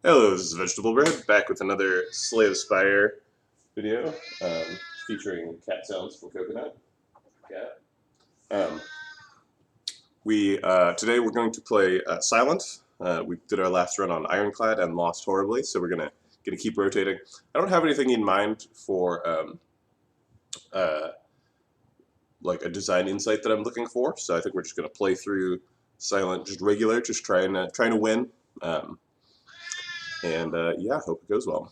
Hello, this is Vegetable Bread, back with another Slay the Spire video, featuring cat sounds from Coconut. Cat. Um, Today we're going to play Silent. We did our last run on Ironclad and lost horribly, so we're gonna keep rotating. I don't have anything in mind for uh, like a design insight that I'm looking for, so I think we're just gonna play through Silent, just regular, just trying to win. Yeah, hope it goes well.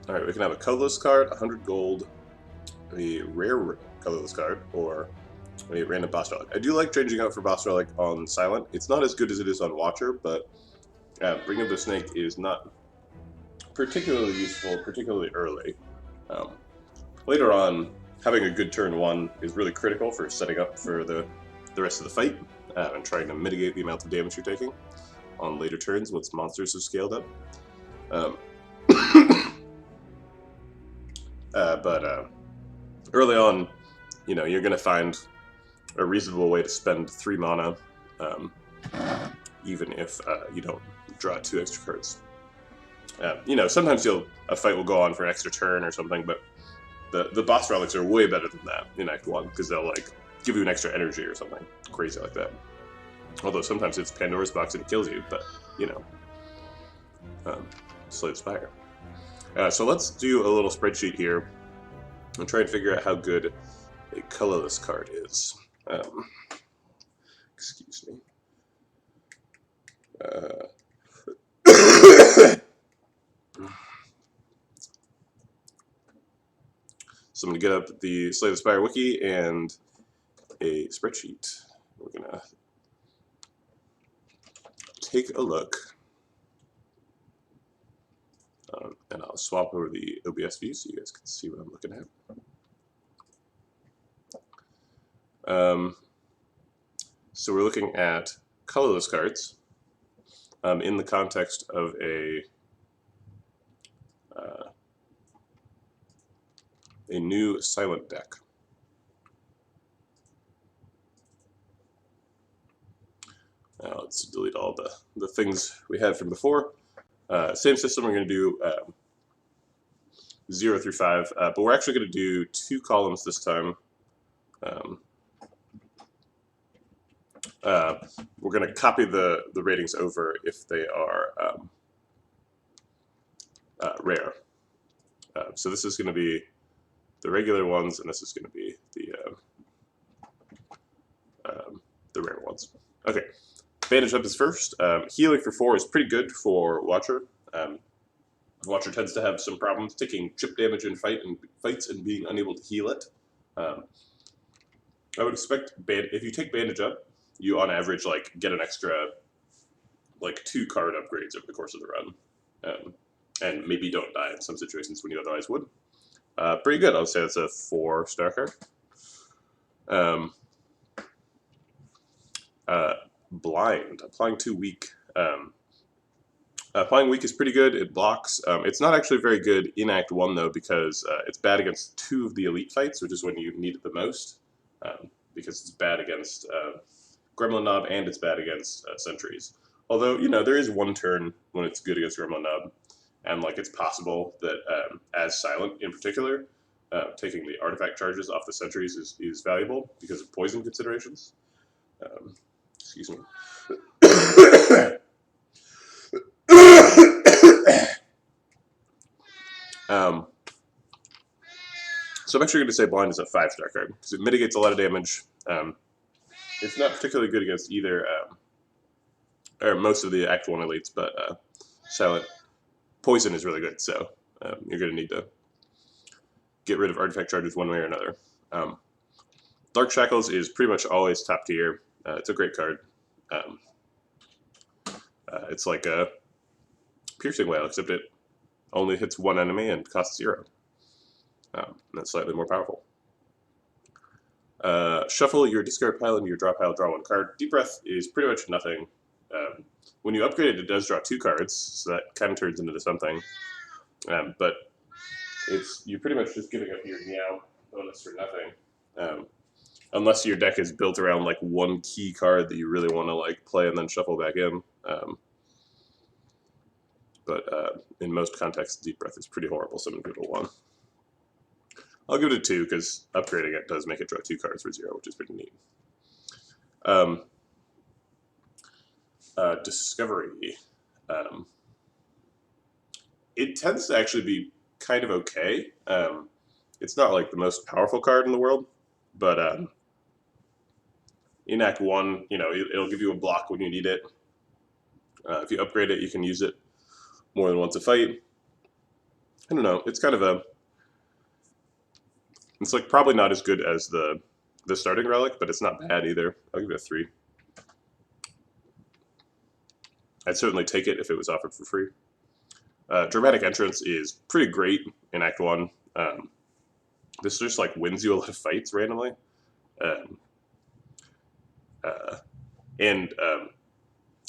Alright, we can have a colorless card, 100 gold, a rare colorless card, or a random boss relic. I do like changing out for boss relic on Silent. It's not as good as it is on Watcher, but Ring of the Snake is not particularly useful, particularly early. Later on, having a good turn 1 is really critical for setting up for the rest of the fight, and trying to mitigate the amount of damage you're taking on later turns once monsters have scaled up. But early on, you're going to find a reasonable way to spend 3 mana, even if you don't draw 2 extra cards. Sometimes a fight will go on for an extra turn or something, but the boss relics are way better than that in Act 1, because they'll give you an extra energy or something crazy like that. Although sometimes it's Pandora's Box and it kills you, but Slay the Spire. So let's do a little spreadsheet here and try and figure out how good a colorless card is. Excuse me. So I'm going to get up the Slay the Spire wiki and a spreadsheet. We're going to take a look. And I'll swap over the OBS view so you guys can see what I'm looking at. So we're looking at colorless cards in the context of a new Silent deck. Now let's delete all the things we had from before. Same system, we're going to do 0 through 5, but we're actually going to do 2 columns this time. We're going to copy the ratings over if they are rare. So this is going to be the regular ones, and this is going to be the rare ones. Okay. Bandage up is first. Healing for 4 is pretty good for Watcher. Watcher tends to have some problems taking chip damage in fights and being unable to heal it. I would expect if you take Bandage up, you on average get an extra 2 card upgrades over the course of the run, and maybe don't die in some situations when you otherwise would. Pretty good. I'll say that's a 4-star card. Blind. Applying too weak. Applying weak is pretty good. It blocks. It's not actually very good in Act 1, though, because it's bad against 2 of the elite fights, which is when you need it the most, because it's bad against Gremlin Knob and it's bad against Sentries. Although, there is one turn when it's good against Gremlin Knob, and it's possible that, as Silent in particular, taking the artifact charges off the Sentries is valuable because of poison considerations. Excuse me. So I'm actually going to say Blind is a 5-star card because it mitigates a lot of damage. It's not particularly good against either, or most of the Act 1 elites, but Silent Poison is really good, so you're going to need to get rid of artifact charges one way or another. Dark Shackles is pretty much always top tier. It's a great card. It's like a Piercing Wail, except it only hits 1 enemy and costs 0. That's slightly more powerful. Shuffle your discard pile into your draw pile, draw 1 card. Deep Breath is pretty much nothing. When you upgrade it, it does draw 2 cards, so that kind of turns into something. But you're pretty much just giving up your Meow bonus for nothing. Unless your deck is built around like one key card that you really want to like play and then shuffle back in. But in most contexts, Deep Breath is pretty horrible, so I'm going to give it a 1. I'll give it a 2 because upgrading it does make it draw 2 cards for 0, which is pretty neat. Discovery. It tends to actually be kind of okay. It's not like the most powerful card in the world, but in Act 1, you know, it'll give you a block when you need it. If you upgrade it, you can use it more than once a fight. I don't know. It's kind of a... It's like probably not as good as the starting relic, but it's not bad either. I'll give it a 3. I'd certainly take it if it was offered for free. Dramatic Entrance is pretty great in Act 1. This just like wins you a lot of fights randomly.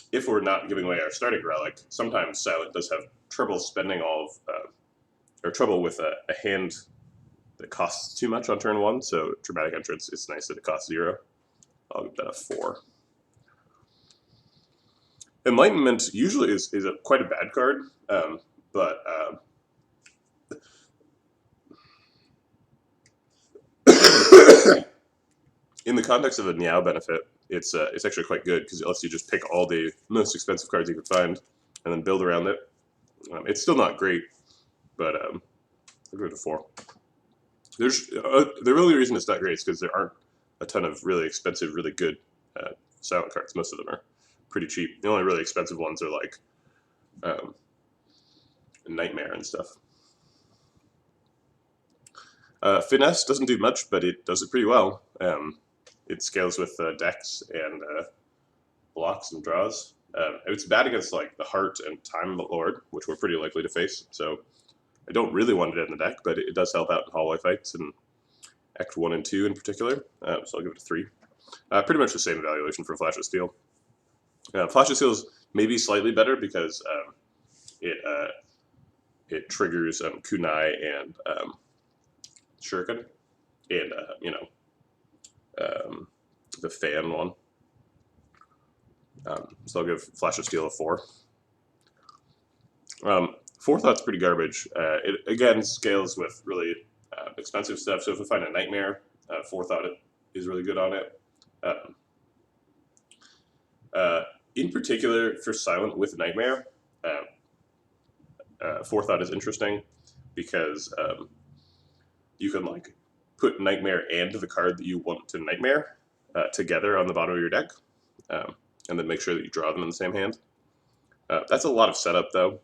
If we're not giving away our starting relic, sometimes Silent does have trouble spending all of, or trouble with a hand that costs too much on turn 1, so Dramatic Entrance, it's nice that it costs 0. I'll give that a 4. Enlightenment usually is quite a bad card, but in the context of a Meow benefit, it's actually quite good because it lets you just pick all the most expensive cards you can find and then build around it. It's still not great, but I'll give it a 4. The only reason it's not great is because there aren't a ton of really expensive, really good Silent cards. Most of them are pretty cheap. The only really expensive ones are like Nightmare and stuff. Finesse doesn't do much, but it does it pretty well. It scales with decks and blocks and draws. It's bad against like the Heart and Time Lord, which we're pretty likely to face. So I don't really want it in the deck, but it does help out in hallway fights and Act 1 and 2 in particular. So I'll give it a 3. Pretty much the same evaluation for Flash of Steel. Flash of Steel is maybe slightly better because it triggers Kunai and Shuriken, and the fan one. So I'll give Flash of Steel a 4. Forethought's pretty garbage. It again scales with really expensive stuff. So if we find a Nightmare, Forethought is really good on it. In particular, for Silent with Nightmare, Forethought is interesting because you can like put Nightmare and the card that you want to Nightmare together on the bottom of your deck, and then make sure that you draw them in the same hand. That's a lot of setup, though.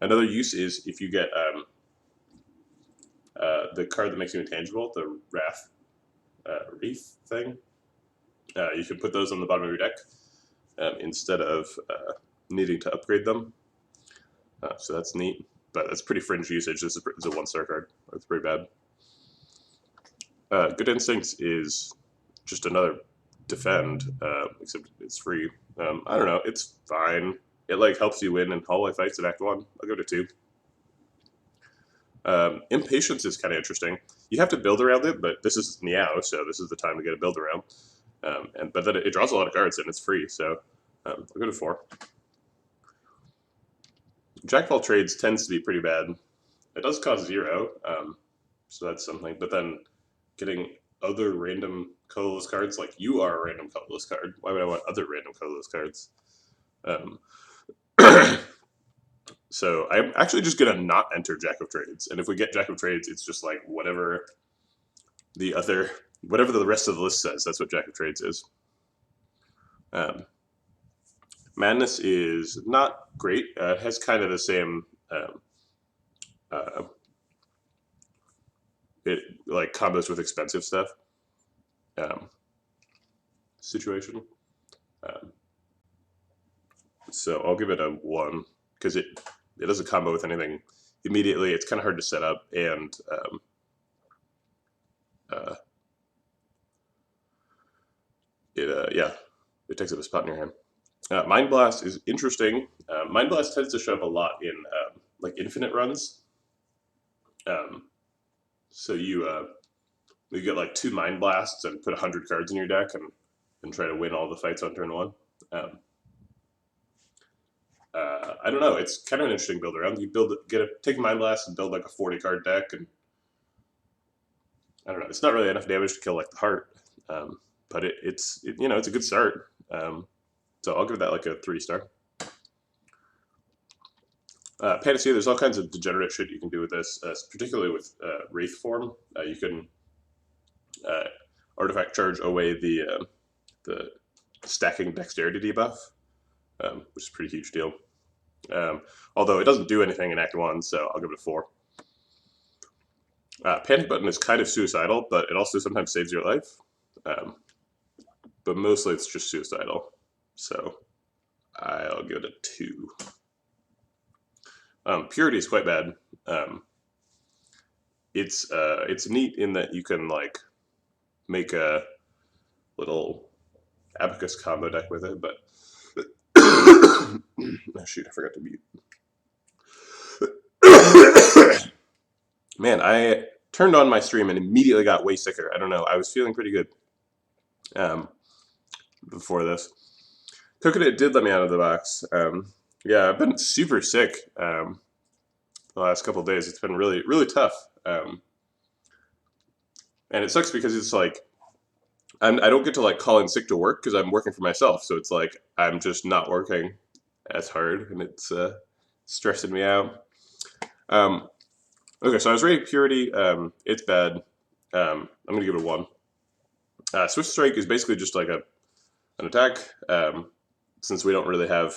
Another use is if you get the card that makes you intangible, the Wreath thing. You can put those on the bottom of your deck instead of needing to upgrade them. So that's neat, but that's pretty fringe usage. This is a 1-star card. That's pretty bad. Good Instincts is just another defend, except it's free. I don't know. It's fine. It like helps you win in hallway fights in Act 1. I'll give it a 2. Impatience is kind of interesting. You have to build around it, but this is Meow, so this is the time to get a build around. But then it draws a lot of cards and it's free, so I'll go to 4. Jack of all trades tends to be pretty bad. It does cost 0, so that's something. But then getting other random colorless cards, like you are a random colorless card. Why would I want other random colorless cards? So I'm actually just gonna not enter Jack of Trades, and if we get Jack of Trades, it's just like whatever the rest of the list says. That's what Jack of Trades is. Madness is not great. It has kind of the same it like combos with expensive stuff situation. So I'll give it a 1 because it doesn't combo with anything immediately. It's kind of hard to set up, and it takes up a spot in your hand. Mind Blast is interesting. Mind Blast tends to show up a lot in like infinite runs. So you You get like 2 Mind Blasts and put 100 cards in your deck and try to win all the fights on turn 1. I don't know. It's kind of an interesting build around. You take a Mind Blast and build like a 40 card deck, and I don't know. It's not really enough damage to kill like the heart, but it's a good start. So I'll give that like a 3-star. Panacea, there's all kinds of degenerate shit you can do with this, particularly with Wraith form. You can artifact charge away the stacking dexterity debuff, which is a pretty huge deal. Although it doesn't do anything in Act 1, so I'll give it a 4. Panic Button is kind of suicidal, but it also sometimes saves your life. But mostly it's just suicidal, so I'll give it a 2. Purity is quite bad. It's neat in that you can like make a little abacus combo deck with it, but oh shoot, I forgot to mute. Man, I turned on my stream and immediately got way sicker. I don't know. I was feeling pretty good before this. Coconut did let me out of the box. Yeah, I've been super sick the last couple of days. It's been really, really tough. And it sucks because it's like, I don't get to like call in sick to work because I'm working for myself. So it's like, I'm just not working as hard, and it's stressing me out. Okay, so I was rating Purity. It's bad. I'm going to give it a 1. Swift Strike is basically just like an attack, since we don't really have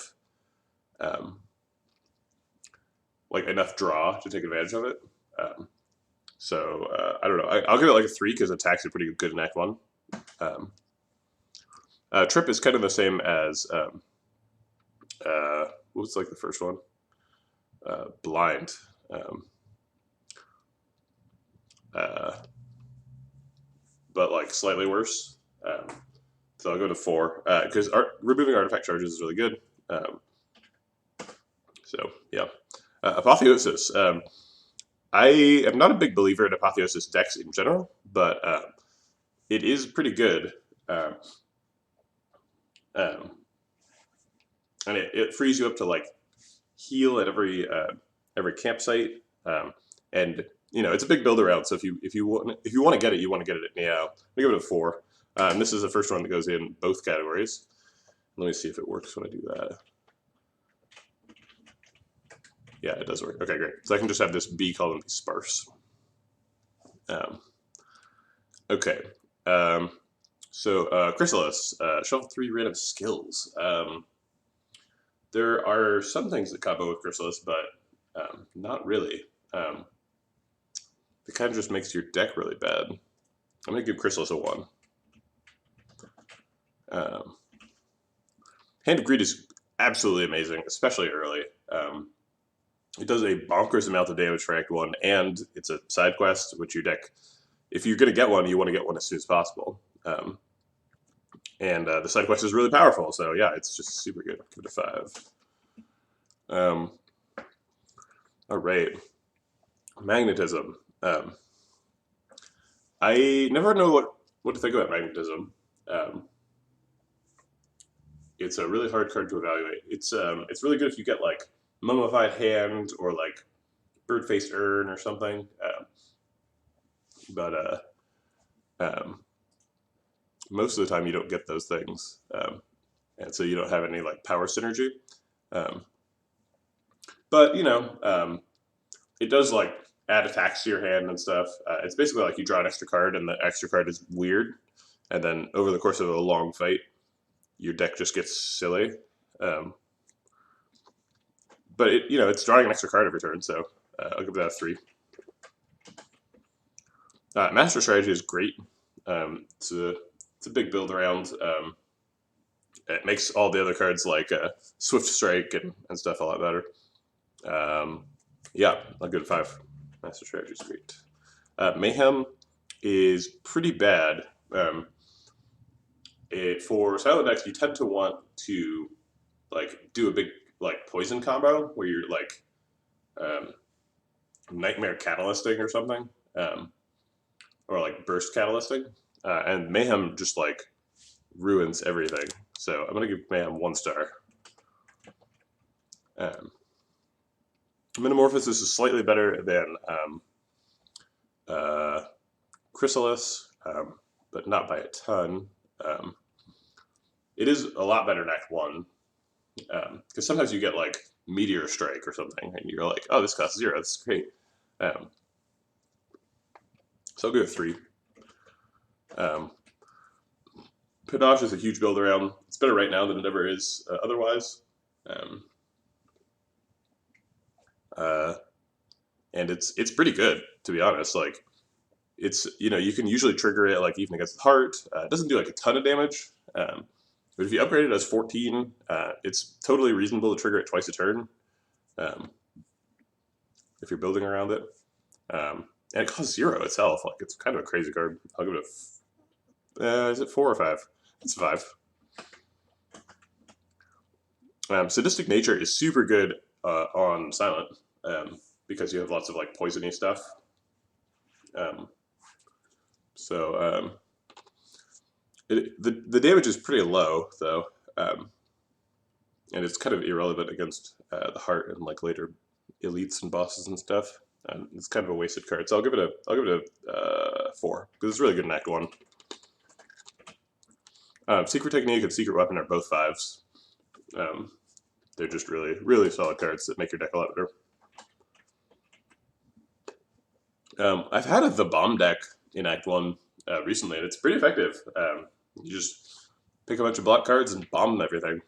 like enough draw to take advantage of it. So I don't know. I'll give it like a 3 because attacks are pretty good in Act 1. Trip is kind of the same as what's like the first one? Blind. But like slightly worse. So I'll go to 4 because removing artifact charges is really good. So yeah, Apotheosis. I am not a big believer in Apotheosis decks in general, but it is pretty good. And it frees you up to like heal at every campsite, and it's a big build around. So if you want to get it, you want to get it at Meow. I'm gonna give it a 4. And this is the first one that goes in both categories. Let me see if it works when I do that. Yeah, it does work. Okay, great. So I can just have this B column be sparse. Okay. So Chrysalis, shuffle 3 random skills. There are some things that combo with Chrysalis, but not really. It kind of just makes your deck really bad. I'm going to give Chrysalis a 1. Hand of Greed is absolutely amazing, especially early. It does a bonkers amount of damage for Act 1, and it's a side quest, which your deck, if you're going to get one, you want to get one as soon as possible. And the side quest is really powerful, so yeah, it's just super good. Give it a 5. All right. Magnetism. I never know what to think about Magnetism. It's a really hard card to evaluate. It's really good if you get like Mummified Hand or like Bird-Faced Urn or something. But most of the time you don't get those things, and so you don't have any like power synergy. But it does like add attacks to your hand and stuff. It's basically like you draw an extra card, and the extra card is weird, and then over the course of a long fight, your deck just gets silly. But it's drawing an extra card every turn, so I'll give that a 3. Master Strategy is great. It's a big build around. It makes all the other cards like Swift Strike and stuff a lot better. Yeah, I'll give it a 5. Master Strategy is great. Mayhem is pretty bad. For silent decks, you tend to want to like do a big like poison combo where you're like Nightmare Catalysting or something. or like burst catalysting, and Mayhem just like ruins everything. So I'm gonna give Mayhem 1 star. Metamorphosis is slightly better than Chrysalis, but not by a ton. It is a lot better in Act 1, because sometimes you get like Meteor Strike or something, and you're like, oh, this costs 0, this is great. So I'll go with 3. Panache is a huge build around. It's better right now than it ever is otherwise. And it's pretty good, to be honest. Like, it's, you can usually trigger it like even against the heart. It doesn't do like a ton of damage. But if you upgrade it as 14, it's totally reasonable to trigger it twice a turn. If you're building around it. And it costs 0 itself. Like, it's kind of a crazy card. I'll give it a... is it 4 or 5? It's 5. Sadistic Nature is super good on Silent, because you have lots of like poisony stuff. The damage is pretty low though, and it's kind of irrelevant against the heart and like later elites and bosses and stuff. It's kind of a wasted card, so I'll give it a 4 because it's really good in Act 1. Secret Technique and Secret Weapon are both 5s. They're just really, really solid cards that make your deck a lot better. I've had the bomb deck in Act 1 recently, and it's pretty effective. You just pick a bunch of block cards and bomb everything.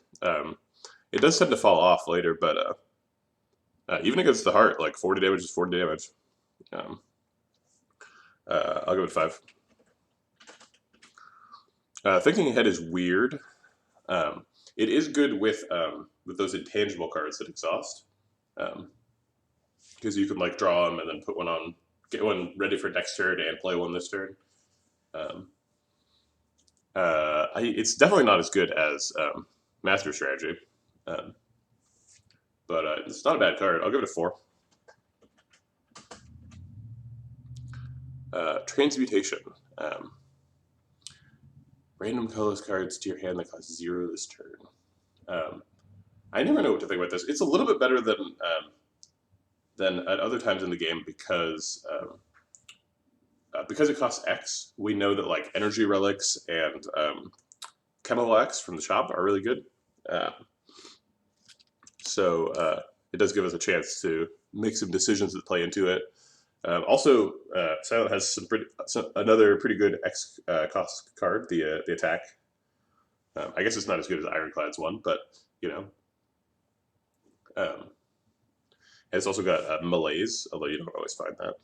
It does tend to fall off later, but even against the heart, like 40 damage is 40 damage. I'll give it 5. Thinking Ahead is weird. It is good with those intangible cards that exhaust, because you can like draw them and then put one on, get one ready for next turn and play one this turn. It's definitely not as good as Master Strategy, but it's not a bad card. I'll give it a 4. Transmutation. Random colorless cards to your hand that cost 0 this turn. I never know what to think about this. It's a little bit better than at other times in the game because it costs X. We know that like energy relics and chemical X from the shop are really good. So it does give us a chance to make some decisions that play into it. Also, Silent has another pretty good X cost card, the attack. I guess it's not as good as Ironclad's one, but and it's also got Malaise, although you don't always find that.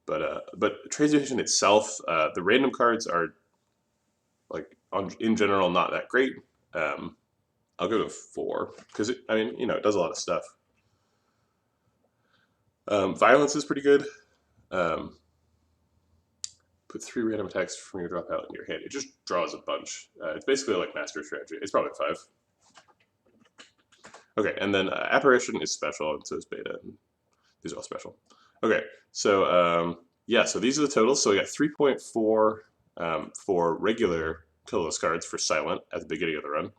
But Transmutation itself, the random cards are like in general not that great. I'll go to 4 because it does a lot of stuff. Violence is pretty good. Put 3 random attacks from your drop out in your hand. It just draws a bunch. It's basically like Master Strategy. It's probably 5. Okay, and then Apparition is special, and so is Beta. And these are all special. Okay, so so these are the totals. So we got 3.4 for regular colorless cards for Silent at the beginning of the run,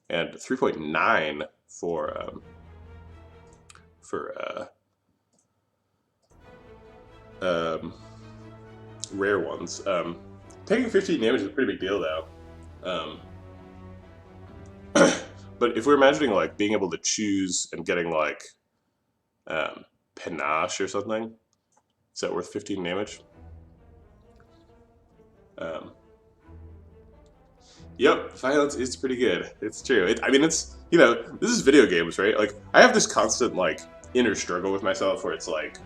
and 3.9 for rare ones. Taking 15 damage is a pretty big deal, though. But if we're imagining like being able to choose and getting like Panache or something, is that worth 15 damage? Yep, Violence is pretty good. It's true. It's this is video games, right? Like, I have this constant like inner struggle with myself where it's like,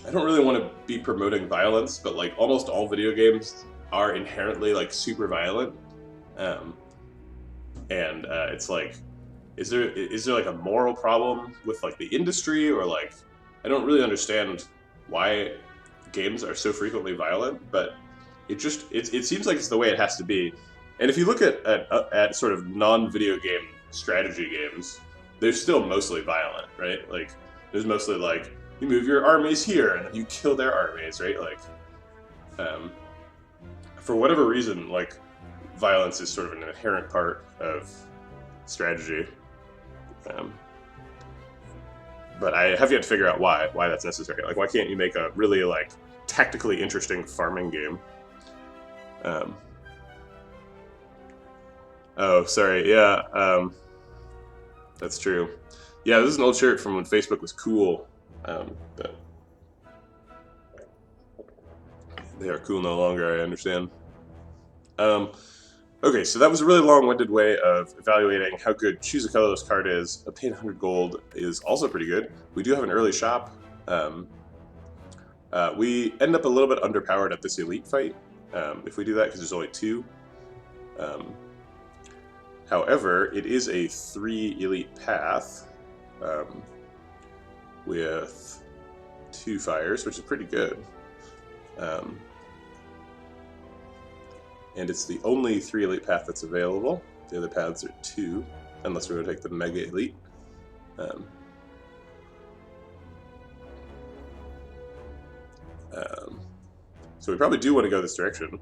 I don't really want to be promoting violence, but like almost all video games are inherently like super violent, and it's like, is there like a moral problem with like the industry, or like I don't really understand why games are so frequently violent, but it seems like it's the way it has to be. And if you look at sort of non-video game strategy games, they're still mostly violent, right? Like there's mostly like you move your armies here, and then you kill their armies, right? Like, for whatever reason, like, violence is sort of an inherent part of strategy. But I have yet to figure out why that's necessary. Like, why can't you make a really, like, tactically interesting farming game? Oh, sorry, yeah, that's true. Yeah, this is an old shirt from when Facebook was cool, but they are cool no longer, I understand. Okay, so that was a really long-winded way of evaluating how good Choose a Colorless card is. Obtain 100 gold is also pretty good. We do have an early shop. We end up a little bit underpowered at this elite fight if we do that, because there's only 2. However, it is a 3 elite path with 2 fires, which is pretty good. And it's the only 3 elite path that's available. The other paths are 2, unless we're going to take the mega elite. So we probably do want to go this direction.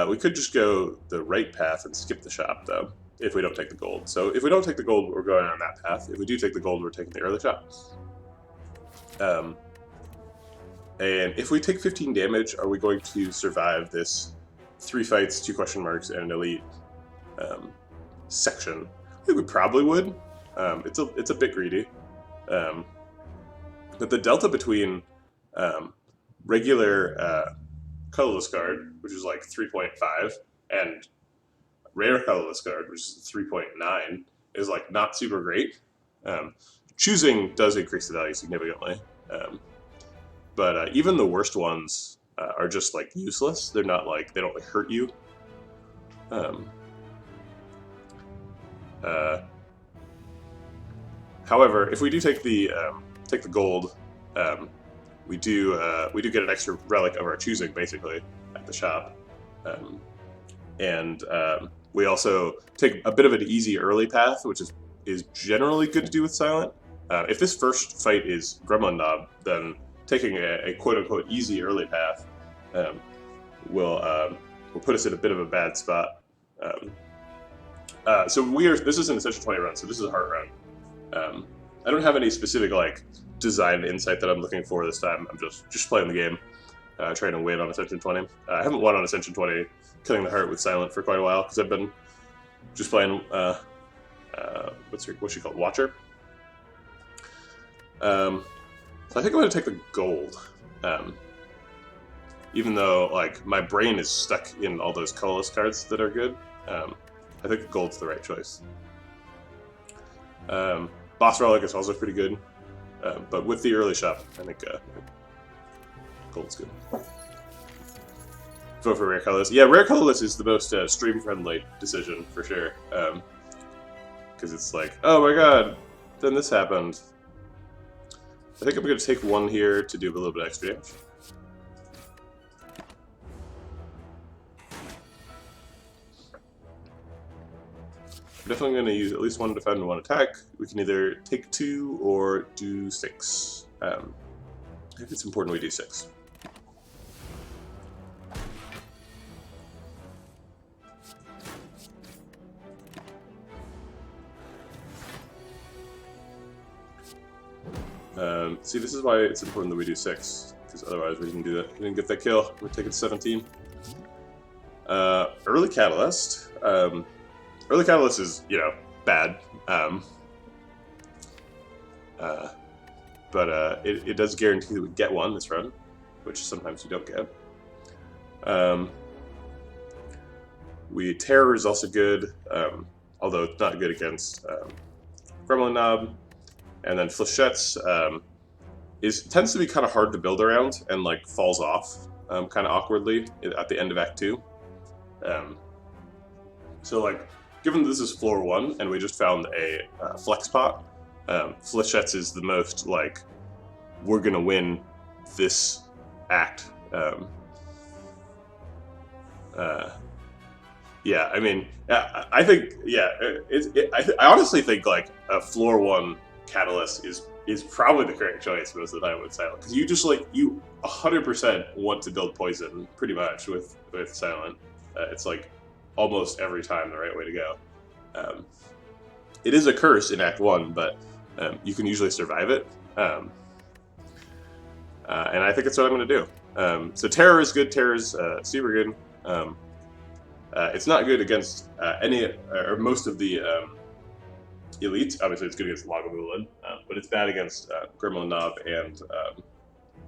We could just go the right path and skip the shop, though, if we don't take the gold. So if we don't take the gold, we're going on that path. If we do take the gold, we're taking the early shop. And if we take 15 damage, are we going to survive this 3 fights, 2 question marks, and an elite section? I think we probably would. It's a bit greedy. But the delta between regular colorless card, which is like 3.5, and rare colorless card, which is 3.9, is like not super great. Choosing does increase the value significantly. But even the worst ones are just like useless. They're not like, they don't like hurt you. However, if we do take the gold, we do get an extra relic of our choosing basically at the shop, and we also take a bit of an easy early path, which is generally good to do with Silent. If this first fight is Gremlin Knob, then taking a quote-unquote easy early path will put us in a bit of a bad spot. So this is an Ascension 20 run, so this is a heart run. I don't have any specific like design insight that I'm looking for this time. I'm just playing the game, trying to win on Ascension 20. I haven't won on Ascension 20 Killing the Heart with Silent for quite a while, because I've been just playing, what's she called? Watcher? So I think I'm going to take the gold. Even though, like, my brain is stuck in all those colorless cards that are good, I think the gold's the right choice. Boss Relic is also pretty good, but with the early shop, I think gold's good. Vote for Rare Colorless. Yeah, Rare Colorless is the most stream-friendly decision, for sure. Because it's like, oh my god, then this happened. I think I'm going to take 1 here to do a little bit extra damage. I'm definitely going to use at least 1 defend and 1 attack. We can either take 2 or do 6. I think it's important we do 6. See, this is why it's important that we do 6, because otherwise we didn't do that. We didn't get that kill. We're taking 17. Early Catalyst. Early Catalyst is, bad. But it does guarantee that we get 1 this run, which sometimes you don't get. Terror is also good, although it's not good against Gremlin Knob. And then Flechettes tends to be kind of hard to build around and like falls off kind of awkwardly at the end of Act 2. So like, given that this is floor 1 and we just found a flex pot, Flechettes is the most like, we're gonna win this act. Yeah, I mean, I think, yeah, I honestly think like a floor 1 Catalyst is is probably the correct choice most of the time with Silent, because you just like you 100% want to build poison pretty much with Silent. It's like almost every time the right way to go. It is a curse in Act 1, but you can usually survive it. And I think that's what I'm going to do. So Terror is good. Terror is super good. It's not good against any or most of the elites. Obviously, it's good against Lagavulin, but it's bad against Gremlin Knob and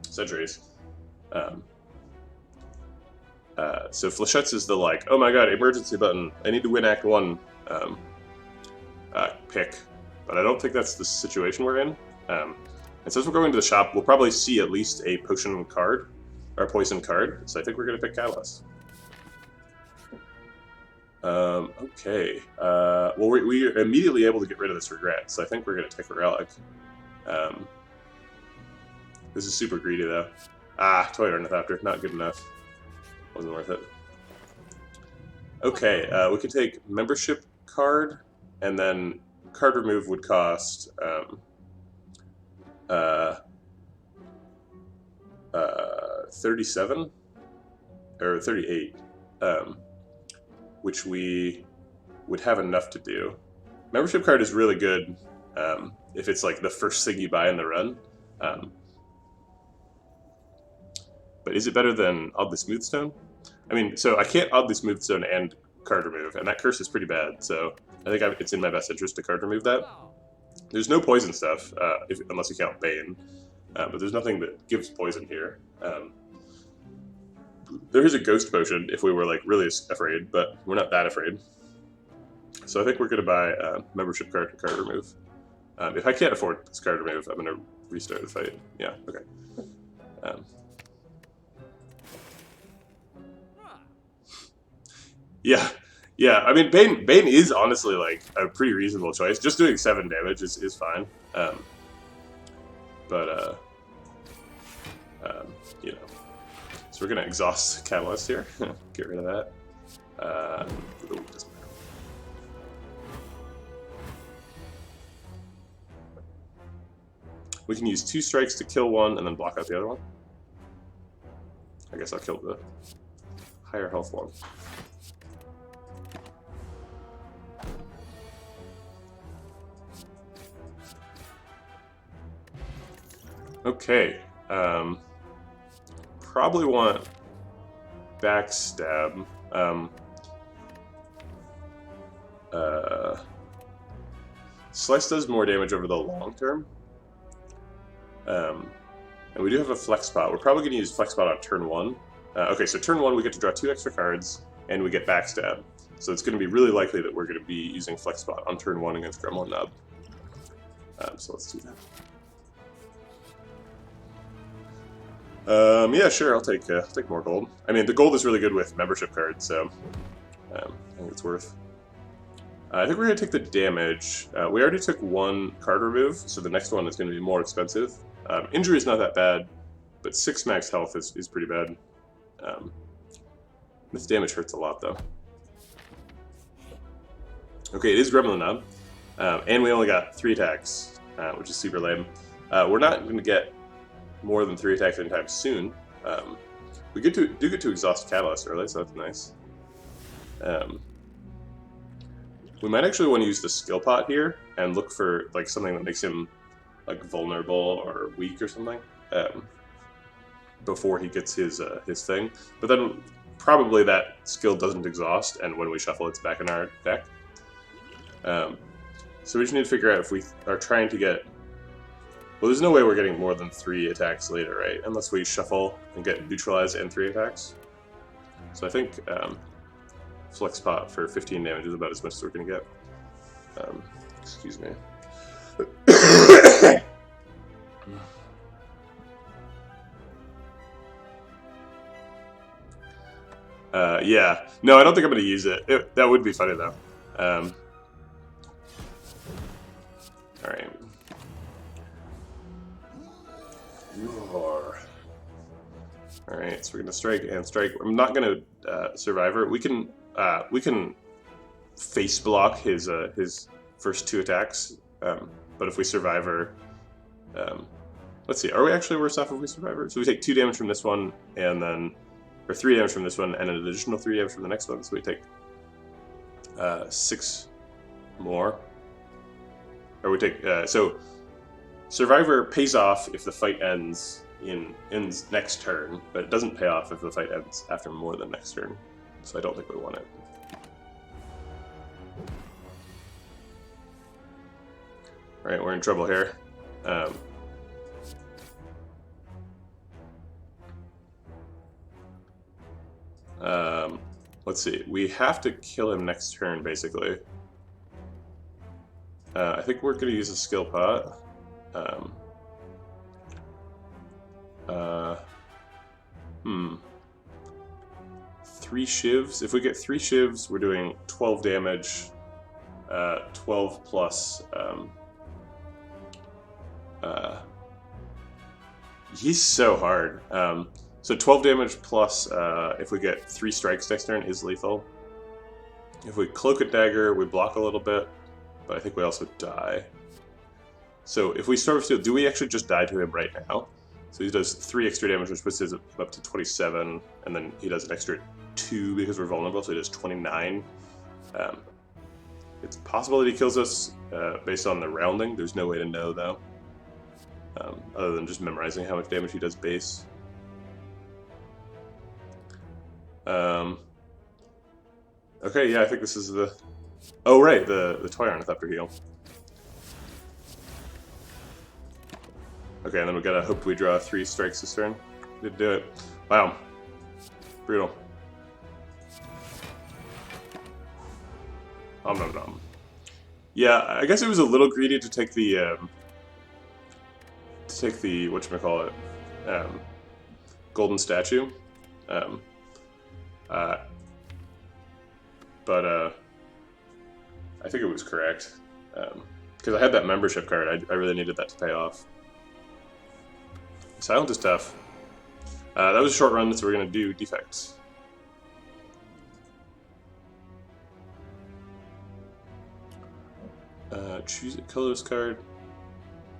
Sentries. So Flechettes is the like, oh my god, emergency button. I need to win Act 1 pick. But I don't think that's the situation we're in. And since we're going to the shop, we'll probably see at least a potion card, or a poison card. So I think we're going to pick Catalyst. Okay. Well, we're immediately able to get rid of this regret, so I think we're going to take a relic. This is super greedy, though. Ah, Toy Ornithopter, not good enough. Wasn't worth it. Okay, we could take membership card, and then card remove would cost 37 or 38, which we would have enough to do. Membership card is really good if it's like the first thing you buy in the run. But is it better than Oddly Smoothstone? I mean, so I can't Oddly Smoothstone and card remove, and that curse is pretty bad, so I think it's in my best interest to card remove that. There's no poison stuff, unless you count Bane, but there's nothing that gives poison here. There is a Ghost Potion if we were like really afraid, but we're not that afraid. So I think we're going to buy membership card and card remove. If I can't afford this card remove, I'm going to restart the fight. Yeah, okay. Yeah. I mean, Bane is honestly like a pretty reasonable choice. Just doing 7 damage is fine. You know. So we're gonna exhaust Catalyst here. Get rid of that. Ooh, doesn't matter. We can use 2 strikes to kill one and then block out the other one. I guess I'll kill the higher health one. Okay, probably want backstab. Slice does more damage over the long term. And we do have a flex spot. We're probably going to use flex spot on turn 1. Okay, so turn 1 we get to draw 2 extra cards, and we get backstab. So it's going to be really likely that we're going to be using flex spot on turn 1 against Gremlin Knob. So let's do that. Yeah, sure. I'll take more gold. I mean, the gold is really good with membership cards, so I think it's worth. I think we're gonna take the damage. We already took 1 card remove, so the next one is going to be more expensive. Injury is not that bad, but 6 max health is pretty bad. This damage hurts a lot, though. Okay, it is Gremlin Knob, and we only got 3 attacks, which is super lame. We're not going to get more than 3 attacks anytime soon. We do get to exhaust Catalyst early, so that's nice. We might actually want to use the skill pot here and look for like something that makes him like vulnerable or weak or something before he gets his thing. But then probably that skill doesn't exhaust, and when we shuffle, it's back in our deck. So we just need to figure out if we are trying to get. Well, there's no way we're getting more than 3 attacks later, right? Unless we shuffle and get neutralized and 3 attacks. So I think flex pot for 15 damage is about as much as we're going to get. Excuse me. Yeah. No, I don't think I'm going to use it. That would be funny, though. Alright. Alright, so we're gonna strike and strike. I'm not gonna Survivor. We can face block his first 2 attacks, but if we Survivor Let's see, are we actually worse off if we survive? So we take 2 damage from this one, and then, or 3 damage from this one, and an additional 3 damage from the next one, so we take 6 more. Or we take, so Survivor pays off if the fight ends next turn, but it doesn't pay off if the fight ends after more than next turn. So I don't think we want it. Alright, we're in trouble here. Let's see. We have to kill him next turn, basically. I think we're going to use a skill pot. 3 shivs. If we get 3 shivs, we're doing 12 damage. 12 plus... he's so hard. So 12 damage plus, if we get 3 strikes next turn, is lethal. If we cloak a dagger, we block a little bit, but I think we also die. So if we start with steel, do we actually just die to him right now? So he does 3 extra damage, which puts him up to 27, and then he does an extra 2 because we're vulnerable, so he does 29. It's possible that he kills us based on the rounding. There's no way to know, though, other than just memorizing how much damage he does base. Okay, yeah, I think this is the... Oh, right, the Toy Ornithopter heal. Okay, and then we gotta hope we draw 3 strikes this turn. Did do it. Wow. Brutal. Nom nom nom. Yeah, I guess it was a little greedy to take the whatchamacallit, golden statue. But I think it was correct. Because I had that membership card, I really needed that to pay off. Silent is tough. That was a short run, so we're going to do defects. Choose a colorless card.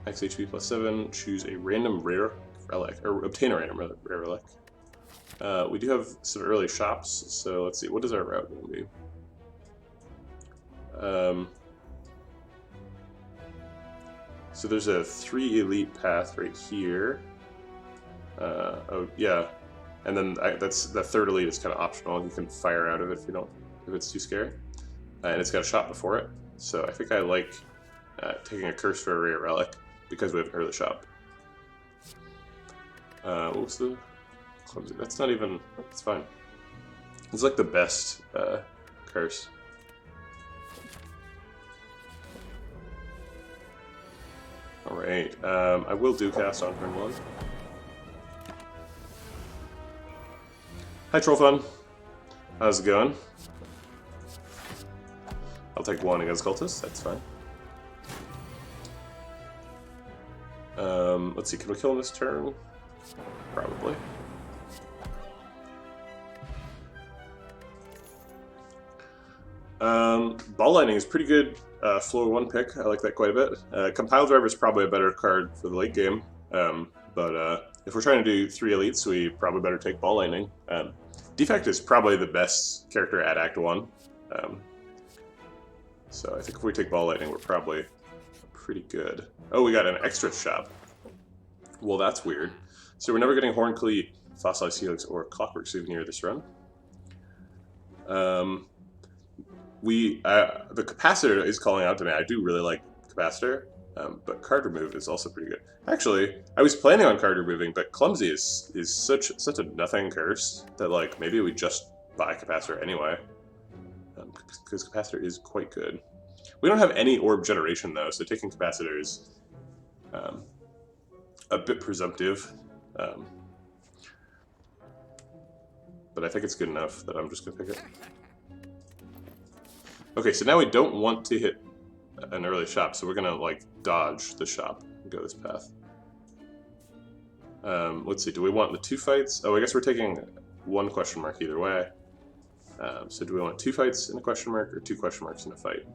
Max HP plus 7. Choose a random rare relic, or obtain a random rare relic. We do have some early shops, so let's see. What is our route going to be? So there's a 3 elite path right here. Oh yeah, and then that's the 3rd elite is kind of optional. You can fire out of it if it's too scary, and it's got a shop before it. So I think I like taking a curse for a rare relic because we have an early shop. What was the clumsy? That's not even. It's fine. It's like the best curse. All right. I will do cast on turn 1. Hi, Troll Fun. How's it going? I'll take 1 against Cultists, that's fine. Let's see, can we kill him this turn? Probably. Ball Lightning is pretty good floor 1 pick. I like that quite a bit. Compile Driver is probably a better card for the late game, but if we're trying to do 3 elites, we probably better take Ball Lightning. Defect is probably the best character at Act 1. So I think if we take Ball Lightning, we're probably pretty good. Oh, we got an extra shop. Well, that's weird. So we're never getting Horn Cleat, Fossilized Helix, or Clockwork Souvenir this run. The Capacitor is calling out to me. I do really like Capacitor, but card remove is also pretty good. Actually, I was planning on card removing, but Clumsy is such a nothing curse that like maybe we just buy Capacitor anyway, because Capacitor is quite good. We don't have any orb generation though, so taking Capacitor is a bit presumptive. But I think it's good enough that I'm just gonna pick it. Okay, so now we don't want to hit an early shop, so we're gonna like dodge the shop and go this path. Let's see, do we want the 2 fights? Oh, I guess we're taking 1 question mark either way. So do we want 2 fights in a question mark or 2 question marks in a fight?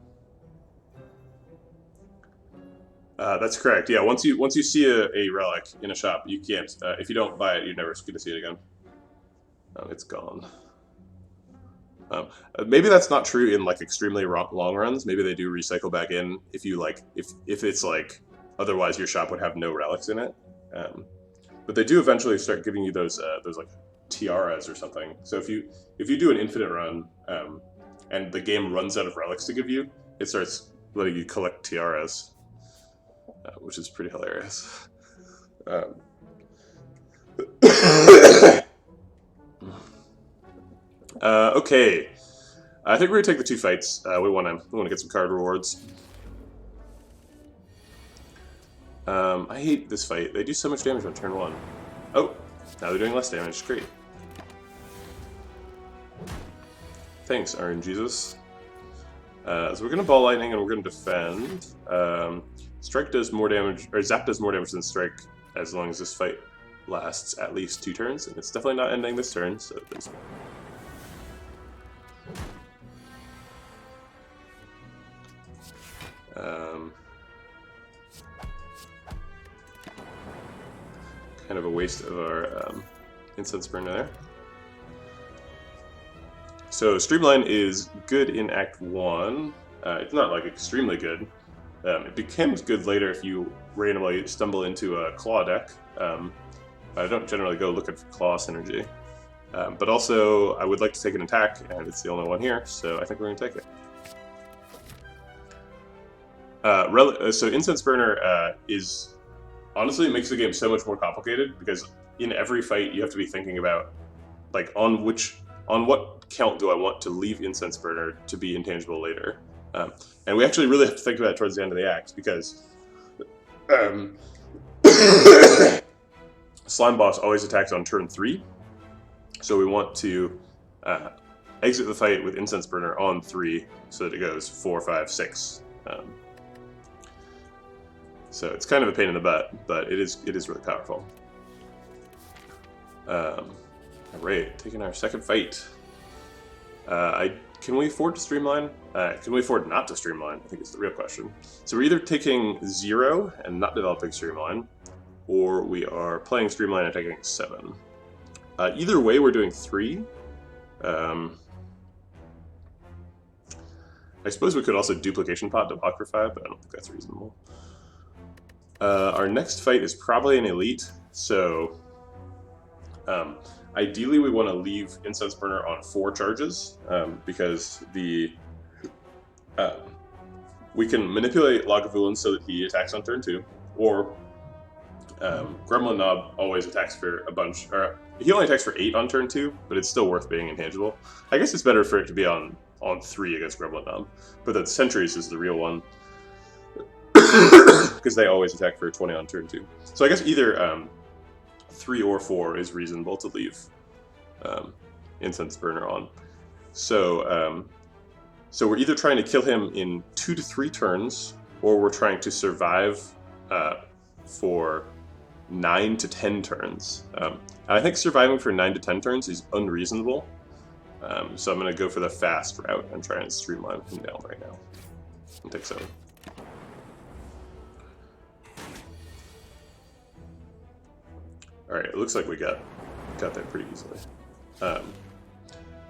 That's correct. Yeah, once you see a relic in a shop, you can't. If you don't buy it, you're never going to see it again. It's gone. Maybe that's not true in like extremely long runs. Maybe they do recycle back in if you like if it's like otherwise your shop would have no relics in it. But they do eventually start giving you those like tiaras or something. So if you do an infinite run and the game runs out of relics to give you, it starts letting you collect tiaras, which is pretty hilarious. Okay, I think we're gonna take the 2 fights. We wanna get some card rewards. I hate this fight. They do so much damage on turn 1. Oh, now they're doing less damage. Great. Thanks, RNGesus. So we're gonna ball lightning and we're gonna defend. Strike does more damage, or Zap does more damage than Strike as long as this fight lasts at least 2 turns, and it's definitely not ending this turn, so there's kind of a waste of our incense burner there. So Streamline is good in Act 1. It's not like extremely good. It becomes good later if you randomly stumble into a claw deck. I don't generally go looking for claw synergy. But also, I would like to take an attack, and it's the only one here, so I think we're going to take it. So Incense Burner is honestly it makes the game so much more complicated because in every fight you have to be thinking about like on what count do I want to leave Incense Burner to be intangible later, and we actually really have to think about it towards the end of the act because Slime Boss always attacks on turn 3, so we want to exit the fight with Incense Burner on 3 so that it goes 4, 5, 6. So it's kind of a pain in the butt, but it is really powerful. Alright, taking our second fight. Can we afford to streamline? Can we afford not to streamline? I think it's the real question. So we're either taking 0 and not developing streamline, or we are playing streamline and taking 7. Either way, we're doing 3. I suppose we could also duplication pot to block for 5, but I don't think that's reasonable. Our next fight is probably an elite, so ideally we want to leave Incense Burner on 4 charges because we can manipulate Lagavulin so that he attacks on turn 2, or Gremlin Knob always attacks for a bunch, or he only attacks for 8 on turn 2, but it's still worth being intangible. I guess it's better for it to be on 3 against Gremlin Knob, but the Sentries is the real one. Because they always attack for 20 on turn 2. So I guess either 3 or 4 is reasonable to leave Incense Burner on. So so we're either trying to kill him in 2 to 3 turns, or we're trying to survive for 9 to 10 turns. And I think surviving for 9 to 10 turns is unreasonable. So I'm going to go for the fast route and try and streamline him down right now. And take 7. Alright, it looks like we got there pretty easily.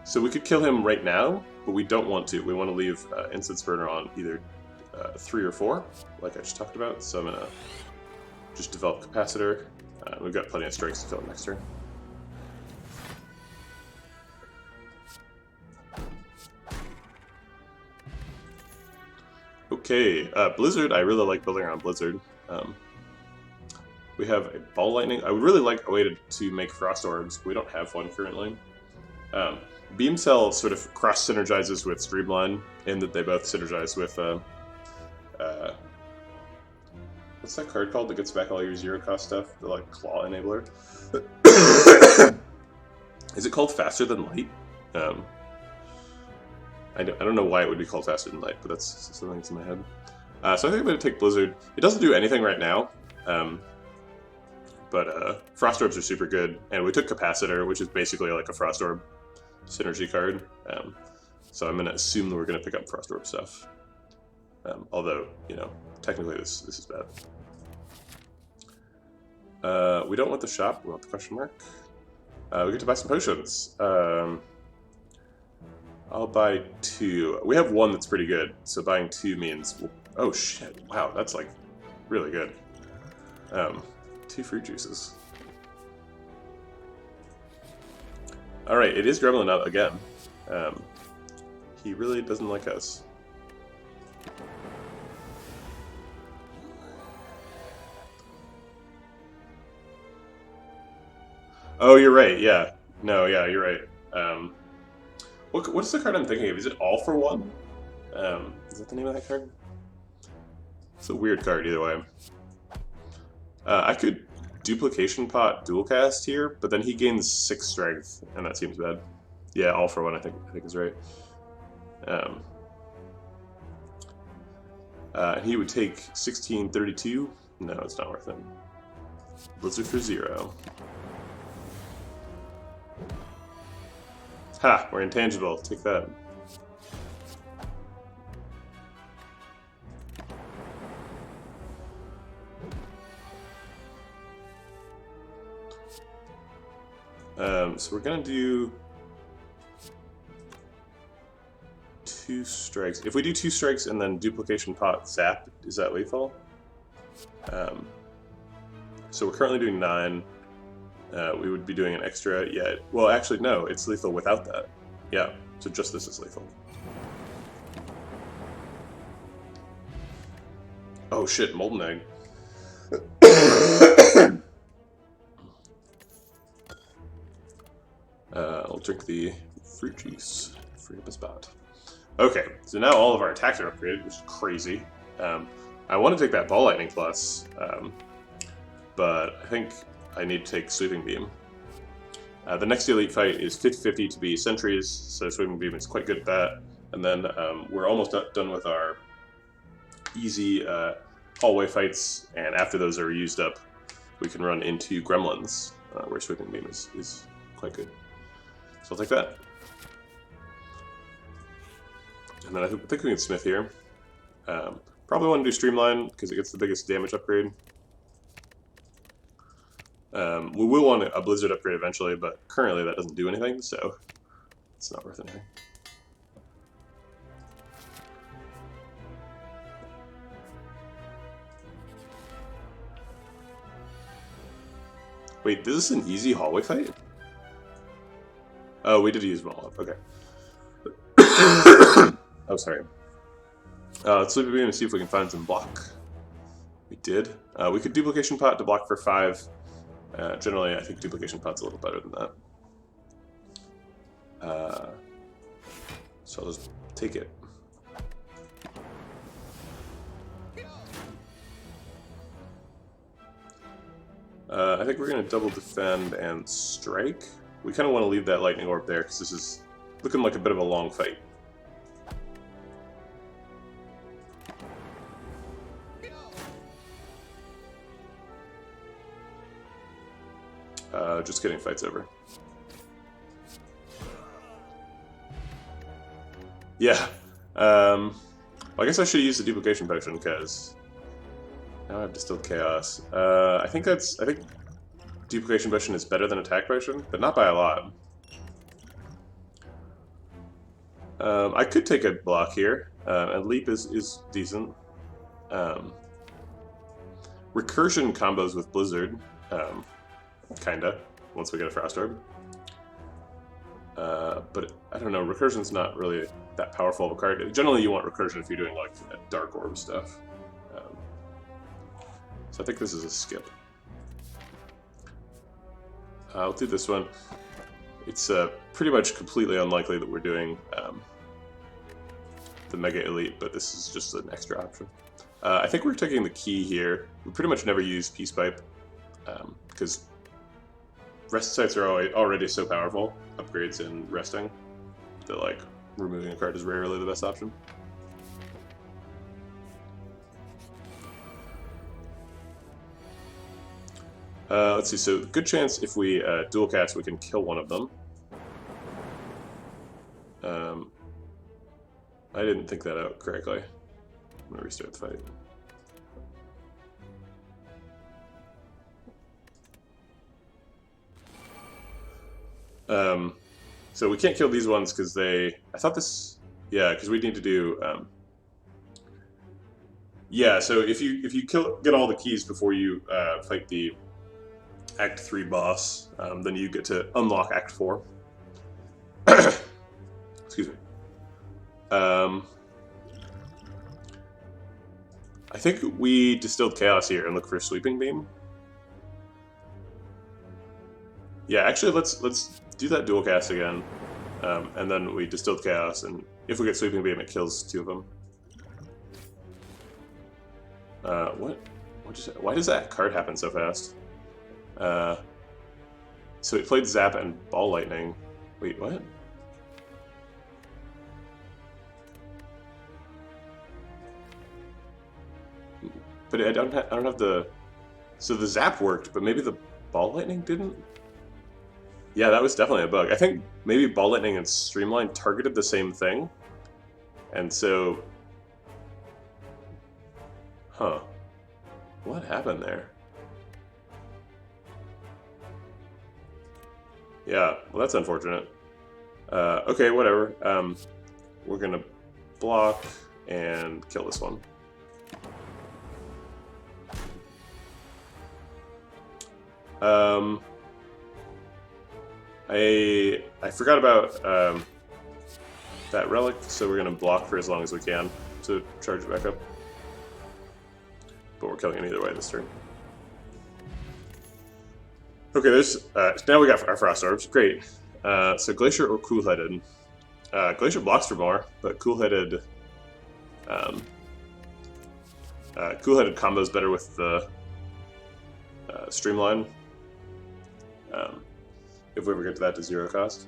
So we could kill him right now, but we don't want to. We want to leave Incense Burner on either 3 or 4, like I just talked about. So I'm going to just develop Capacitor. We've got plenty of strikes to kill him next turn. Okay, Blizzard, I really like building around Blizzard. We have a Ball Lightning. I would really like a way to make Frost Orbs. We don't have one currently. Beam Cell sort of cross-synergizes with Streamline in that they both synergize with... what's that card called that gets back all your 0-cost stuff? The like Claw Enabler? Is it called Faster Than Light? I don't know why it would be called Faster Than Light, but that's something that's in my head. So I think I'm going to take Blizzard. It doesn't do anything right now. But Frost Orbs are super good, and we took Capacitor, which is basically like a Frost Orb synergy card. So I'm going to assume that we're going to pick up Frost Orb stuff. Although, you know, technically this is bad. We don't want the shop, we want the question mark. We get to buy some potions. I'll buy 2. We have 1 that's pretty good, so buying 2 means... Oh shit, wow, that's like really good. 2 fruit juices. Alright, it is Gremlin out again. He really doesn't like us. Oh, you're right, yeah. No, yeah, you're right. What's the card I'm thinking of? Is it All for One? Is that the name of that card? It's a weird card either way. I could Duplication Pot dual cast here, but then he gains 6 strength, and that seems bad. Yeah, All for One I think is right. And he would take 1632. No, it's not worth it. Blizzard for 0. Ha! We're intangible. Take that. So we're gonna do 2 strikes. If we do 2 strikes and then Duplication Pot Zap, is that lethal? So we're currently doing 9. We would be doing an extra, yeah. Well, actually, no, it's lethal without that. Yeah, so just this is lethal. Oh shit, Molten Egg. I'll drink the fruit juice. Free up a spot. Okay, so now all of our attacks are upgraded, which is crazy. I want to take that Ball Lightning Plus, but I think I need to take Sweeping Beam. The next elite fight is 50-50 to be sentries, so Sweeping Beam is quite good at that. And then we're almost done with our easy hallway fights, and after those are used up, we can run into Gremlins, where Sweeping Beam is quite good. So I'll take that. And then I think we can Smith here. Probably want to do Streamline, because it gets the biggest damage upgrade. We will want a Blizzard upgrade eventually, but currently that doesn't do anything, so it's not worth anything. Wait, this is an easy hallway fight? Oh, we did use them all up. Okay. Oh, sorry. Let's Sleepy Beam and see if we can find some block. We did. We could Duplication Pot to block for 5. Generally, I think Duplication Pot's a little better than that. So I'll just take it. I think we're going to double defend and strike. We kind of want to leave that lightning orb there because this is looking like a bit of a long fight. Just kidding, fight's over. Yeah. Well, I guess I should use the duplication potion because now I have distilled chaos. I think duplication potion is better than attack potion, but not by a lot. I could take a block here, and leap is decent. Recursion combos with Blizzard, kinda, once we get a Frost Orb. But I don't know, Recursion's not really that powerful of a card. Generally you want Recursion if you're doing like Dark Orb stuff. So I think this is a skip. I'll do this one. It's pretty much completely unlikely that we're doing the Mega Elite, but this is just an extra option. I think we're taking the key here. We pretty much never use Peace Pipe, because rest sites are already so powerful, upgrades in resting, that like removing a card is rarely the best option. Let's see, so good chance if we dual cast we can kill one of them. I didn't think that out correctly. I'm gonna restart the fight. So we can't kill these ones because they... I thought this... Yeah, because we need to do... yeah, so if you get all the keys before you fight the Act 3 boss, then you get to unlock Act 4. Excuse me. I think we distilled Chaos here and look for a Sweeping Beam. Yeah, actually, let's do that dual cast again, and then we distilled Chaos, and if we get Sweeping Beam, it kills 2 of them. What? Why does that card happen so fast? So it played Zap and Ball Lightning. Wait, what? But I don't have the... So the Zap worked, but maybe the Ball Lightning didn't? Yeah, that was definitely a bug. I think maybe Ball Lightning and Streamline targeted the same thing. And so... Huh. What happened there? Yeah, well that's unfortunate. Okay, whatever. We're gonna block and kill this one. I forgot about that relic, so we're gonna block for as long as we can to charge it back up. But we're killing it either way this turn. Okay, there's now we got our Frost Orbs. Great. So Glacier or Cool-Headed. Glacier blocks for more, but Cool-Headed Cool-Headed combos better with the Streamline. If we ever get to that to 0 cost.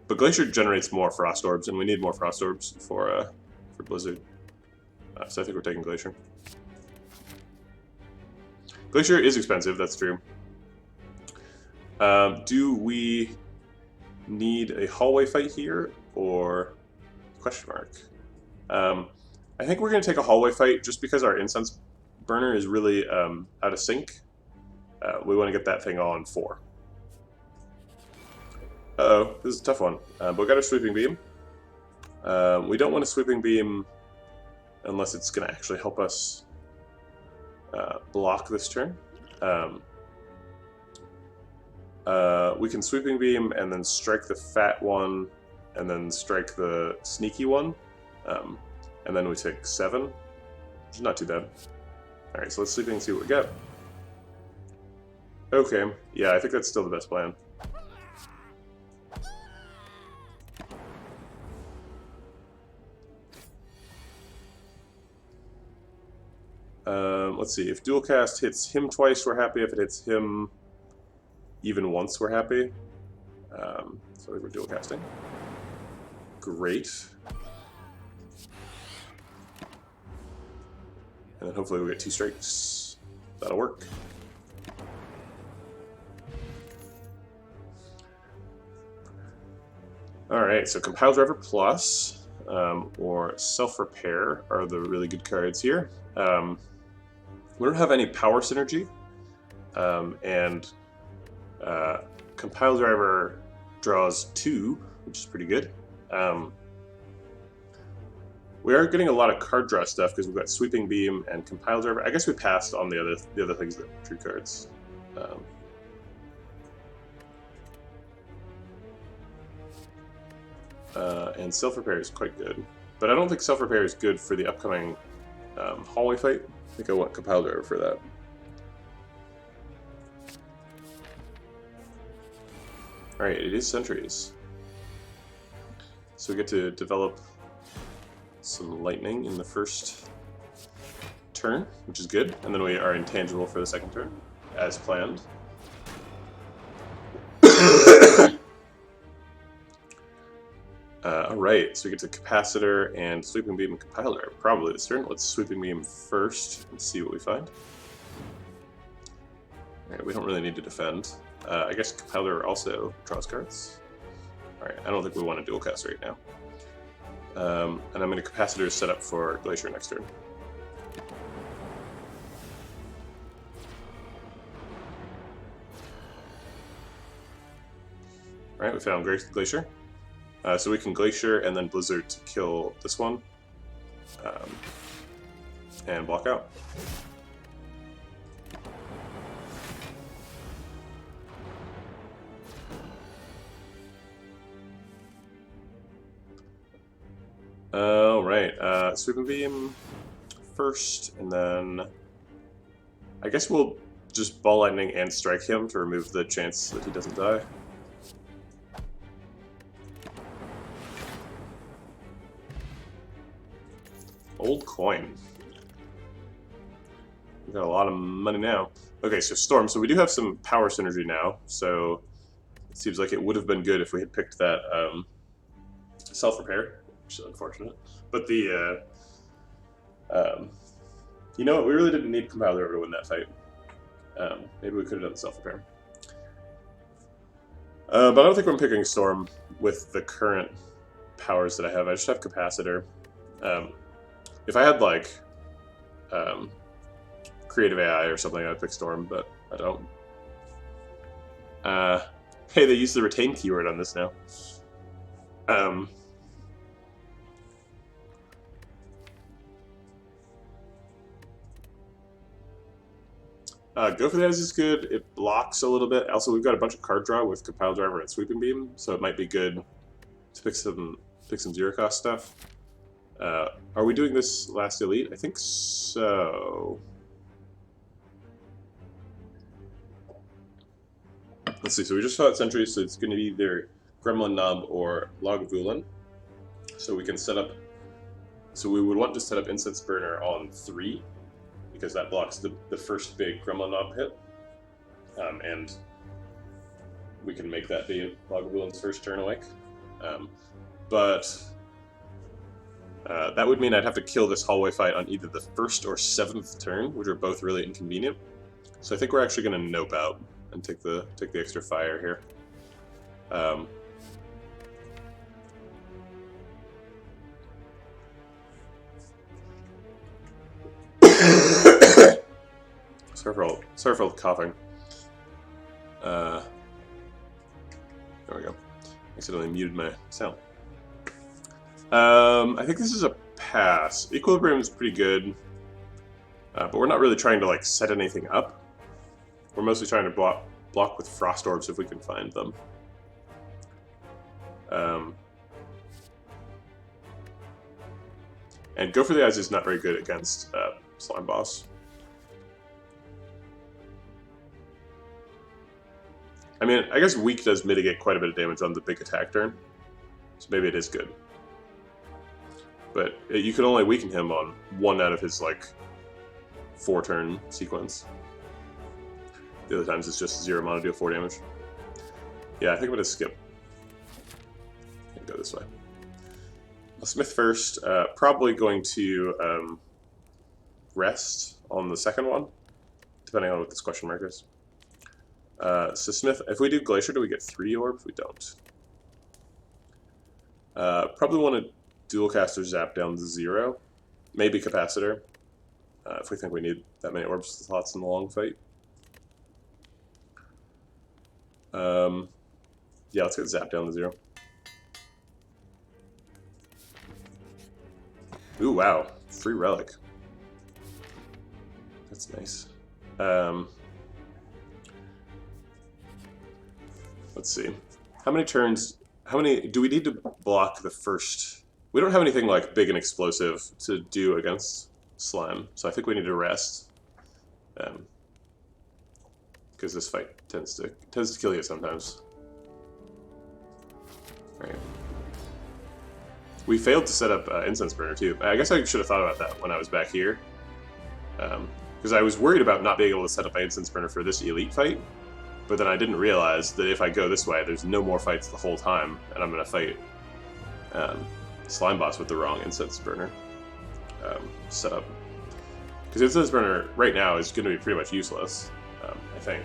But Glacier generates more Frost Orbs, and we need more Frost Orbs for Blizzard. So I think we're taking Glacier. Glacier is expensive, that's true. Do we need a hallway fight here, or question mark? I think we're going to take a hallway fight just because our incense burner is really out of sync. We want to get that thing on 4. Uh-oh, this is a tough one. But we got a Sweeping Beam. We don't want a Sweeping Beam unless it's going to actually help us block this turn. We can Sweeping Beam and then strike the fat one, and then strike the sneaky one. And then we take 7, which is not too bad. Alright, so let's Sweeping and see what we get. Okay, yeah, I think that's still the best plan. Let's see, if dual cast hits him twice, we're happy. If it hits him even once, we're happy. So I think we're dual casting. Great. And then hopefully we get 2 strikes. That'll work. Alright, so Compile Driver Plus or Self-Repair are the really good cards here. We don't have any power synergy, and Compile Driver draws 2, which is pretty good. We are getting a lot of card draw stuff because we've got Sweeping Beam and Compile Driver. I guess we passed on the other things that are true cards. And Self-Repair is quite good, but I don't think Self-Repair is good for the upcoming hallway fight. I think I want Compile Driver for that. Alright, it is Sentries. So we get to develop some lightning in the first turn, which is good, and then we are intangible for the second turn, as planned. Alright, so we get to Capacitor and Sweeping Beam and Compiler. Probably this turn. Let's Sweeping Beam first and see what we find. Alright, we don't really need to defend. I guess Compiler also draws cards. Alright, I don't think we want to dual cast right now. And I'm going to Capacitor set up for Glacier next turn. Right, we found Glacier. So we can Glacier and then Blizzard to kill this one. And block out. Alright, Sweeping Beam first, and then I guess we'll just Ball Lightning and strike him to remove the chance that he doesn't die. Old coin. We've got a lot of money now. Okay, so Storm. So we do have some power synergy now, so it seems like it would have been good if we had picked that self-repair, which is unfortunate. But the, you know what, we really didn't need Compile Driver to win that fight. Maybe we could have done the self-repair. But I don't think I'm picking Storm with the current powers that I have. I just have Capacitor. If I had, like, Creative AI or something, I'd pick Storm, but I don't. Hey, they use the retain keyword on this now. Go for the Eyes is good. It blocks a little bit. Also, we've got a bunch of card draw with Compile Driver and Sweeping Beam, so it might be good to pick some zero cost stuff. Are we doing this last elite? I think so. Let's see. So we just fought Sentry, so it's going to be either Gremlin Knob or Lagavulin. So we can set up. So we would want to set up Incense Burner on 3, because that blocks the first big Gremlin Knob hit, and we can make that be Lagavulin's first turn awake. But that would mean I'd have to kill this hallway fight on either the 1st or 7th turn, which are both really inconvenient. So I think we're actually going to nope out and take the extra fire here. Sorry for all the coughing. There we go. Accidentally muted my sound. I think this is a pass. Equilibrium is pretty good, but we're not really trying to like set anything up. We're mostly trying to block with Frost Orbs if we can find them. And Go for the Eyes is not very good against Slime Boss. I mean, I guess Weak does mitigate quite a bit of damage on the big attack turn, so maybe it is good. But you can only weaken him on 1 out of his, like, 4-turn sequence. The other times it's just 0 mana, deal 4 damage. Yeah, I think I'm going to skip. And go this way. I'll Smith first. Probably going to rest on the second one, depending on what this question mark is. So Smith, if we do Glacier, do we get 3 orbs? We don't. Probably want to dual caster Zap down to 0. Maybe Capacitor, if we think we need that many orbs slots in the long fight. Yeah, let's get Zap down to 0. Ooh, wow. Free Relic. That's nice. Let's see. How many turns... How many... Do we need to block the first... We don't have anything, like, big and explosive to do against Slime, so I think we need to rest. Because this fight tends to kill you sometimes. Right. We failed to set up Incense Burner, too. I guess I should have thought about that when I was back here. Because I was worried about not being able to set up my Incense Burner for this Elite fight. But then I didn't realize that if I go this way, there's no more fights the whole time, and I'm going to fight Slime Boss with the wrong Incense Burner setup. Because Incense Burner right now is going to be pretty much useless, I think.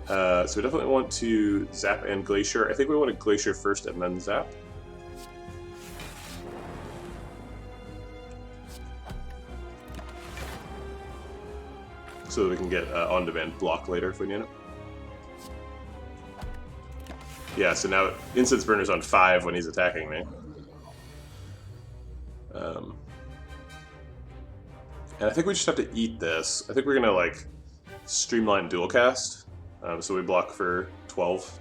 So we definitely want to Zap and Glacier. I think we want to Glacier first and then Zap. So that we can get on-demand block later if we need it. Yeah, so now Incense Burner's on 5 when he's attacking me. And I think we just have to eat this. I think we're gonna like streamline dual cast. So we block for 12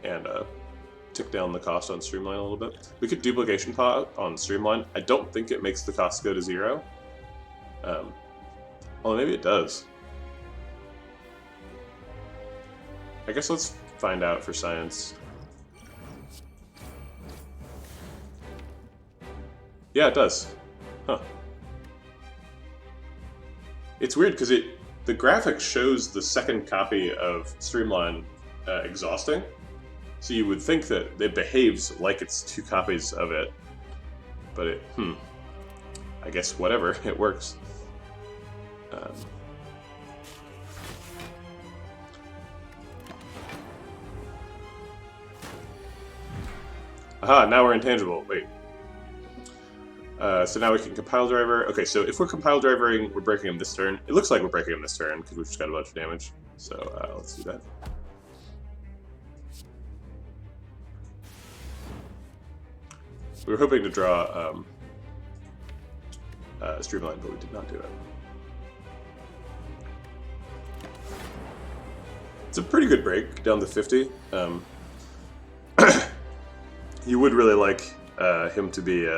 and tick down the cost on streamline a little bit. We could duplication pot on streamline. I don't think it makes the cost go to 0. Well, maybe it does. I guess let's find out for science. Yeah, it does. Huh. It's weird because the graphic shows the second copy of Streamline exhausting, so you would think that it behaves like it's 2 copies of it, but it, I guess whatever, it works. Aha, now we're intangible. Wait. So now we can compile driver. Okay, so if we're compile drivering, we're breaking him this turn. It looks like we're breaking him this turn because we've just got a bunch of damage. So let's do that. We were hoping to draw Streamline, but we did not do it. It's a pretty good break, down to 50. You would really like him to be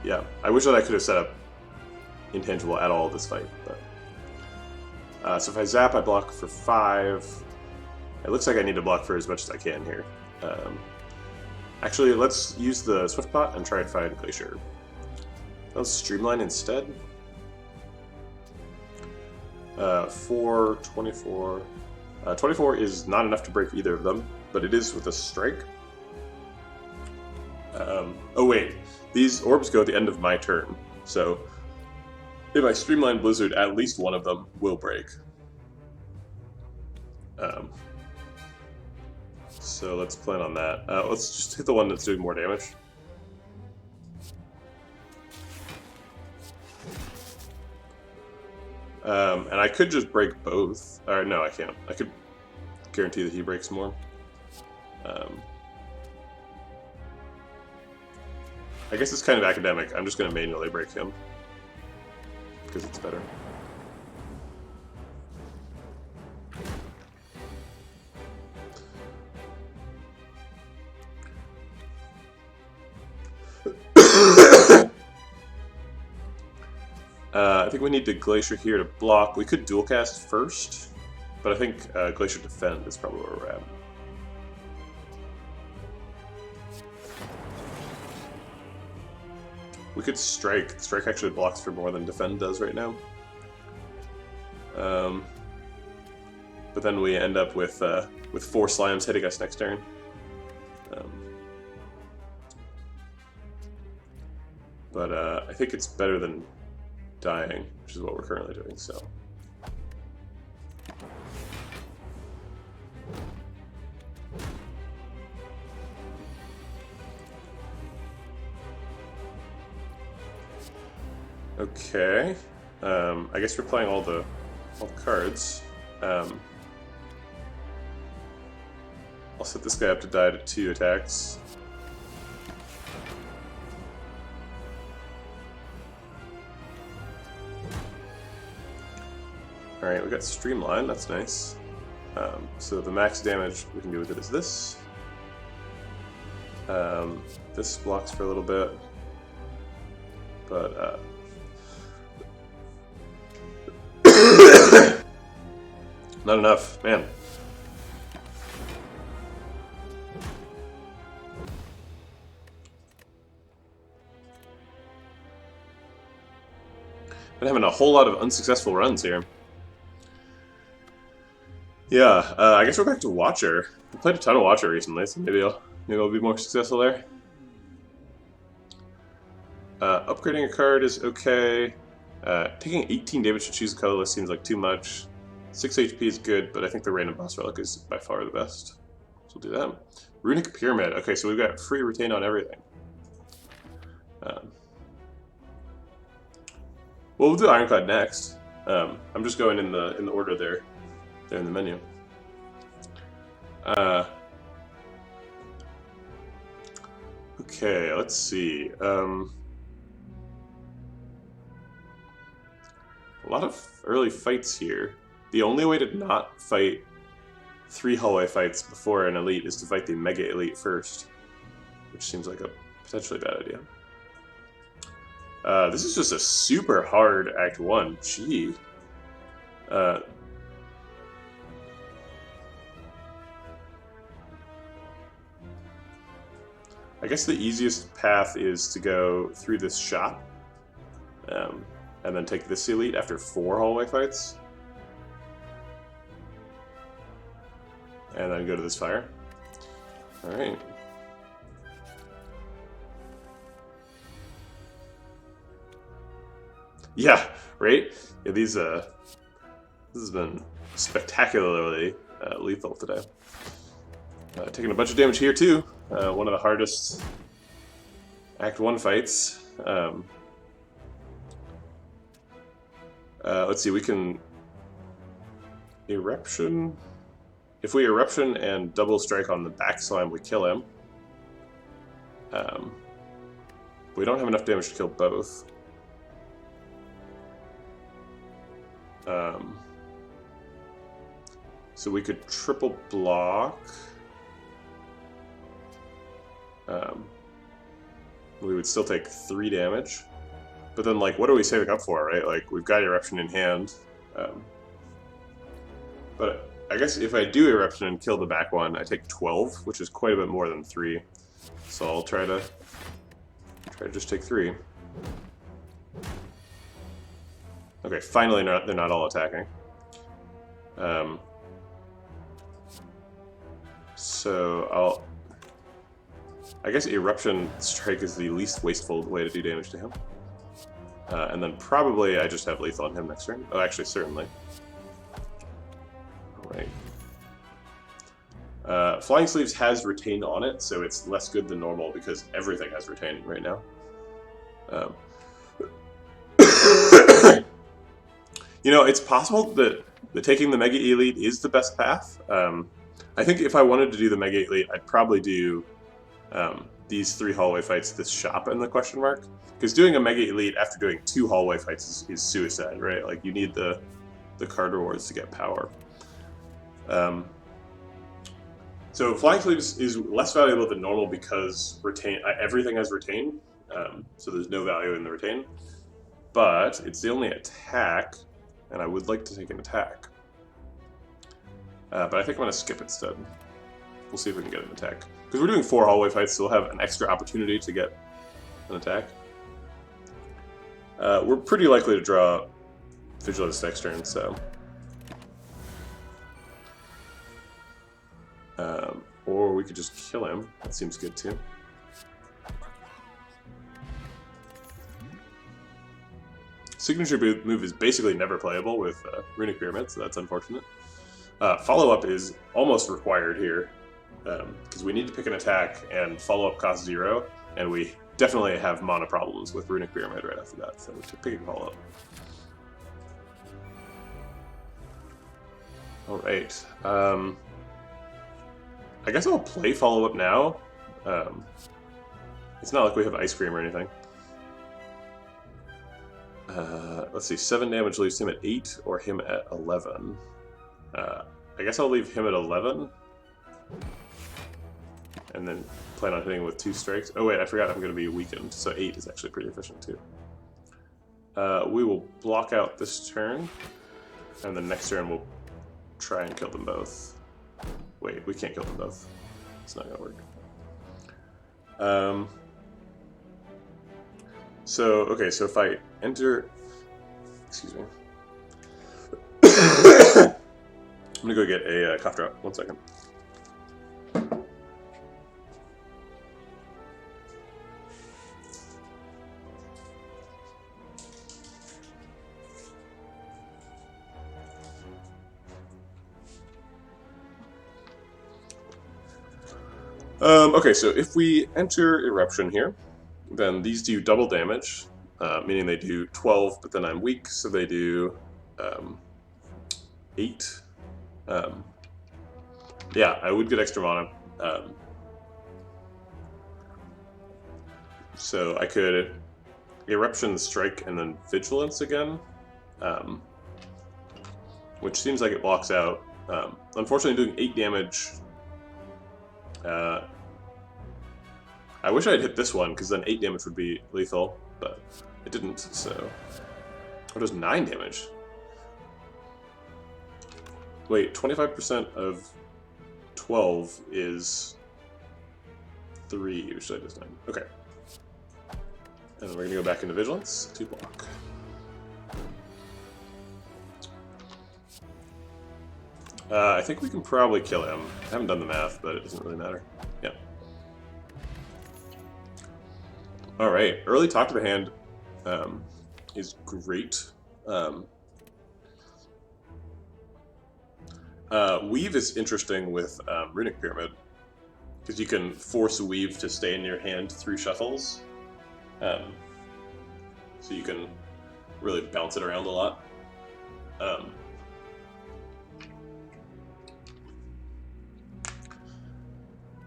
yeah, I wish that I could have set up intangible at all this fight, but so if I zap, I block for 5. It looks like I need to block for as much as I can here. Actually, let's use the Swift Pot and try and find Glacier. Let's streamline instead. 4, 24. 24 is not enough to break either of them, but it is with a strike. Oh wait, these orbs go at the end of my turn, so if I streamline Blizzard, at least one of them will break. So let's plan on that. Let's just hit the one that's doing more damage. And I could just break both. Or no, I can't. I could guarantee that he breaks more. I guess it's kind of academic. I'm just going to manually break him because it's better. I think we need to Glacier here to block. We could dual cast first, but I think Glacier Defend is probably where we're at. We could Strike. Strike actually blocks for more than Defend does right now. But then we end up with 4 slimes hitting us next turn. But I think it's better than dying, which is what we're currently doing, so. Okay. I guess we're playing all the cards. I'll set this guy up to die to 2 attacks. Alright, we got Streamline, that's nice. So the max damage we can do with it is this. This blocks for a little bit. But, not enough, man. Been having a whole lot of unsuccessful runs here. Yeah, I guess we're back to Watcher. We played a ton of Watcher recently, so maybe I'll be more successful there. Upgrading a card is okay. Taking 18 damage to choose a colorless seems like too much. 6 HP is good, but I think the random boss relic is by far the best. So we'll do that. Runic Pyramid. Okay, so we've got free retain on everything. Well, we'll do Ironclad next. I'm just going in the order there in the menu. Okay, let's see. A lot of early fights here. The only way to not fight 3 hallway fights before an elite is to fight the Mega Elite first, which seems like a potentially bad idea. This is just a super hard Act 1. Gee. I guess the easiest path is to go through this shop, and then take this elite after 4 hallway fights, and then go to this fire. All right. Yeah, right. Yeah, this has been spectacularly lethal today. Taking a bunch of damage here too. One of the hardest Act 1 fights. Let's see, we can Eruption. If we Eruption and double strike on the back slime, we kill him. We don't have enough damage to kill both. So we could triple block. We would still take 3 damage. But then, like, what are we saving up for, right? Like, we've got Eruption in hand. But I guess if I do Eruption and kill the back one, I take 12, which is quite a bit more than 3. So I'll try to just take 3. Okay, finally they're not all attacking. So I guess Eruption Strike is the least wasteful way to do damage to him. And then probably I just have lethal on him next turn. Oh, actually, certainly. Alright. Flying Sleeves has Retain on it, so it's less good than normal because everything has Retain right now. You know, it's possible that taking the Mega Elite is the best path. I think if I wanted to do the Mega Elite, I'd probably do these 3 hallway fights, this shop, and the question mark. Because doing a Mega Elite after doing 2 hallway fights is suicide, right? Like, you need the card rewards to get power. So Flying Sleeves is less valuable than normal because everything has Retain, so there's no value in the Retain. But it's the only attack, and I would like to take an attack. But I think I'm going to skip instead. We'll see if we can get an attack. Because we're doing 4 hallway fights, so we'll have an extra opportunity to get an attack. We're pretty likely to draw Vigilance next turn, so... or we could just kill him. That seems good too. Signature move is basically never playable with Runic Pyramid, so that's unfortunate. Follow-up is almost required here, because we need to pick an attack, and follow-up costs 0, and we definitely have mana problems with Runic Pyramid right after that, so we're picking follow-up. Alright. I guess I'll play follow-up now. It's not like we have Ice Cream or anything. Let's see, 7 damage leaves him at 8 or him at 11. I guess I'll leave him at 11. And then plan on hitting with 2 strikes. Oh wait, I forgot I'm going to be weakened, so 8 is actually pretty efficient too. We will block out this turn, and then next turn we'll try and kill them both. Wait, we can't kill them both. It's not gonna work. Okay, so if I enter... Excuse me. I'm gonna go get a cough drop. 1 second. Okay, so if we enter Eruption here, then these do double damage, meaning they do 12, but then I'm weak, so they do 8. Yeah, I would get extra mana. So I could Eruption, Strike, and then Vigilance again, which seems like it blocks out. Unfortunately, doing 8 damage. I wish I had hit this one, because then 8 damage would be lethal, but it didn't, so... Oh, it does 9 damage. Wait, 25% of 12 is 3, which I just 9. Okay. And then we're going to go back into Vigilance to block. I think we can probably kill him. I haven't done the math, but it doesn't really matter. Yeah. Alright, early Talk to the Hand is great. Weave is interesting with Runic Pyramid, because you can force Weave to stay in your hand through shuffles. So you can really bounce it around a lot.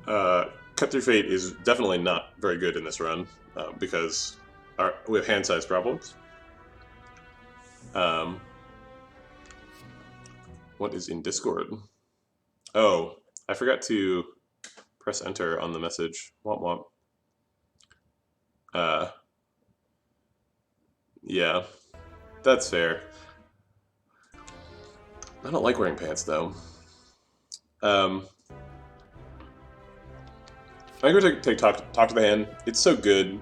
Cut Through Fate is definitely not very good in this run, because we have hand size problems. What is in Discord? Oh, I forgot to press enter on the message. Womp womp. Yeah, that's fair. I don't like wearing pants though. I'm going to take Talk to the Hand. It's so good,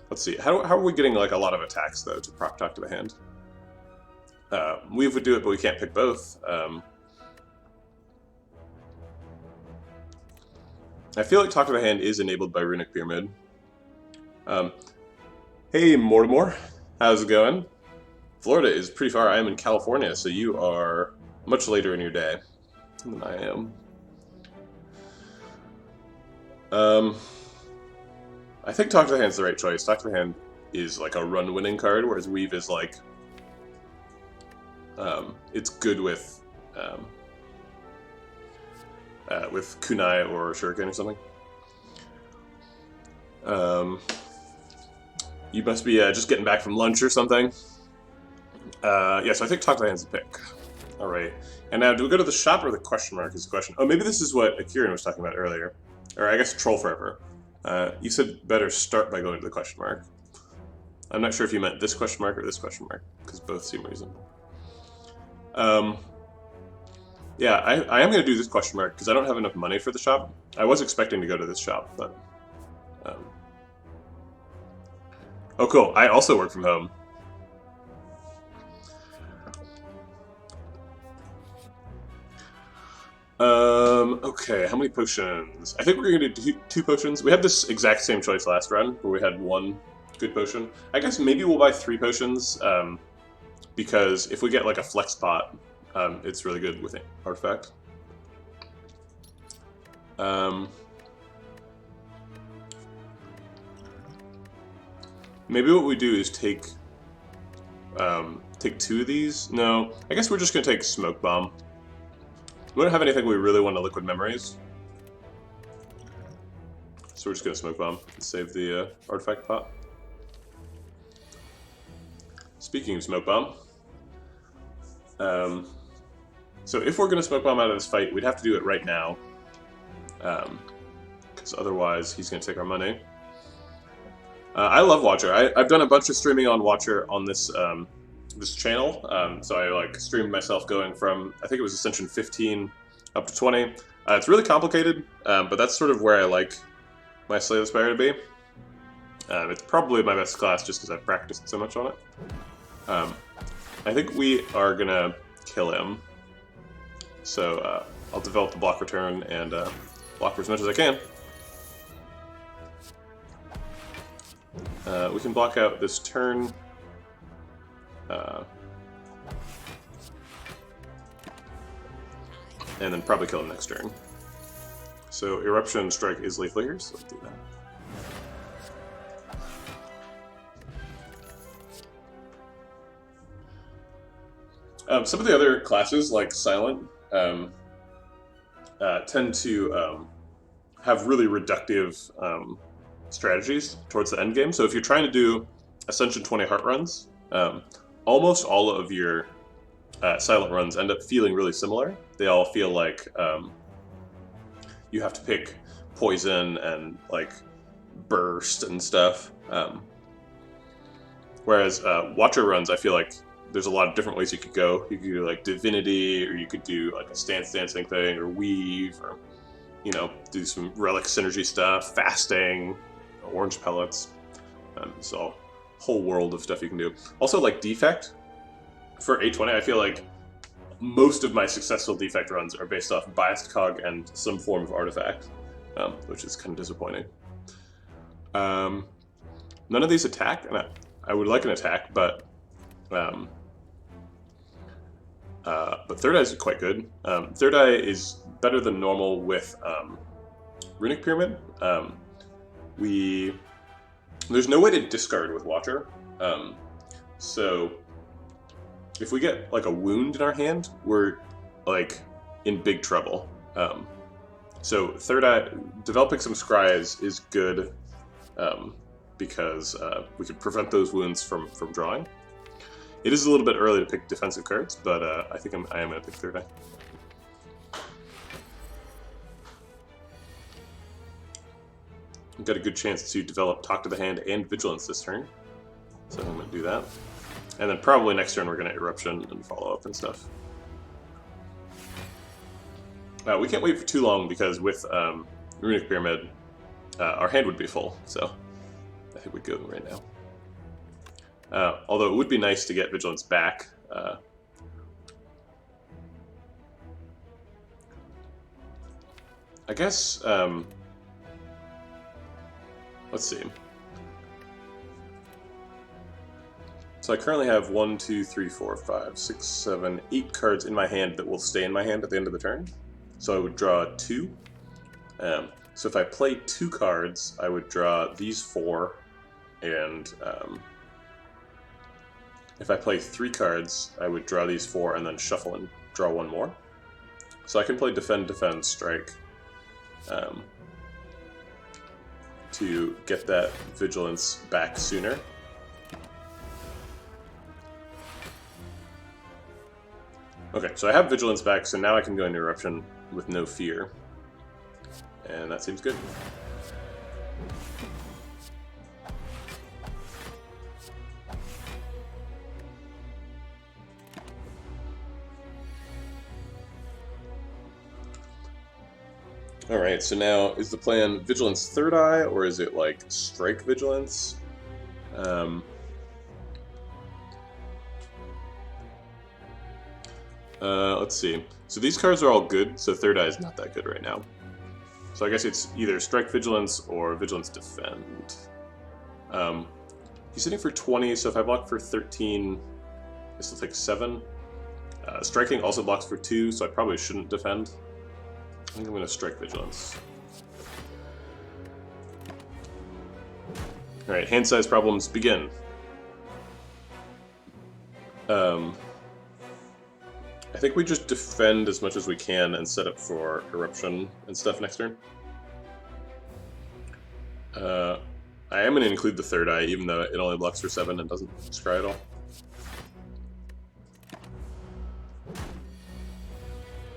let's see. How are we getting like a lot of attacks though to proc Talk to the Hand? Weave would do it, but we can't pick both. I feel like Talk to the Hand is enabled by Runic Pyramid. Hey, Mortimer. How's it going? Florida is pretty far. I am in California, so you are much later in your day than I am. I think Talk to the Hand's the right choice. Talk to the Hand is like a run-winning card, whereas Weave is like... it's good with Kunai or Shuriken or something. You must be just getting back from lunch or something. Yeah, so I think Talk to the Hand's the pick. Alright. And now, do we go to the shop or the question mark is the question? Oh, maybe this is what Akiran was talking about earlier. Or I guess Troll Forever. You said better start by going to the question mark. I'm not sure if you meant this question mark or this question mark, because both seem reasonable. Yeah, I am going to do this question mark, because I don't have enough money for the shop. I was expecting to go to this shop, but... Oh, cool. I also work from home. Okay, how many potions? I think we're going to do 2 potions. We had this exact same choice last run, where we had 1 good potion. I guess maybe we'll buy 3 potions, because if we get like a flex pot, it's really good with Artifact. Maybe what we do is take 2 of these. No, I guess we're just gonna take Smoke Bomb. We don't have anything we really want to Liquid Memories, so we're just gonna Smoke Bomb and save the Artifact pot. Speaking of Smoke Bomb, so if we're gonna Smoke Bomb out of this fight, we'd have to do it right now, because otherwise he's gonna take our money. I love Watcher. I've done a bunch of streaming on Watcher on this this channel. So I like streamed myself going from, I think it was Ascension 15 up to 20. It's really complicated, but that's sort of where I like my Slay the Spire to be. It's probably my best class just because I've practiced so much on it. I think we are gonna kill him. So I'll develop the block return and block for as much as I can. We can block out this turn. and then probably kill him next turn. So Eruption Strike is lethal here, so let's do that. Some of the other classes, like Silent, tend to have really reductive strategies towards the end game. So if you're trying to do Ascension 20 heart runs, almost all of your Silent runs end up feeling really similar. They all feel like you have to pick poison and like burst and stuff. Whereas Watcher runs, I feel like there's a lot of different ways you could go. You could do like Divinity, or you could do like a stance dancing thing, or Weave, or do some relic synergy stuff, fasting, orange pellets. So a whole world of stuff you can do. Also, like Defect for 820, I feel like most of my successful Defect runs are based off Biased Cog and some form of artifact, which is kind of disappointing. None of these attack, and I would like an attack, but Third Eye is quite good. Third Eye is better than normal with Runic Pyramid. There's no way to discard with Watcher. So if we get like a wound in our hand, we're like in big trouble. So Third Eye, developing some scries is good because we could prevent those wounds from drawing. It is a little bit early to pick defensive cards, but I think I am going to pick Third Eye. We've got a good chance to develop Talk to the Hand and Vigilance this turn, so I'm going to do that. And then probably next turn we're going to Eruption and follow up and stuff. We can't wait for too long because with Runic Pyramid, our hand would be full, so I think we'd go right now. Although it would be nice to get Vigilance back. I guess, let's see. So I currently have 1, 2, 3, 4, 5, 6, 7, 8 cards in my hand that will stay in my hand at the end of the turn. So I would draw 2. So if I play 2 cards, I would draw these 4, and if I play 3 cards, I would draw these 4 and then shuffle and draw 1 more. So I can play Defend, Defend, Strike to get that Vigilance back sooner. Okay, so I have Vigilance back, so now I can go into Eruption with no fear. And that seems good. Alright, so now, is the plan Vigilance Third Eye, or is it like Strike Vigilance? Let's see. So these cards are all good, so Third Eye is not that good right now. So I guess it's either Strike Vigilance or Vigilance Defend. He's hitting for 20, so if I block for 13, I still take 7. Striking also blocks for 2, so I probably shouldn't defend. I think I'm going to Strike Vigilance. Alright, hand size problems begin. I think we just defend as much as we can and set up for Eruption and stuff next turn. I am going to include the Third Eye, even though it only blocks for 7 and doesn't scry at all.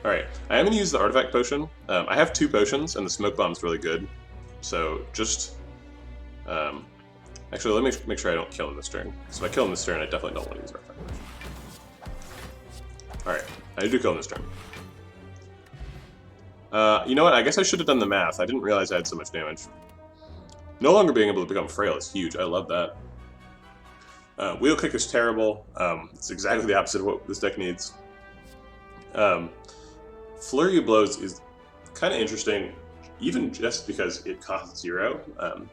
Alright, I am going to use the Artifact Potion. I have 2 potions, and the Smoke Bomb's really good. So just... actually, let me make sure I don't kill him this turn. So if I kill him this turn, I definitely don't want to use Artifact Potion. Alright, I do kill him this turn. You know what, I guess I should have done the math. I didn't realize I had so much damage. No longer being able to become frail is huge, I love that. Wheel Kick is terrible. It's exactly the opposite of what this deck needs. Flurry of Blows is kind of interesting, even just because it costs 0,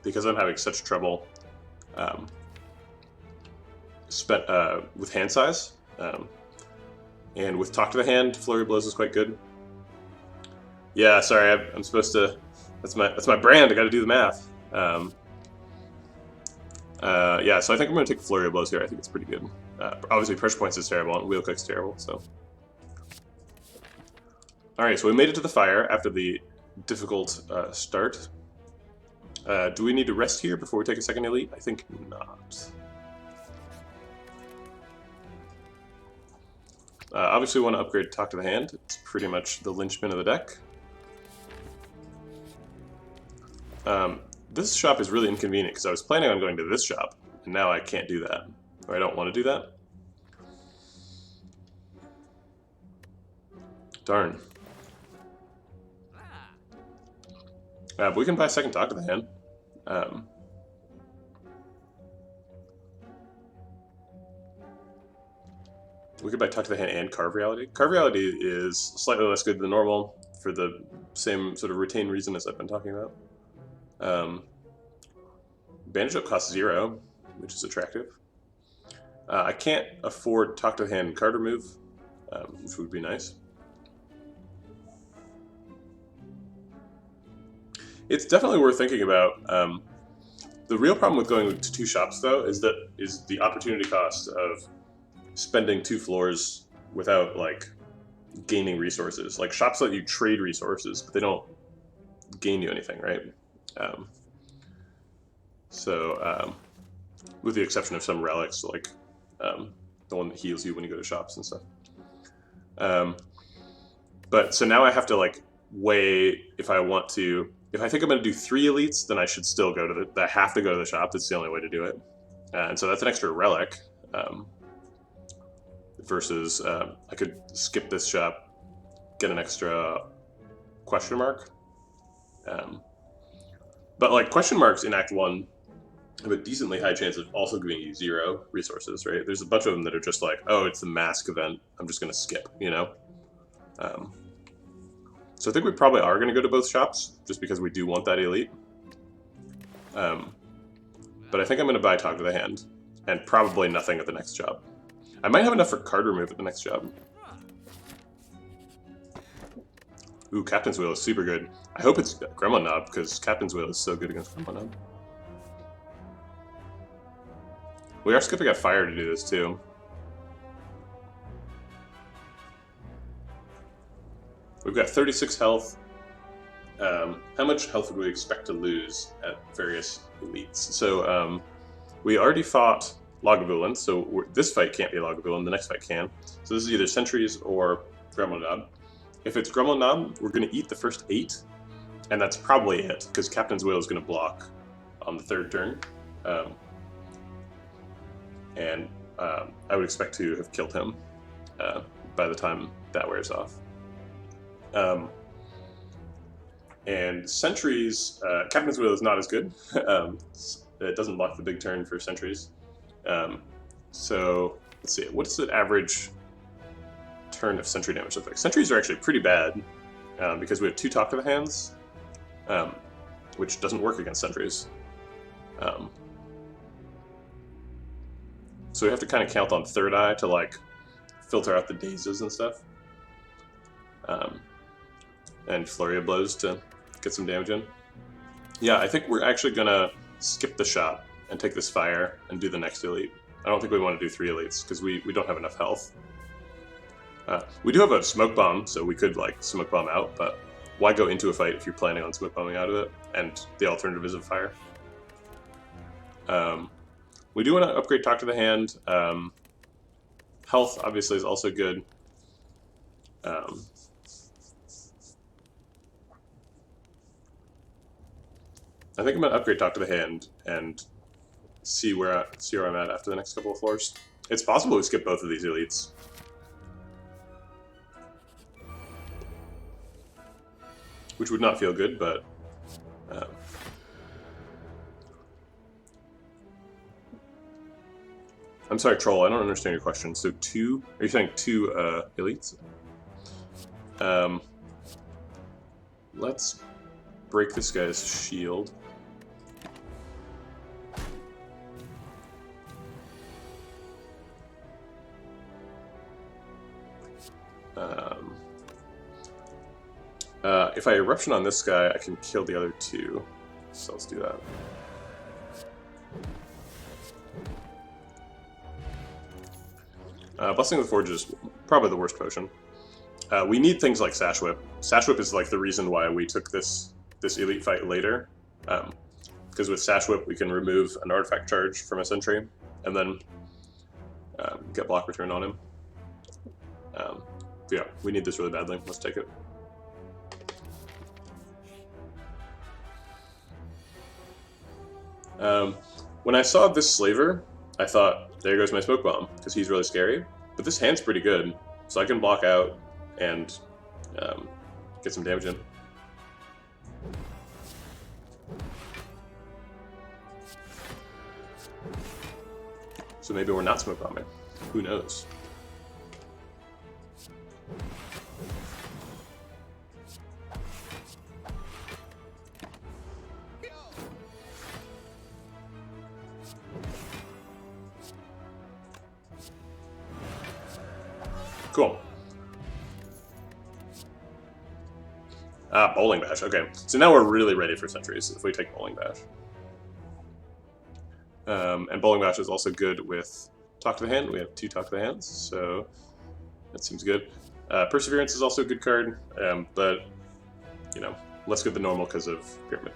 because I'm having such trouble with hand size. And with Talk to the Hand, Flurry of Blows is quite good. Yeah, sorry, I'm supposed to. That's my brand. I got to do the math. Yeah, so I think I'm going to take Flurry of Blows here. I think it's pretty good. Obviously, Pressure Points is terrible, and Wheel Cook's terrible, so. Alright, so we made it to the fire after the difficult start. Do we need to rest here before we take a second elite? I think not. Obviously, we want to upgrade Talk to the Hand. It's pretty much the linchpin of the deck. This shop is really inconvenient because I was planning on going to this shop, and now I can't do that. Or I don't want to do that. Darn. But we can buy a second Talk to the Hand. We could buy Talk to the Hand and Carve Reality. Carve Reality is slightly less good than normal for the same sort of retained reason as I've been talking about. Bandage Up costs 0, which is attractive. I can't afford Talk to the Hand card remove, which would be nice. It's definitely worth thinking about. The real problem with going to 2 shops, though, is the opportunity cost of spending 2 floors without like gaining resources. Like shops let you trade resources, but they don't gain you anything, right? With the exception of some relics, like the one that heals you when you go to shops and stuff. But so now I have to like weigh if I want to. If I think I'm going to do 3 elites, then I should still go to I have to go to the shop. That's the only way to do it. And so that's an extra relic. Versus I could skip this shop, get an extra question mark. But like question marks in Act 1 have a decently high chance of also giving you 0 resources, right? There's a bunch of them that are just like, oh, it's the mask event, I'm just going to skip, you know? So I think we probably are going to go to both shops, just because we do want that elite. But I think I'm going to buy Talk to the Hand, and probably nothing at the next job. I might have enough for card remove at the next job. Ooh, Captain's Wheel is super good. I hope it's Gremlin Knob, because Captain's Wheel is so good against Gremlin Knob. We are skipping a fire to do this, too. We've got 36 health. How much health would we expect to lose at various elites? So, we already fought Lagavulin, so this fight can't be Lagavulin, the next fight can. So this is either Sentries or Gremlin Knob. If it's Gremlin Knob, we're going to eat the first 8, and that's probably it, because Captain's Wheel is going to block on the 3rd turn. I would expect to have killed him by the time that wears off. And Sentries, Captain's Wheel is not as good. It doesn't block the big turn for Sentries. So, let's see, what's the average turn of Sentry damage look like? Sentries are actually pretty bad, because we have 2 Talk to the Hands, which doesn't work against Sentries. So we have to kind of count on Third Eye to, like, filter out the dazes and stuff. And Flurry of Blows to get some damage in. Yeah, I think we're actually going to skip the shop and take this fire and do the next elite. I don't think we want to do 3 elites, because we don't have enough health. We do have a smoke bomb, so we could like smoke bomb out, but why go into a fight if you're planning on smoke bombing out of it? And the alternative is a fire. We do want to upgrade Talk to the Hand. Health obviously is also good. I think I'm gonna upgrade Talk to the Hand and see where I'm at after the next couple of floors. It's possible we skip both of these elites. Which would not feel good, but I'm sorry, Troll, I don't understand your question. So are you saying 2 elites? Let's break this guy's shield. If I eruption on this guy, I can kill the other two. So let's do that. Blessing of the Forge is probably the worst potion. We need things like Sash Whip. Sash Whip is like the reason why we took this elite fight later. Because with Sash Whip we can remove an artifact charge from a sentry, and then get block return on him. Yeah, we need this really badly. Let's take it. When I saw this Slaver, I thought, there goes my Smoke Bomb, because he's really scary. But this hand's pretty good, so I can block out and get some damage in. So maybe we're not Smoke Bombing. Who knows? Cool. Bowling Bash. Okay, so now we're really ready for sentries if we take Bowling Bash. And Bowling Bash is also good with Talk to the Hand. We have 2 Talk to the Hands, so that seems good. Perseverance is also a good card, but, you know, less good than normal because of Pyramid.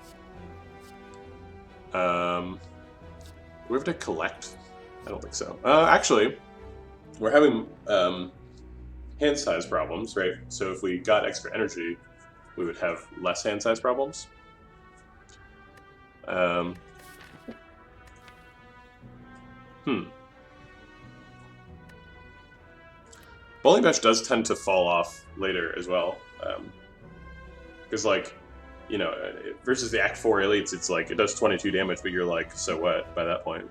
Do we have to collect? I don't think so. Actually, we're having hand size problems, right? So if we got extra energy, we would have less hand size problems. Bowling Bash does tend to fall off later as well. Because, like, you know, versus the Act 4 elites, it's like, it does 22 damage, but you're like, so what by that point?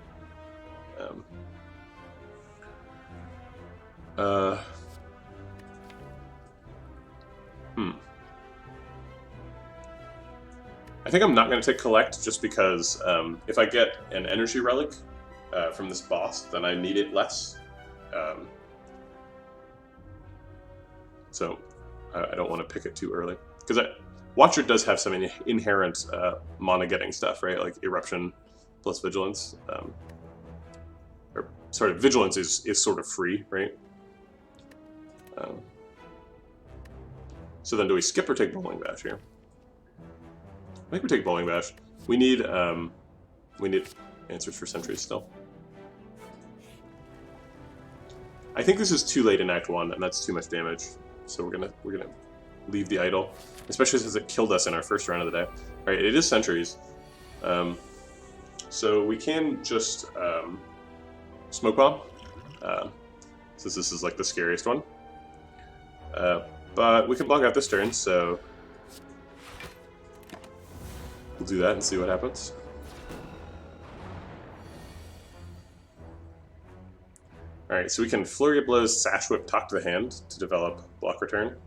I think I'm not going to take Collect just because if I get an energy relic from this boss, then I need it less. So I don't want to pick it too early. Because Watcher does have some inherent mana-getting stuff, right? Like Eruption plus Vigilance. Or, sorry, Vigilance is sort of free, right? So then do we skip or take Bowling Bash here? I think we take Bowling Bash. We need answers for sentries still. I think this is too late in Act 1, and that's too much damage. So we're gonna leave the idol, especially since it killed us in our first round of the day. All right, it is sentries, so we can just Smoke Bomb, since this is like the scariest one. But we can block out this turn, so we'll do that and see what happens. Alright, so we can Flurry of Blows, Sash Whip, Talk to the Hand to develop block return.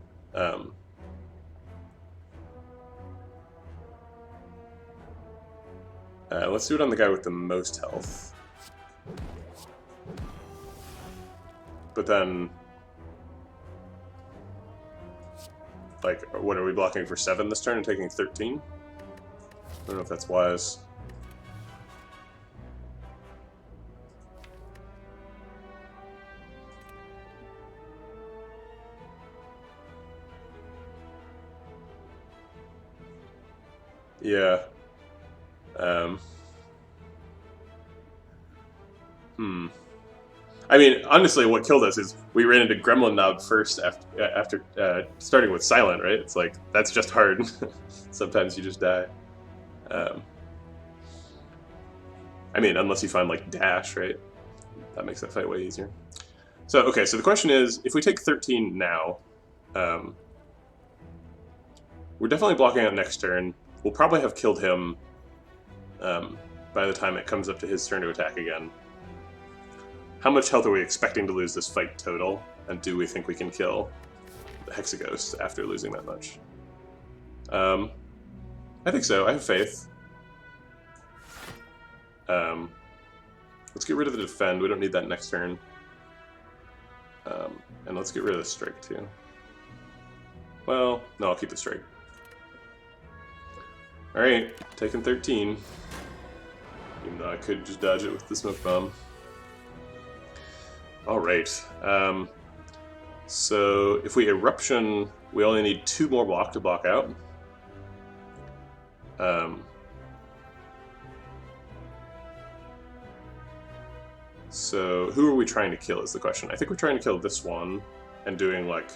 Let's do it on the guy with the most health. But then, like, what are we blocking for 7 this turn and taking 13? I don't know if that's wise. Yeah. I mean, honestly, what killed us is we ran into Gremlin Knob first after starting with Silent, right? It's like, that's just hard. Sometimes you just die. I mean, unless you find, like, Dash, right? That makes that fight way easier. So, okay, so the question is, if we take 13 now, we're definitely blocking out next turn. We'll probably have killed him by the time it comes up to his turn to attack again. How much health are we expecting to lose this fight total? And do we think we can kill the Hexaghost after losing that much? I think so. I have faith. Let's get rid of the Defend. We don't need that next turn. And let's get rid of the Strike, too. Well, no, I'll keep the Strike. Alright, taking 13. Even though I could just dodge it with the smoke bomb. Alright. So if we eruption, we only need 2 more block to block out. So who are we trying to kill is the question. I think we're trying to kill this one and doing like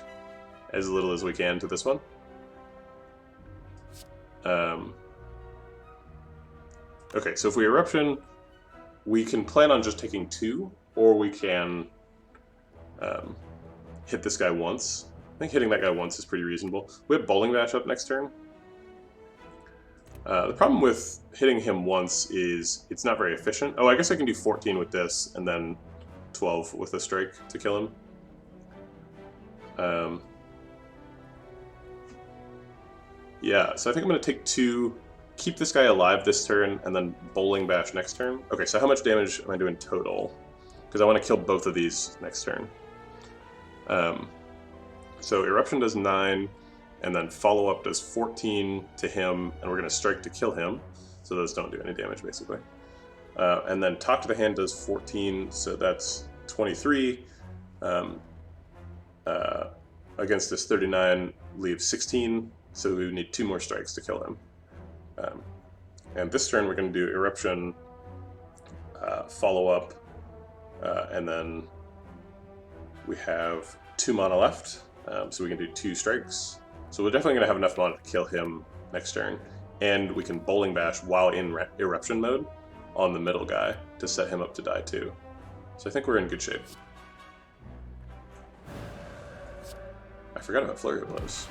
as little as we can to this one. Okay, so if we eruption, we can plan on just taking 2, or we can hit this guy once. I think hitting that guy once is pretty reasonable. We have Bowling Bash up next turn. The problem with hitting him once is it's not very efficient. Oh, I guess I can do 14 with this, and then 12 with a strike to kill him. Yeah, so I think I'm going to take 2, keep this guy alive this turn, and then Bowling Bash next turn. Okay, so how much damage am I doing total? Because I want to kill both of these next turn. So Eruption does 9, and then Follow-Up does 14 to him, and we're going to Strike to kill him. So those don't do any damage, basically. And then Talk to the Hand does 14, so that's 23. Against this 39, leaves 16, so we need 2 more strikes to kill him. And this turn we're going to do Eruption, Follow-Up, and then we have 2 mana left, so we can do 2 strikes. So we're definitely going to have enough mana to kill him next turn, and we can Bowling Bash while in Eruption mode on the middle guy to set him up to die too. So I think we're in good shape. I forgot about Flurry of Blows.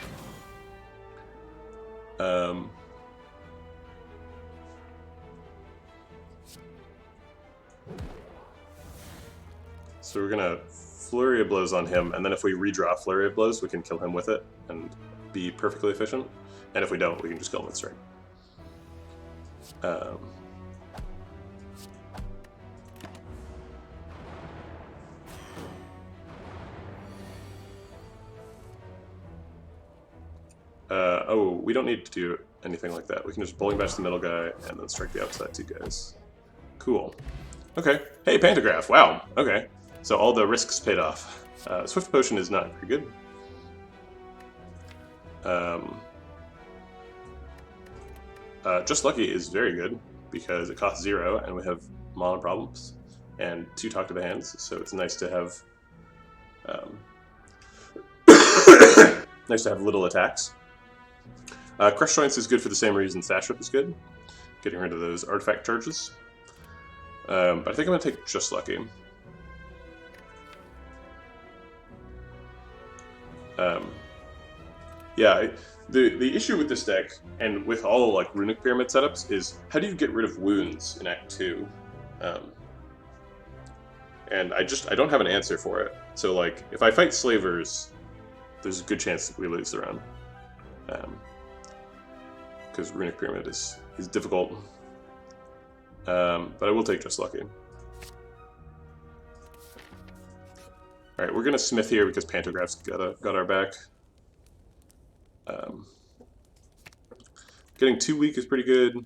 So we're gonna Flurry of Blows on him, and then if we redraw Flurry of Blows, we can kill him with it and be perfectly efficient. And if we don't, we can just kill him with Strike. Oh, we don't need to do anything like that. We can just Bowling Bash the middle guy and then Strike the outside 2 guys. Cool. Okay. Hey, Pantograph. Wow. Okay. So all the risks paid off. Swift Potion is not very good. Just Lucky is very good because it costs 0 and we have mana problems and 2 Talk to the Hands, so it's nice to have nice to have little attacks. Crush Joints is good for the same reason Sash Whip is good, getting rid of those artifact charges. But I think I'm going to take Just Lucky. Yeah, the issue with this deck, and with all like Runic Pyramid setups, is how do you get rid of wounds in Act 2? And I don't have an answer for it. So like, if I fight Slavers, there's a good chance that we lose the round. Because Runic Pyramid is difficult. But I will take Just Lucky. Alright, we're gonna Smith here because Pantograph's got our back. Getting 2 weak is pretty good.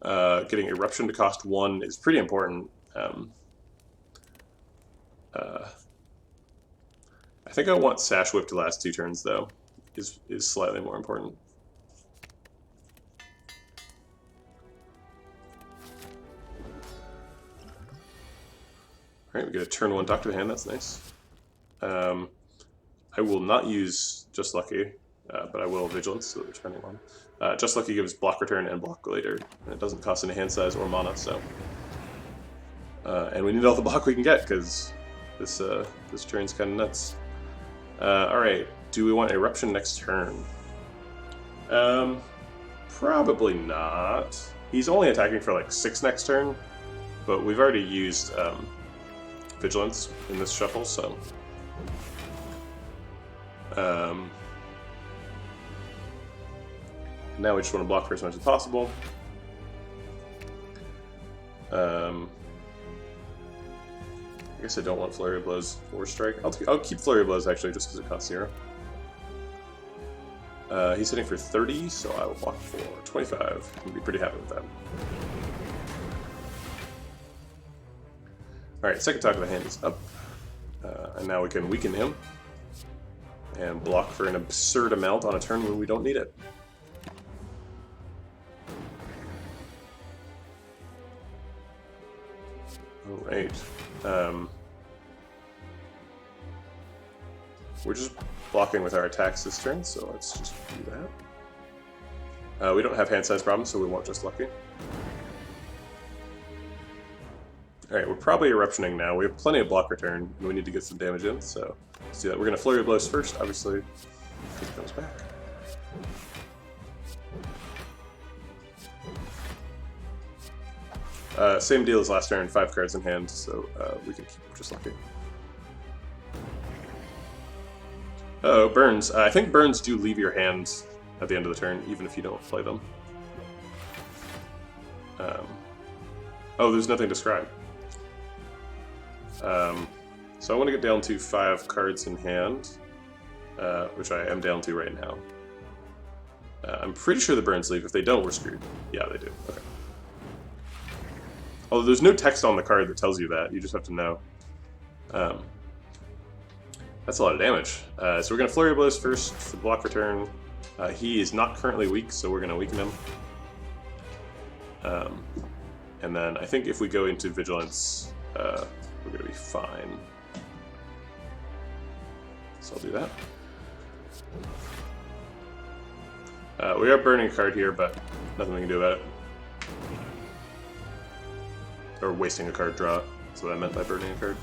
Getting Eruption to cost 1 is pretty important. I think I want Sash Whip to last 2 turns, though, is slightly more important. Alright, we get a turn 1 Talk to the Hand, that's nice. I will not use Just Lucky, but I will Vigilance, so we're spending 1. Just Lucky gives block return and block later, and it doesn't cost any hand size or mana, so. And we need all the block we can get, because this turn's kind of nuts. Alright, do we want Eruption next turn? Probably not. He's only attacking for like 6 next turn, but we've already used Vigilance in this shuffle, so. Now we just want to block for as much as possible. We're guess I don't want Flurry of Blows or Strike. I'll keep Flurry of Blows actually, just because it costs 0. He's hitting for 30, so I will block for 25. I'll be pretty happy with that. Alright, second talk of the hand is up. And now we can weaken him. And block for an absurd amount on a turn when we don't need it. Alright. We're just blocking with our attacks this turn, so let's just do that. We don't have hand size problems, so we won't just lucky. Alright, we're probably eruptioning now. We have plenty of block return, and we need to get some damage in, so let's do that. We're going to Flurry of Blows first, obviously, because it comes back. Same deal as last turn, 5 cards in hand, so we can keep just lucky. Uh-oh, burns. I think burns do leave your hand at the end of the turn, even if you don't play them. Oh, there's nothing to scribe. So I want to get down to 5 cards in hand, which I am down to right now. I'm pretty sure the burns leave. If they don't, we're screwed. Yeah, they do. Okay. Although there's no text on the card that tells you that. You just have to know. That's a lot of damage. So we're going to Flurry of Blows first for block return. He is not currently weak, so we're going to weaken him. And then I think if we go into Vigilance, we're going to be fine. So I'll do that. We are burning a card here, but nothing we can do about it. Or wasting a card draw. That's what I meant by burning a card.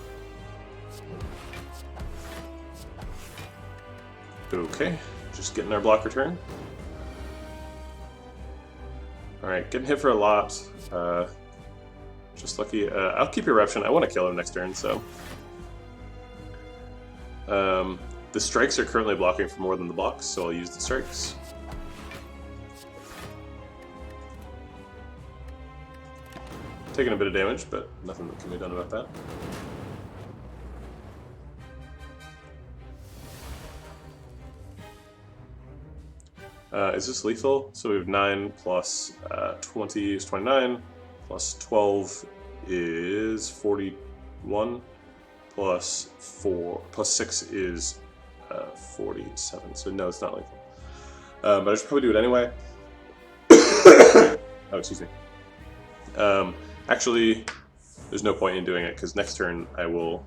Okay, just getting our block return. Alright, getting hit for a lot. Just lucky. I'll keep Eruption. I want to kill him next turn, so. The strikes are currently blocking for more than the blocks, so I'll use the strikes. Taking a bit of damage, but nothing that can be done about that. Is this lethal? So we have 9 plus 20 is 29, plus 12 is 41, plus 6 is 47. So no, it's not lethal. But I should probably do it anyway. Oh, excuse me. Actually, there's no point in doing it because next turn I will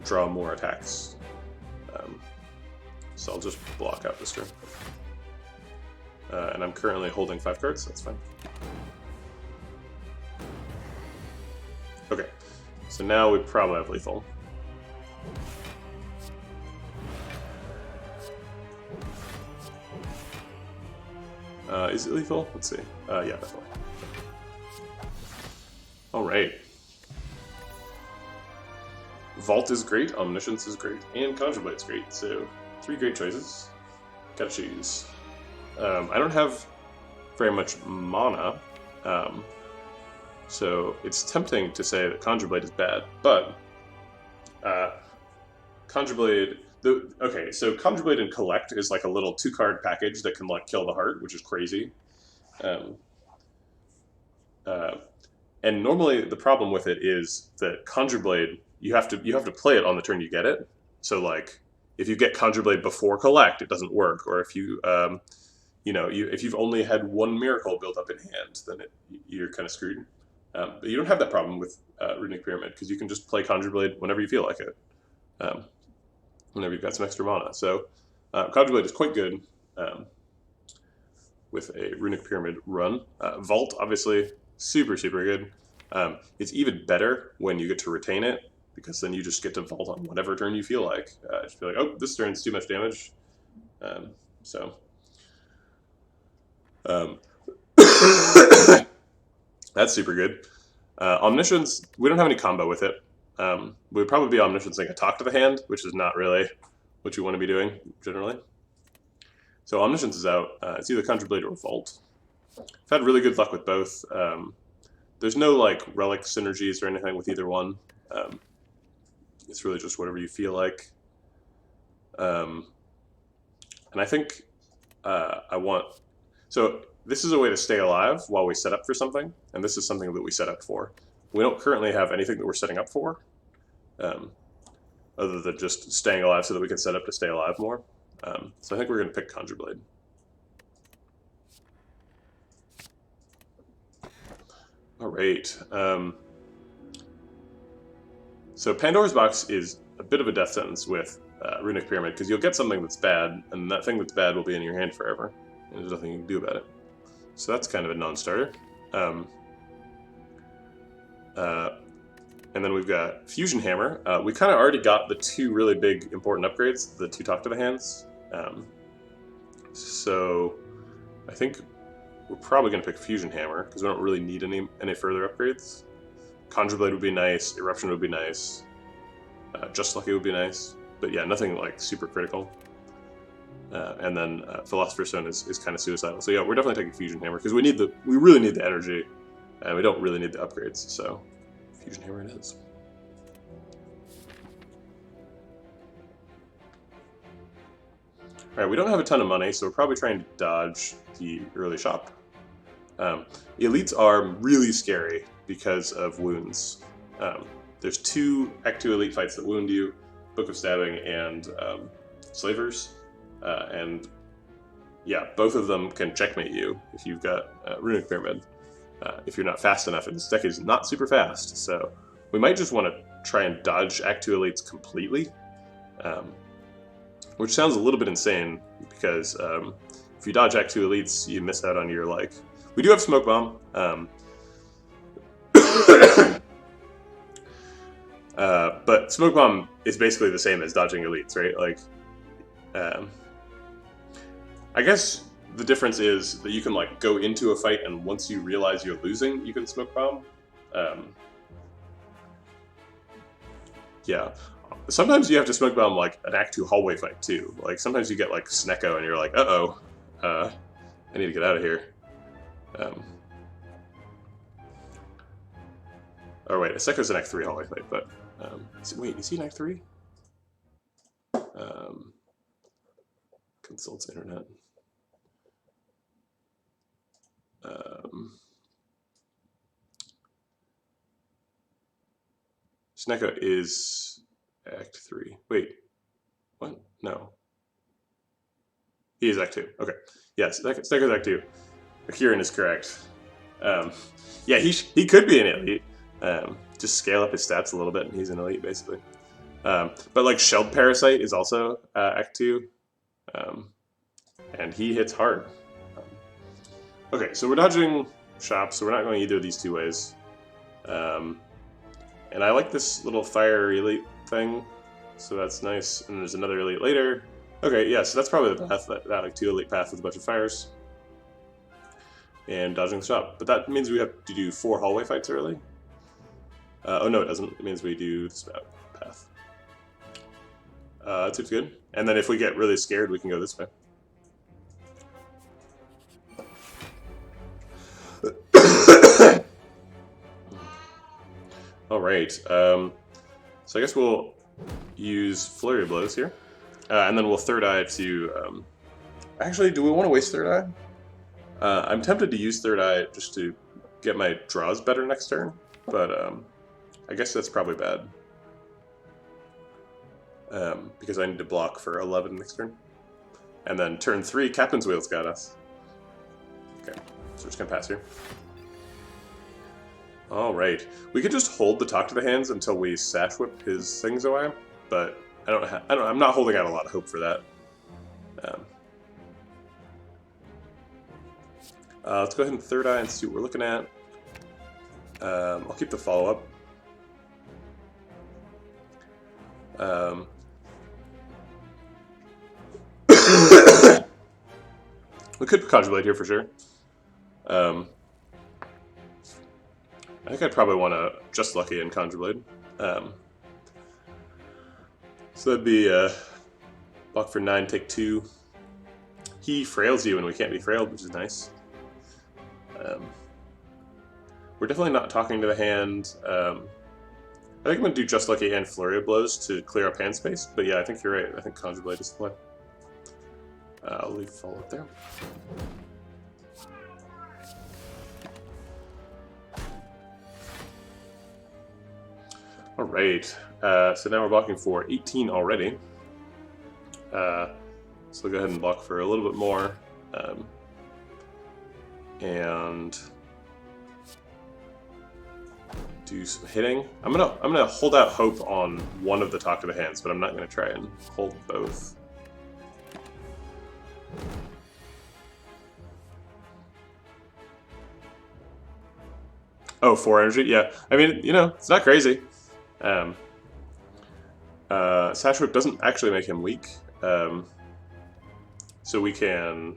draw more attacks. So I'll just block out this turn. And I'm currently holding 5 cards, so that's fine. Okay, so now we probably have lethal. Is it lethal? Let's see. Yeah, definitely. Alright. Vault is great, Omniscience is great, and Conjure Blade's great, so 3 great choices. Gotta choose. I don't have very much mana, so it's tempting to say that Conjure Blade is bad, but Conjure Blade... Okay, so Conjure Blade and Collect is like a little 2-card package that can like kill the heart, which is crazy. And normally the problem with it is that Conjure Blade, you have to play it on the turn you get it. So like, if you get Conjure Blade before Collect, it doesn't work. Or if you, if you've only had 1 miracle built up in hand, then you're kind of screwed. But you don't have that problem with Runic Pyramid because you can just play Conjure Blade whenever you feel like it. Whenever you've got some extra mana. So Conjure Blade is quite good with a Runic Pyramid run. Vault, obviously, super, super good. It's even better when you get to retain it, because then you just get to Vault on whatever turn you feel like. Just be like, oh, this turn's too much damage. That's super good. Omniscience, we don't have any combo with it. We'd probably be Omnisciencing a Talk to the Hand, which is not really what you want to be doing, generally. So Omniscience is out. It's either Conjure Blade or Vault. I've had really good luck with both. There's no like relic synergies or anything with either one. It's really just whatever you feel like. And I think I want... So this is a way to stay alive while we set up for something, and this is something that we set up for. We don't currently have anything that we're setting up for, other than just staying alive so that we can set up to stay alive more. So I think we're going to pick Conjure Blade. All right. So Pandora's Box is a bit of a death sentence with Runic Pyramid, because you'll get something that's bad, and that thing that's bad will be in your hand forever, and there's nothing you can do about it. So that's kind of a non-starter. And then we've got Fusion Hammer. We kind of already got the two really big important upgrades, the two Talk to the Hands. So I think we're probably going to pick Fusion Hammer, because we don't really need any further upgrades. Conjure Blade would be nice, Eruption would be nice, Just Lucky would be nice, but yeah, nothing like super critical. And then Philosopher's Stone is kind of suicidal. So yeah, we're definitely taking Fusion Hammer, because we really need the energy, and we don't really need the upgrades, so Fusion Hammer it is. Alright, we don't have a ton of money, so we're probably trying to dodge the early shop. Elites are really scary because of wounds. There's two Act 2 Elite fights that wound you, Book of Stabbing and Slavers. And yeah, both of them can checkmate you if you've got Runic Pyramid. If you're not fast enough, and this deck is not super fast, so we might just want to try and dodge Act 2 Elites completely. Which sounds a little bit insane, because if you dodge Act 2 Elites, you miss out on your, like... We do have Smoke Bomb. But Smoke Bomb is basically the same as dodging Elites, right? Like, I guess the difference is that you can, like, go into a fight, and once you realize you're losing, you can Smoke Bomb. Yeah. Sometimes you have to Smoke Bomb, like, an Act 2 hallway fight, too. Like, sometimes you get, like, Snecko, and you're like, uh-oh, I need to get out of here. Oh, wait, Snecko's an Act 3 hallway fight, but... wait, is he an Act 3? Consults Internet. Snecko is Act 3. Wait, what? No. He is Act 2. Okay. Yes, Snecko's Act 2. Kieran is correct. Yeah, he could be an elite. Just scale up his stats a little bit, and he's an elite, basically. But, like, Shelled Parasite is also Act 2. And he hits hard. Okay, so we're dodging shops, so we're not going either of these two ways. And I like this little fire elite thing, so that's nice. And there's another elite later. Okay, yeah, so that's probably the path, that like 2 elite path with a bunch of fires. And dodging the shop. But that means we have to do 4 hallway fights early. Oh no, it doesn't. It means we do this path. That seems good. And then if we get really scared, we can go this way. Alright, so I guess we'll use Flurry of Blows here. And then we'll Third Eye to... Actually, do we want to waste Third Eye? I'm tempted to use Third Eye just to get my draws better next turn, but I guess that's probably bad. Because I need to block for 11 next turn. And then turn 3, Captain's Wheel's got us. Okay, so we're just going to pass here. Alright, we could just hold the Talk to the Hands until we Sash Whip his things away, but I'm not holding out a lot of hope for that. Let's go ahead and Third Eye and see what we're looking at. I'll keep the follow-up. We could Conjure Blade here for sure. I think I'd probably want to Just Lucky and Conjure Blade. So that'd be block for 9, take 2. He frails you and we can't be frailed, which is nice. We're definitely not talking to the hand. I think I'm gonna do Just Lucky and Flurry of Blows to clear up hand space. But yeah, I think you're right. I think Conjure Blade is the play. I'll leave follow up there. All right. So now we're blocking for 18 already. So we'll go ahead and block for a little bit more. And do some hitting. I'm gonna hold out hope on one of the Talk to the Hands, but I'm not gonna try and hold both. Oh, 4 energy? Yeah. I mean, you know, it's not crazy. Sash Whip doesn't actually make him weak. So we can...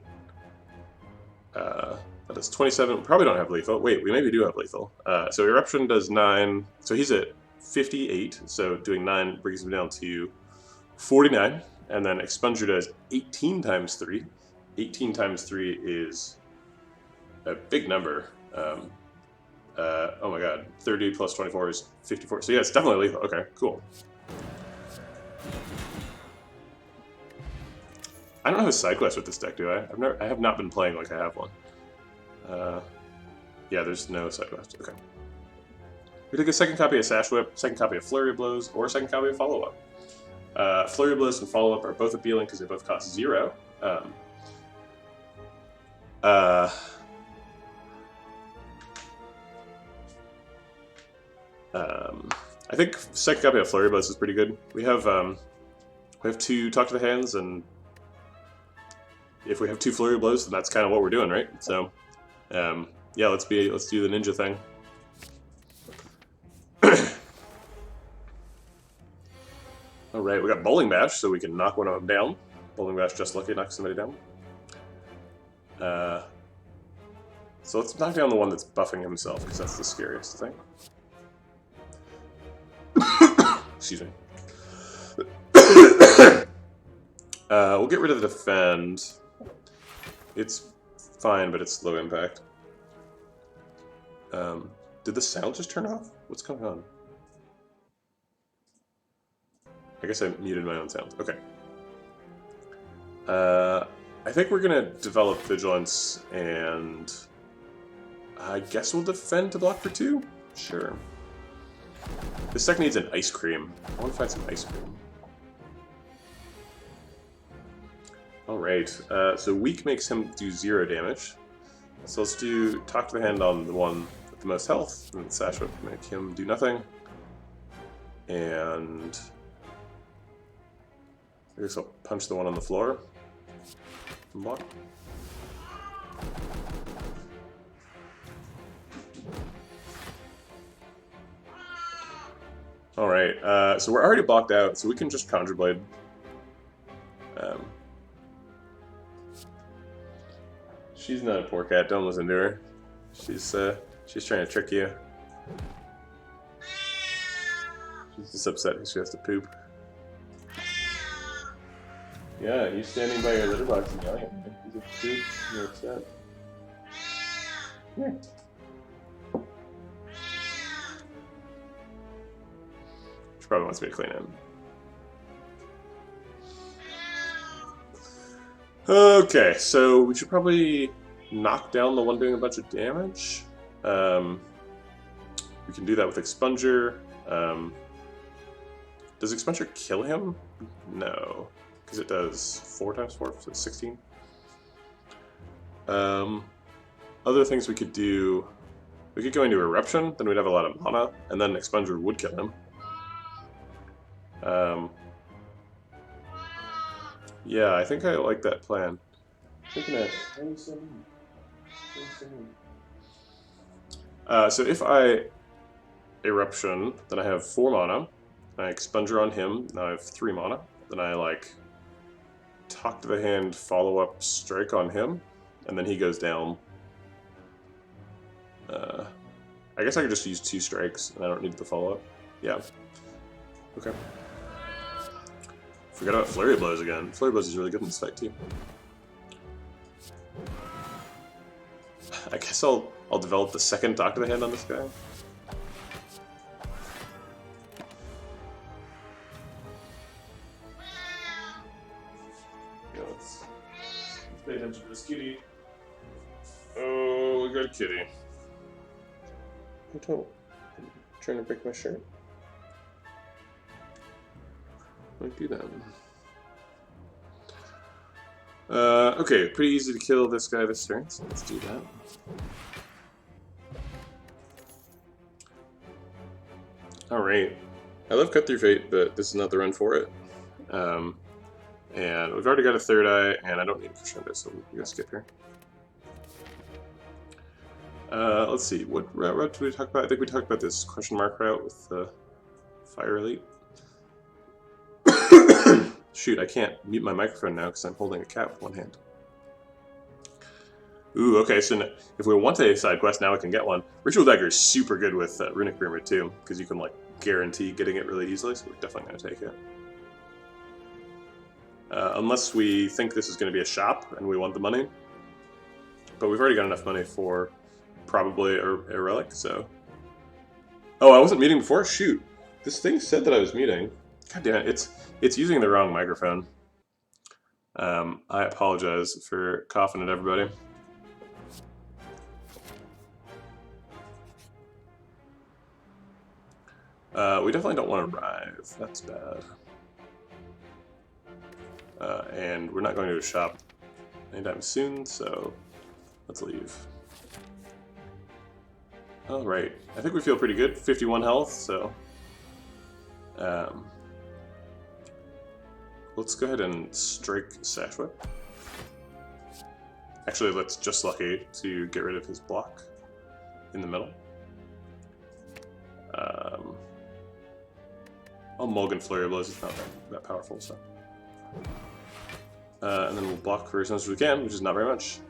that is 27. We probably don't have lethal. Wait, we maybe do have lethal. So Eruption does 9. So he's at 58. So doing 9 brings him down to 49. And then Expunger does 18 times 3. 18 times 3 is a big number. Oh my god. 30 plus 24 is 54. So yeah, it's definitely lethal. Okay, cool. I don't have a side quest with this deck, do I? I have not been playing like I have one. Yeah, there's no side quest. Okay. We take a second copy of Sash Whip, second copy of Flurry of Blows, or a second copy of Follow Up. Flurry of Blows and Follow Up are both appealing because they both cost 0. I think second copy of Flurry of Blows is pretty good. We have 2 Talk to the Hands, and if we have 2 Flurry of Blows, then that's kind of what we're doing, right? So, yeah, let's do the ninja thing. All right, we got Bowling Bash, so we can knock one of them down. Bowling Bash, Just Lucky, knock somebody down. So let's knock down the one that's buffing himself, because that's the scariest thing. Excuse me. We'll get rid of the Defend. It's fine, but it's low impact. Did the sound just turn off? What's going on? I guess I muted my own sound. Okay. I think we're gonna develop Vigilance, and I guess we'll defend to block for 2? Sure. This deck needs an Ice Cream. I want to find some Ice Cream. Alright, so Weak makes him do 0 damage. So let's do Talk to the Hand on the one with the most health, and Sash Whip make him do nothing. And I guess I'll punch the one on the floor. And block. Alright, so we're already blocked out, so we can just Conjure Blade. She's not a poor cat, don't listen to her. She's trying to trick you. She's just upset because she has to poop. Yeah, he's standing by your litter box and yelling at me. He's a poop, you're upset. Yeah. She probably wants me to clean him. Okay, so we should probably knock down the one doing a bunch of damage. We can do that with Expunger. Does Expunger kill him? No, because it does 4 times 4, so it's 16. Other things we could do, we could go into Eruption, then we'd have a lot of mana, and then Expunger would kill him. Yeah, I think I like that plan. So if I Eruption, then I have 4 mana. I Expunger on him, now I have 3 mana. Then I like Talk to the Hand, Follow Up, Strike on him, and then he goes down. I guess I could just use 2 strikes, and I don't need the follow up. Yeah. Okay. Forgot about Flurry of Blows again. Flurry of Blows is really good in this fight too. I guess I'll develop the second Talk to the Hand on this guy. got a kitty. I don't. I'm trying to break my shirt. Might do that. Okay, pretty easy to kill this guy this turn, so let's do that. Alright. I love Cut Through Fate, but this is not the run for it. And we've already got a third eye, and I don't need Crescendo, so we're going to skip here. Let's see, what route did we talk about? I think we talked about this question mark route with the Fire Elite. Shoot, I can't mute my microphone now because I'm holding a cat with one hand. Ooh, okay, so if we want a side quest, now we can get one. Ritual Dagger is super good with Runic Brimmer too, because you can like guarantee getting it really easily, so we're definitely going to take it. Unless we think this is going to be a shop and we want the money. But we've already got enough money for probably a relic, so... Oh, I wasn't muting before? Shoot. This thing said that I was muting. God damn it, it's using the wrong microphone. I apologize for coughing at everybody. We definitely don't want to arrive. That's bad. And we're not going to a shop anytime soon, so let's leave. Alright, I think we feel pretty good. 51 health, so... let's go ahead and strike Sash Whip. Actually, let's just lucky to get rid of his block in the middle. I'll Mulligan Flurry of Blows, it's not that powerful, so. And then we'll block for as much as we can, which is not very much.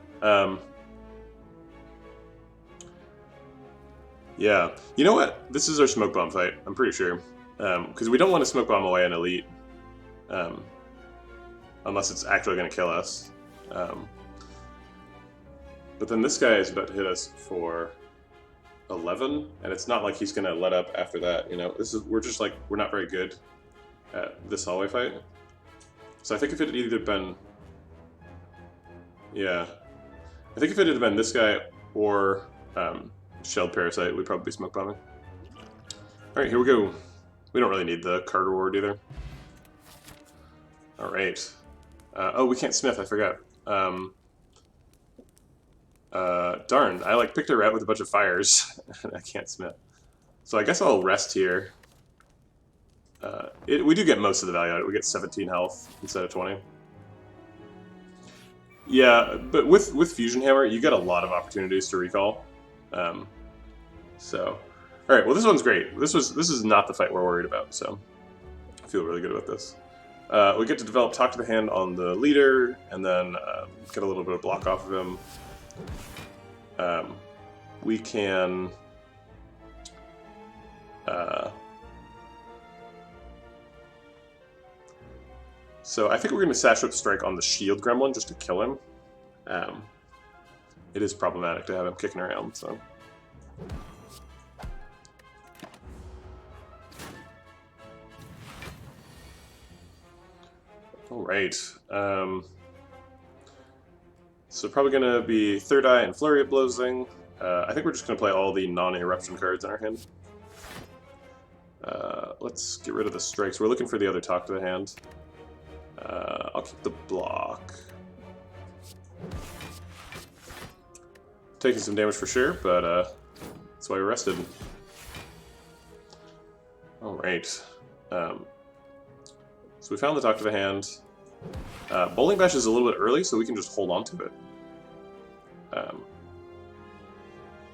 Yeah, you know what? This is our Smoke Bomb fight, I'm pretty sure. Because we don't want to Smoke Bomb away an Elite. Unless it's actually going to kill us. But then this guy is about to hit us for 11, and it's not like he's going to let up after that, you know? We're just like, we're not very good at this hallway fight. So I think if it had either been... Yeah. I think if it had been this guy or Shelled Parasite, we'd probably be Smoke Bombing. Alright, here we go. We don't really need the card reward either. Alright. Oh, we can't smith, I forgot. Darn, I like picked a route with a bunch of fires, and I can't smith. So I guess I'll rest here. We do get most of the value out of it. We get 17 health instead of 20. Yeah, but with Fusion Hammer, you get a lot of opportunities to recall. So, all right. Well, this one's great. This is not the fight we're worried about. So, I feel really good about this. We get to develop Talk to the Hand on the leader, and then get a little bit of block off of him. We can. So I think we're going to Sash Whip Strike on the Shield Gremlin just to kill him. It is problematic to have him kicking around, so... Alright. So probably going to be Third Eye and Flurry of Blowsing. I think we're just going to play all the non-eruption cards in our hand. Let's get rid of the strikes. We're looking for the other Talk to the Hand. I'll keep the block. Taking some damage for sure, but that's why we're rested. Alright. So we found the Talk to the Hand. Bowling Bash is a little bit early, so we can just hold on to it.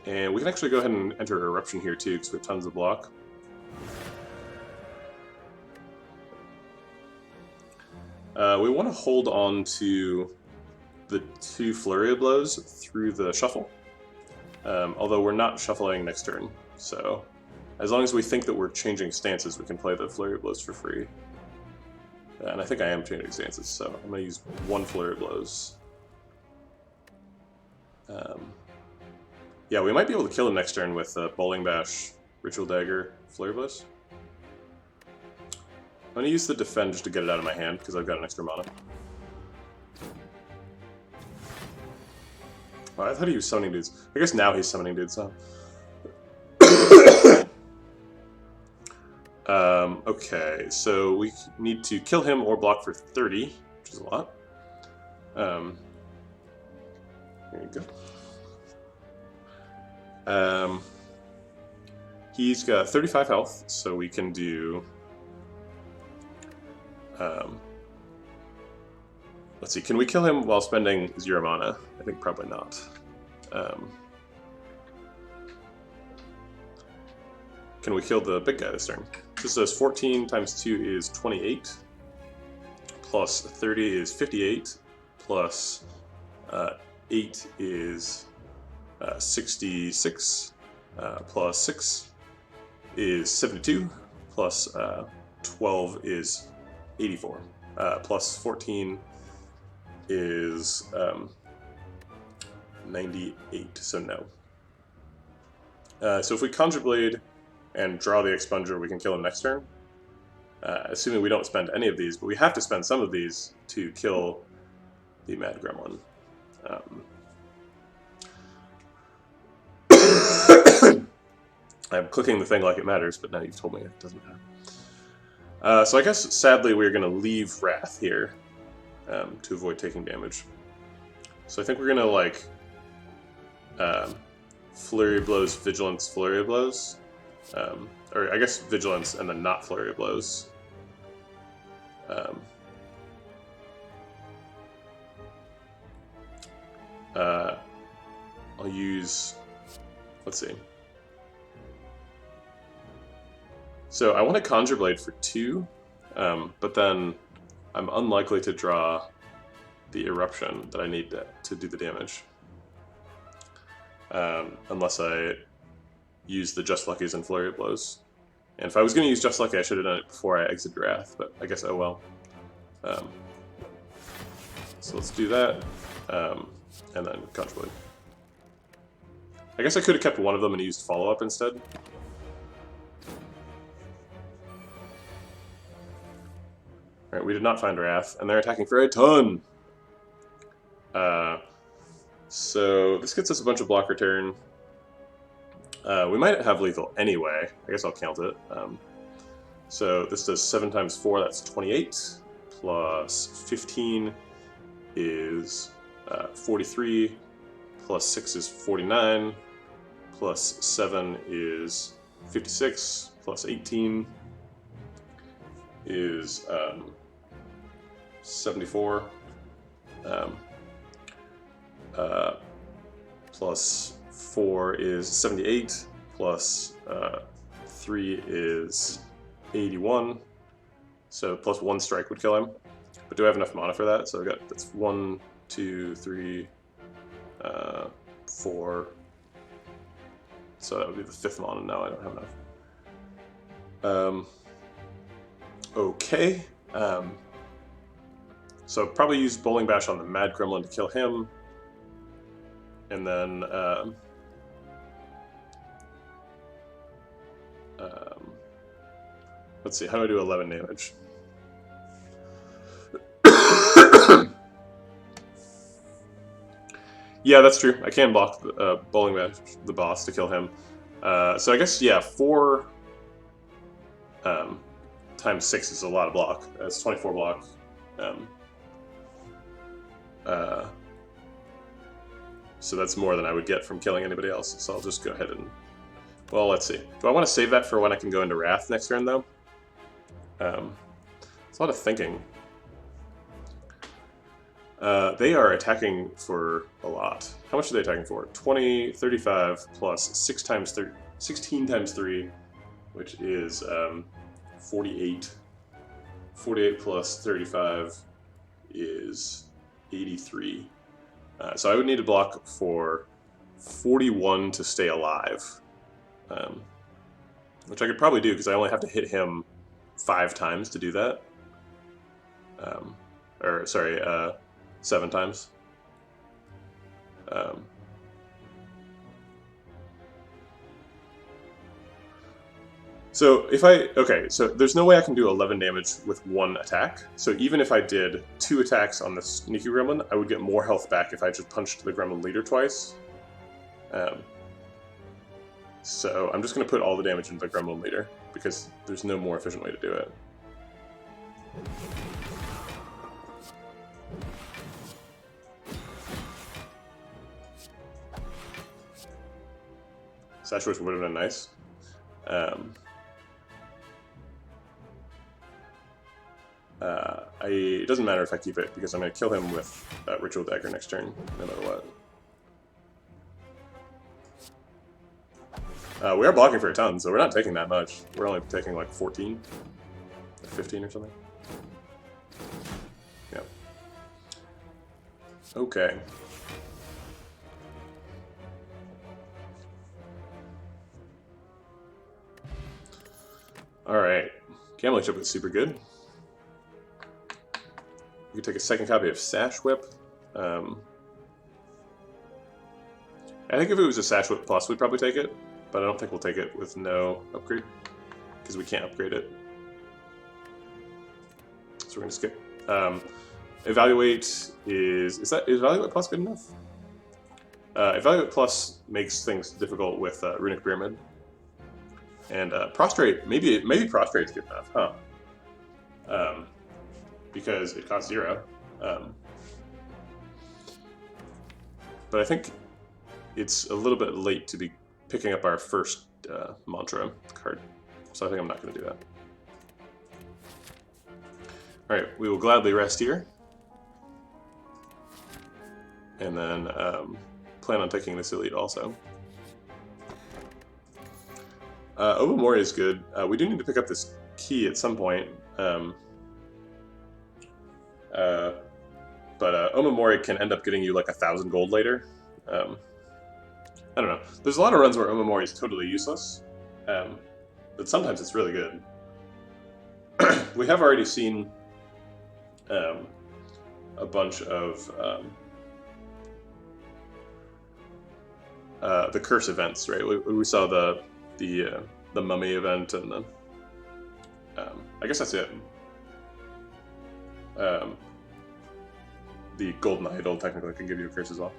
And we can actually go ahead and enter Eruption here too, because we have tons of block. We want to hold on to the 2 Flurry of Blows through the shuffle. Although we're not shuffling next turn, so as long as we think that we're changing stances, we can play the Flurry of Blows for free. And I think I am changing stances, so I'm going to use 1 Flurry of Blows. Yeah, we might be able to kill him next turn with Bowling Bash, Ritual Dagger, Flurry of Blows. I'm going to use the Defend just to get it out of my hand, because I've got an extra mana. I thought he was summoning dudes. I guess now he's summoning dudes, huh? Okay, so we need to kill him or block for 30, which is a lot. There you go. He's got 35 health, so we can do... let's see, can we kill him while spending 0 mana? I think probably not. Can we kill the big guy this turn? This says 14 times 2 is 28, plus 30 is 58, plus 8 is 66, plus 6 is 72, plus 12 is 84, plus 14 is 98, so no. So if we Conjure Blade and draw the Expunger, we can kill him next turn. Assuming we don't spend any of these, but we have to spend some of these to kill the Mad Gremlin. I'm clicking the thing like it matters, but now you've told me it doesn't matter. So I guess, sadly, we're going to leave Wrath here to avoid taking damage. So I think we're going to, like, Flurry of Blows, Vigilance, Flurry of Blows. Or I guess Vigilance and then not Flurry of Blows. I'll use... Let's see. So I want to Conjure Blade for 2, but then I'm unlikely to draw the Eruption that I need to do the damage. Unless I use the Just Luckies and Flurry of Blows. And if I was going to use Just Lucky, I should have done it before I exited Wrath, but I guess oh well. So let's do that, and then Conjure Blade. I guess I could have kept one of them and used Follow-Up instead. Alright, we did not find Wrath, and they're attacking for a ton! So this gets us a bunch of block return. We might have lethal anyway. I guess I'll count it. So this does 7 times 4, that's 28, plus 15 is 43, plus 6 is 49, plus 7 is 56, plus 18 is 74, plus 4 is 78, plus 3 is 81, so plus 1 strike would kill him. But do I have enough mana for that? So I got, that's 1, 2, 3, 4, so that would be the 5th mana. Now I don't have enough. Okay, so probably use Bowling Bash on the Mad Gremlin to kill him, and then let's see, how do I do 11 damage? Yeah, that's true. I can block Bowling Bash the boss to kill him. So I guess, yeah, 4 times 6 is a lot of block. That's 24 block. So that's more than I would get from killing anybody else. So I'll just go ahead and... Well, let's see. Do I want to save that for when I can go into Wrath next turn, though? It's a lot of thinking. They are attacking for a lot. How much are they attacking for? 20, 35, plus 16 times 3, which is 48. 48 plus 35 is 83. So I would need to block for 41 to stay alive. Which I could probably do, because I only have to hit him 5 times to do that. Or, sorry, 7 times. So if so there's no way I can do 11 damage with one attack. So even if I did 2 attacks on the sneaky gremlin, I would get more health back if I just punched the gremlin leader twice. So I'm just going to put all the damage into the gremlin leader, because there's no more efficient way to do it. Saturation would have been nice. It doesn't matter if I keep it, because I'm going to kill him with Ritual Dagger next turn, no matter what. We are blocking for a ton, so we're not taking that much. We're only taking like 14, or 15 or something. Yeah. Okay. Alright. Gambling Chip is super good. You can take a second copy of Sash Whip. I think if it was a Sash Whip Plus, we'd probably take it, but I don't think we'll take it with no upgrade, because we can't upgrade it. So we're going to skip. Evaluate is Evaluate Plus good enough? Evaluate Plus makes things difficult with Runic Pyramid. And Prostrate, maybe Prostrate's good enough, huh? Because it costs 0. But I think it's a little bit late to be picking up our first mantra card, so I think I'm not going to do that. Alright, we will gladly rest here. And then plan on taking this elite also. Obamori is good. We do need to pick up this key at some point. But Omamori can end up getting you like 1,000 gold later. I don't know. There's a lot of runs where Omamori is totally useless, but sometimes it's really good. We have already seen a bunch of the curse events, right? We saw the mummy event, and then I guess that's it. The golden idol technically can give you a curse as well.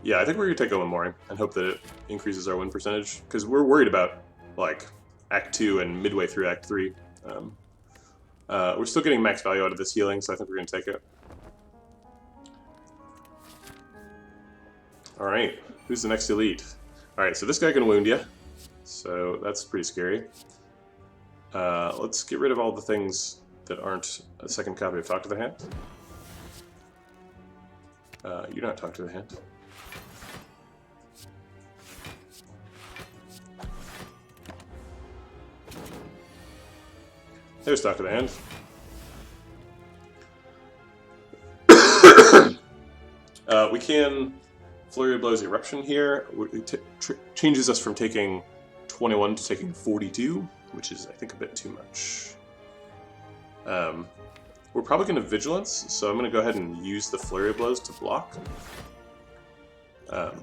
Yeah, I think we're gonna take Omamori and hope that it increases our win percentage, because we're worried about like Act 2 and midway through Act 3. We're still getting max value out of this healing, so I think we're gonna take it. Alright, who's the next elite? Alright, so this guy can wound you, so that's pretty scary. Let's get rid of all the things that aren't a second copy of Talk to the Hand. You're not Talk to the Hand. There's Talk to the Hand. We can Flurry of Blows Eruption here. It changes us from taking 21 to taking 42, which is, I think, a bit too much. We're probably going to Vigilance, so I'm going to go ahead and use the Flurry of Blows to block. Yeah.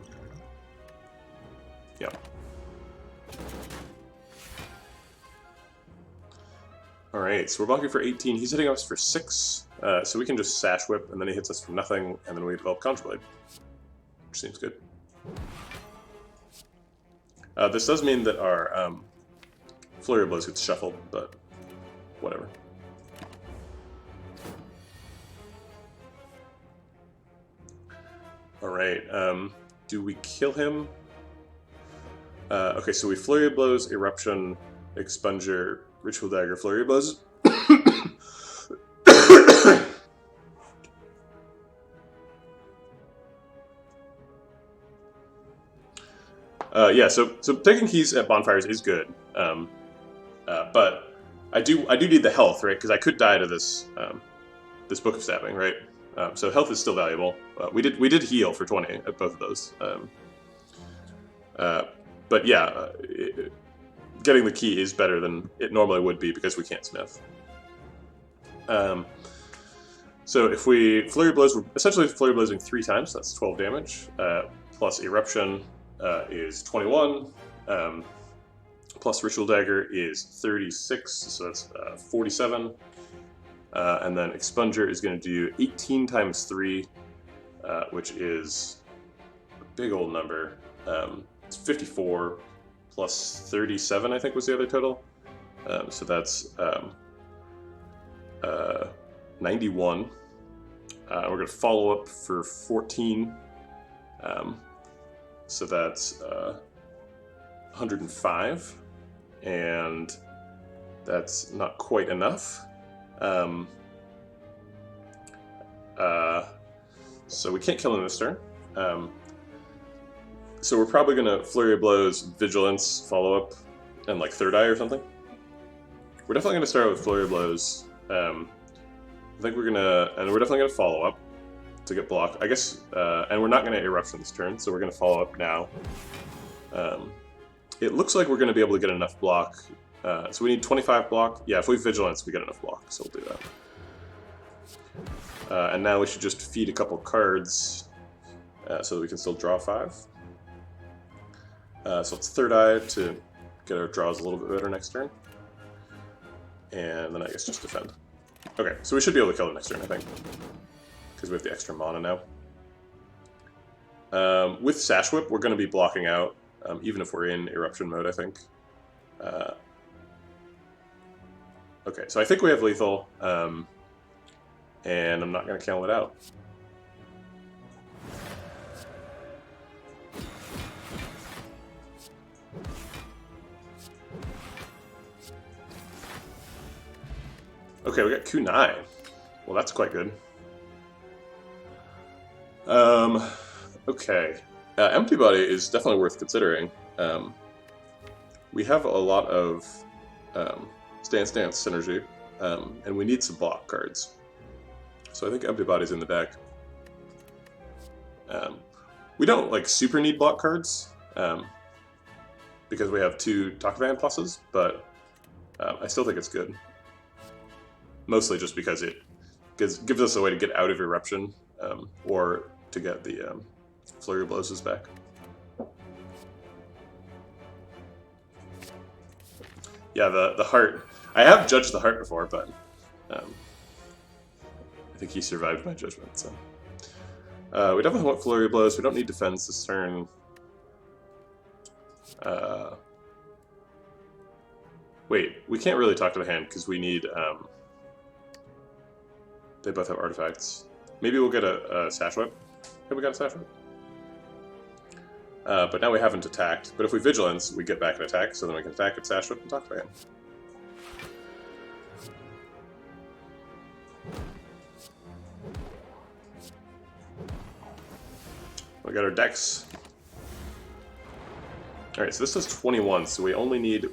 Alright, so we're blocking for 18. He's hitting us for 6, so we can just Sash Whip, and then he hits us for nothing, and then we develop Contrablade, which seems good. This does mean that our Flurry of Blows gets shuffled, but whatever. Alright, do we kill him? Okay, so we Flurry of Blows, Eruption, Expunger, Ritual Dagger, Flurry of Blows. Yeah, so taking keys at bonfires is good, but I do need the health, right? Because I could die to this this Book of Stabbing, right? So health is still valuable. We did heal for 20 at both of those, but yeah, getting the key is better than it normally would be because we can't smith. So if we Flurry Blows, we're essentially Flurry Blowsing 3 times, that's 12 damage, plus Eruption is 21, plus Ritual Dagger is 36, so that's 47, and then Expunger is going to do 18 times 3, which is a big old number. It's 54, plus 37, I think was the other total, so that's 91. We're going to follow up for 14, so that's 105, and that's not quite enough. So we can't kill him this turn. So we're probably going to Flurry of Blows, Vigilance, follow up, and like Third Eye or something. We're definitely going to start with Flurry of Blows. I think we're definitely gonna follow up to get blocked. I guess, and we're not gonna Eruption this turn, so we're gonna follow up now. It looks like we're gonna be able to get enough block. So we need 25 block. Yeah, if we Vigilance, we get enough block, so we'll do that. And now we should just feed a couple cards so that we can still draw 5. So it's Third Eye to get our draws a little bit better next turn. And then I guess just defend. Okay, so we should be able to kill him next turn, I think. Because we have the extra mana now. With Sash Whip, we're going to be blocking out, even if we're in Eruption mode, I think. Okay, so I think we have lethal, and I'm not going to kill it out. Okay, we got Kunai. Well, that's quite good. Okay. Empty Body is definitely worth considering. We have a lot of Stance synergy, and we need some block cards. So I think Empty Body's in the deck. We don't like super need block cards, because we have 2 Talk Van pluses, but I still think it's good. Mostly just because it gives us a way to get out of Eruption, or to get the Flurry of Blows back. Yeah, the Heart. I have judged the Heart before, but I think he survived my judgment. So we definitely want Flurry of Blows. We don't need defense this turn. Wait, we can't really talk to the hand because we need. They both have artifacts. Maybe we'll get a Sash Whip. Hey, we got a Sash Whip. But now we haven't attacked. But if we Vigilance, we get back an attack, so then we can attack at Sash Whip and talk to him. We got our Dex. Alright, so this does 21, so we only need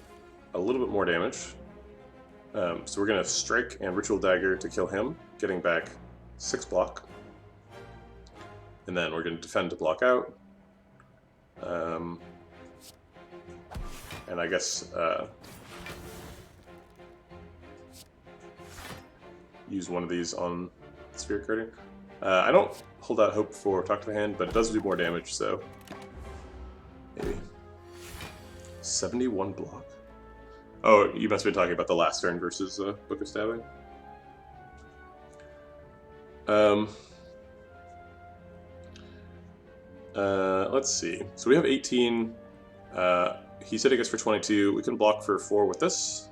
a little bit more damage. So we're going to Strike and Ritual Dagger to kill him, getting back 6 block. And then we're going to defend to block out. And I guess use one of these on Sphere Carding. I don't hold out hope for Talk to the Hand, but it does do more damage, so maybe 71 block. Oh, you must have been talking about the last turn versus Book of Stabbing. Let's see. So we have 18. He's hitting us for 22. We can block for 4 with this.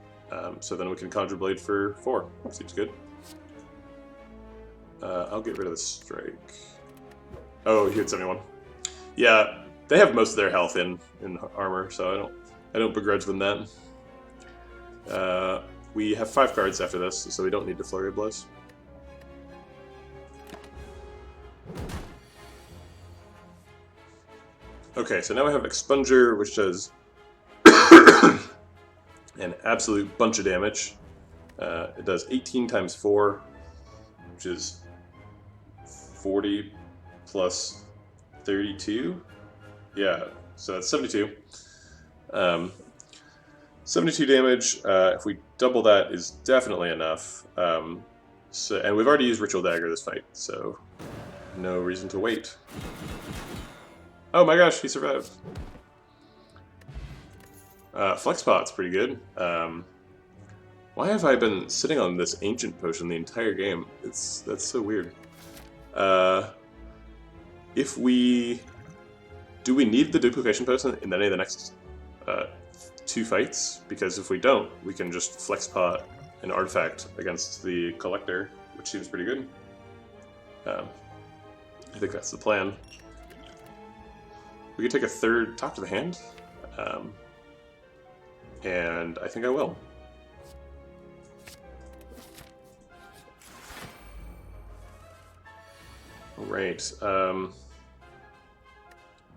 So then we can Conjure Blade for 4. Seems good. I'll get rid of the Strike. Oh, he hit 71. Yeah, they have most of their health in armor, so I don't begrudge them that. We have 5 cards after this, so we don't need to Flurry of Blows. Okay, so now we have Expunger, which does an absolute bunch of damage. It does 18 times 4, which is 40 plus 32. Yeah, so that's 72. 72 damage. If we double that is definitely enough. So, and we've already used Ritual Dagger this fight, so no reason to wait. Oh my gosh, he survived. Flex Pot's pretty good. Why have I been sitting on this Ancient Potion the entire game? That's so weird. If we... Do we need the Duplication Potion in any of the next 2 fights? Because if we don't, we can just Flex Pot an artifact against the Collector, which seems pretty good. I think that's the plan. We could take a third Talk to the Hand, and I think I will. Alright,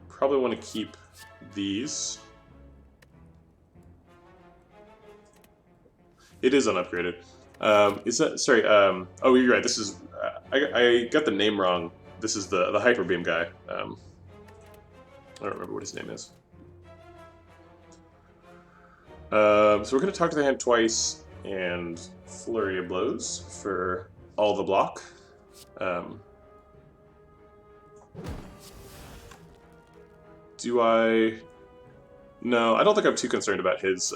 probably want to keep these. It is unupgraded. Is that, sorry, oh, you're right, this is, I got the name wrong. This is the Hyper Beam guy. I don't remember what his name is. So we're going to Talk to the Hand twice, and Flurry of Blows for all the block. Do I... No, I don't think I'm too concerned about his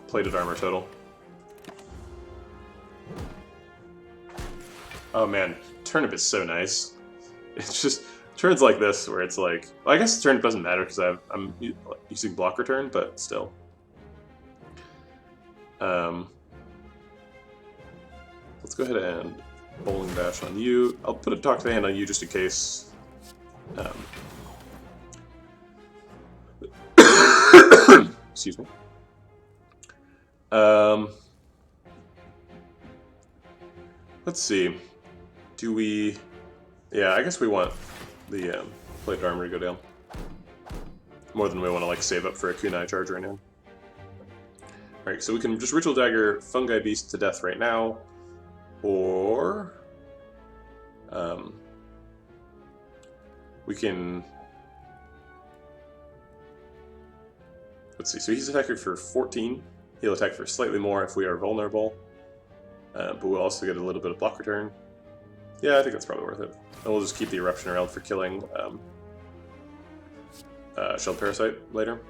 plated armor total. Oh man, Turnip is so nice. It's just turns like this where it's like... Well, I guess Turnip doesn't matter because I'm using block return, but still. Let's go ahead and Bowling Bash on you. I'll put a Talk to the Hand on you just in case. Excuse me. Let's see. Do we... Yeah, I guess we want the plated armor to go down. More than we want to like save up for a kunai charge right now. Alright, so we can just Ritual Dagger Fungi Beast to death right now. Or... we can... Let's see, so he's attacking for 14. He'll attack for slightly more if we are vulnerable. But we'll also get a little bit of block return. Yeah, I think that's probably worth it. And we'll just keep the Eruption around for killing Shelled Parasite later.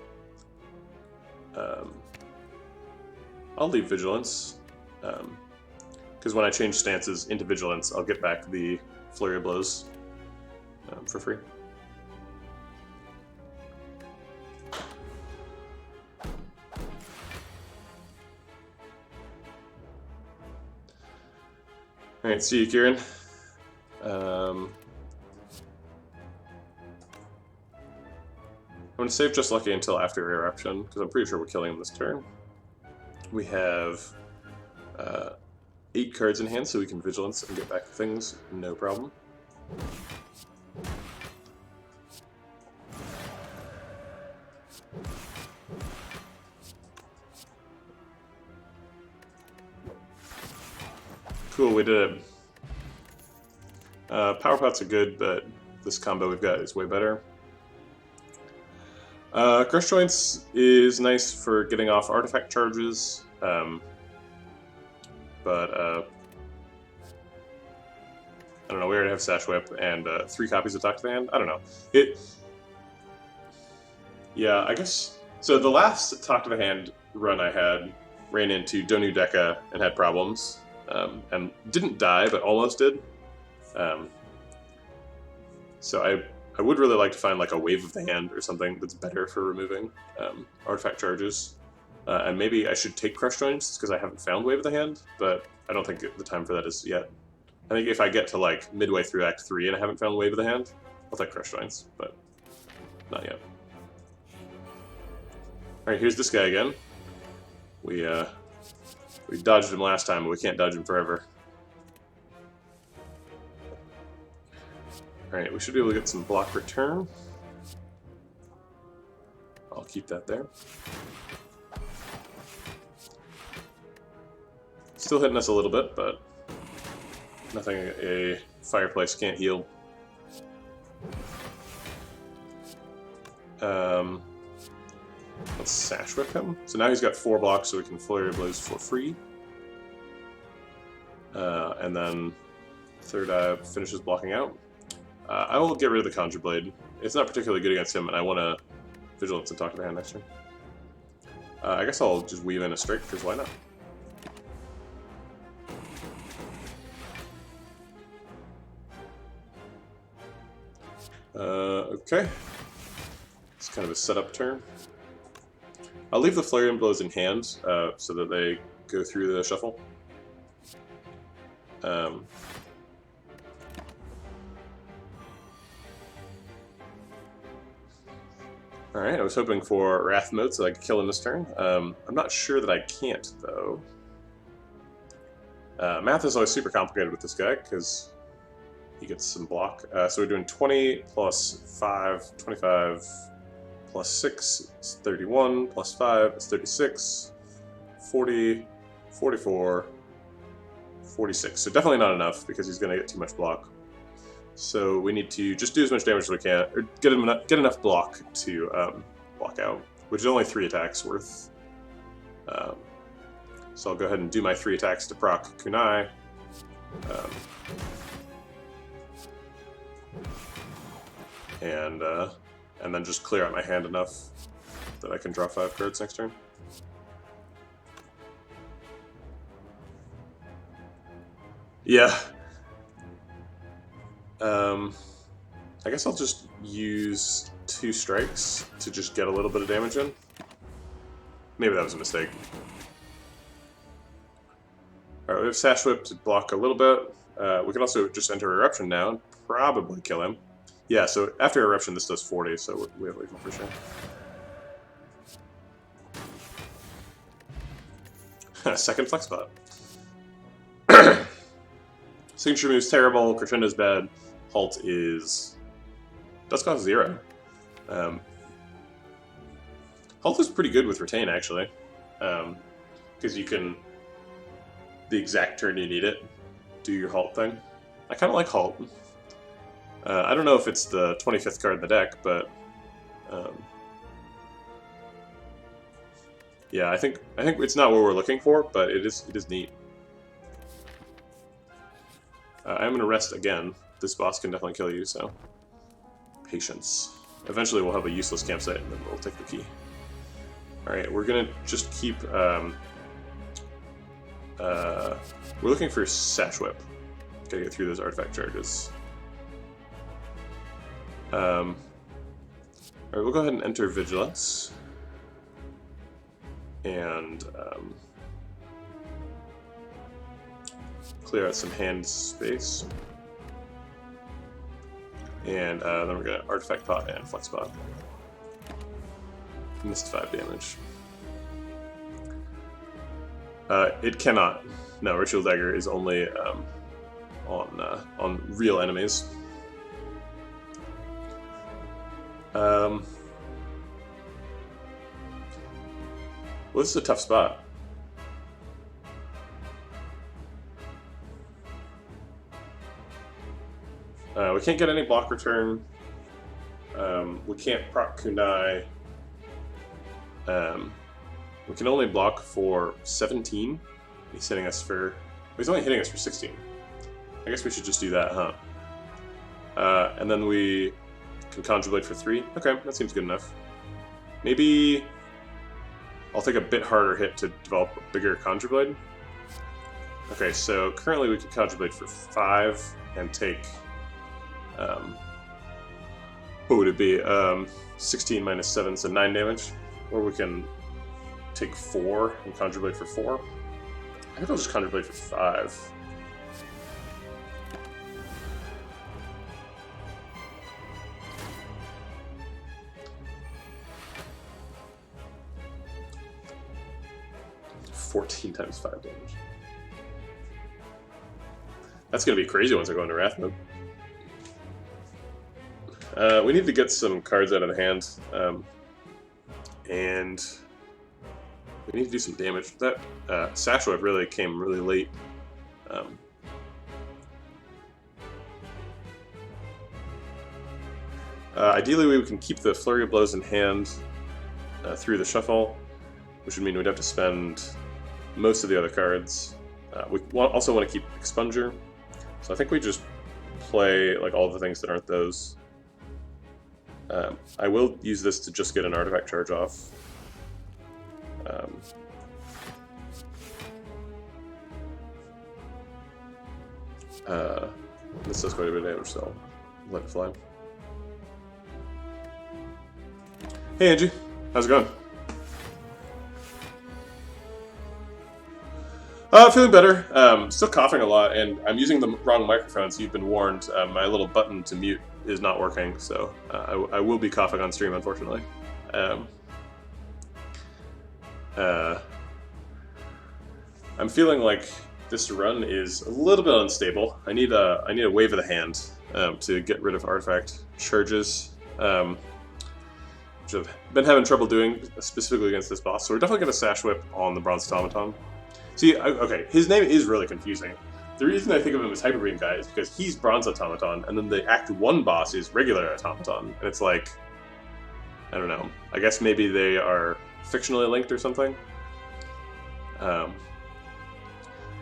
I'll leave Vigilance. Because when I change stances into Vigilance, I'll get back the Flurry of Blows for free. Alright, see you, Kieran. I'm going to save Just Lucky until after Eruption, because I'm pretty sure we're killing him this turn. We have 8 cards in hand, so we can Vigilance and get back things, no problem. Cool, we did it. Power Pots are good, but this combo we've got is way better. Crush Joints is nice for getting off artifact charges, but I don't know, we already have Sash Whip and 3 copies of Talk to the Hand. I don't know. Yeah, I guess... So the last Talk to the Hand run I had ran into Donu Deka and had problems. And didn't die, but almost did. So I would really like to find like a Wave of the Hand or something that's better for removing artifact charges. And maybe I should take Crush Joints because I haven't found Wave of the Hand, but I don't think the time for that is yet. I think if I get to like midway through Act 3 and I haven't found Wave of the Hand, I'll take Crush Joints, but not yet. Alright, here's this guy again. We dodged him last time, but we can't dodge him forever. Alright, we should be able to get some block return. I'll keep that there. Still hitting us a little bit, but nothing a Fireplace can't heal. Let's Sash Whip him. So now he's got 4 blocks, so we can Flurry of Blows for free. And then third eye finishes blocking out. I will get rid of the Conjure Blade. It's not particularly good against him, and I want to Vigilance and Talk to Hand next turn. I guess I'll just weave in a Strike, because why not? Okay. It's kind of a setup turn. I'll leave the Flurry and Blows in hand, so that they go through the shuffle. Alright, I was hoping for Wrath mode so I could kill him this turn. I'm not sure that I can't, though. Math is always super complicated with this guy, because he gets some block. So we're doing 20 plus 5, 25 plus 6 is 31, plus 5 is 36, 40, 44, 46. So definitely not enough, because he's going to get too much block. So we need to just do as much damage as we can, or get enough block to block out, which is only 3 attacks worth. So I'll go ahead and do my 3 attacks to proc Kunai. And then just clear out my hand enough that I can draw 5 cards next turn. Yeah. I guess I'll just use 2 strikes to just get a little bit of damage in. Maybe that was a mistake. Alright, we have Sash Whip to block a little bit. We can also just enter Eruption now and probably kill him. Yeah, so after Eruption this does 40, so we have lethal for sure. Second Flex Spot. Signature move's terrible, Crescendo's bad, Halt does cost 0. Halt is pretty good with Retain, actually. Because you can, the exact turn you need it, do your Halt thing. I kind of like Halt. I don't know if it's the 25th card in the deck, but yeah, I think it's not what we're looking for, but it is neat. I'm gonna rest again. This boss can definitely kill you, so patience. Eventually, we'll have a useless campsite, and then we'll take the key. All right, we're gonna just keep. We're looking for Sash Whip. Gotta get through those artifact charges. Alright, we'll go ahead and enter Vigilance. And clear out some hand space. And then we're going to Artifact Pot and Flex Pot. Missed 5 damage. It cannot. No, Ritual Dagger is only on real enemies. Well, this is a tough spot. We can't get any block return. We can't proc Kunai. We can only block for 17. He's hitting us for... Well, he's only hitting us for 16. I guess we should just do that, huh? And then we can Conjure Blade for 3. Okay, that seems good enough. Maybe I'll take a bit harder hit to develop a bigger Conjure Blade. Okay, so currently we can Conjure Blade for 5 and take... what would it be? 16 minus 7, so 9 damage. Or we can take 4 and Conjure Blade for 4. I think I'll just Conjure Blade for 5. $14 times 5 damage. That's gonna be crazy once I go into Wrath mode. We need to get some cards out of the hand, and we need to do some damage. That Sash Whip really came really late. Ideally, we can keep the Flurry of Blows in hand through the shuffle, which would mean we'd have to spend most of the other cards. We also want to keep Expunger, so I think we just play like all the things that aren't those. I will use this to just get an artifact charge off. This does quite a bit of damage, so I'll let it fly. Hey Angie, how's it going? Feeling better. Still coughing a lot, and I'm using the wrong microphone, so you've been warned. My little button to mute is not working, so I will be coughing on stream, unfortunately. I'm feeling like this run is a little bit unstable. I need a wave of the hand to get rid of artifact charges, which I've been having trouble doing specifically against this boss. So we're definitely going to Sash Whip on the Bronze Automaton. See, okay, his name is really confusing. The reason I think of him as Hyper Beam Guy is because he's Bronze Automaton, and then the Act 1 boss is regular Automaton, and it's like, I don't know. I guess maybe they are fictionally linked or something.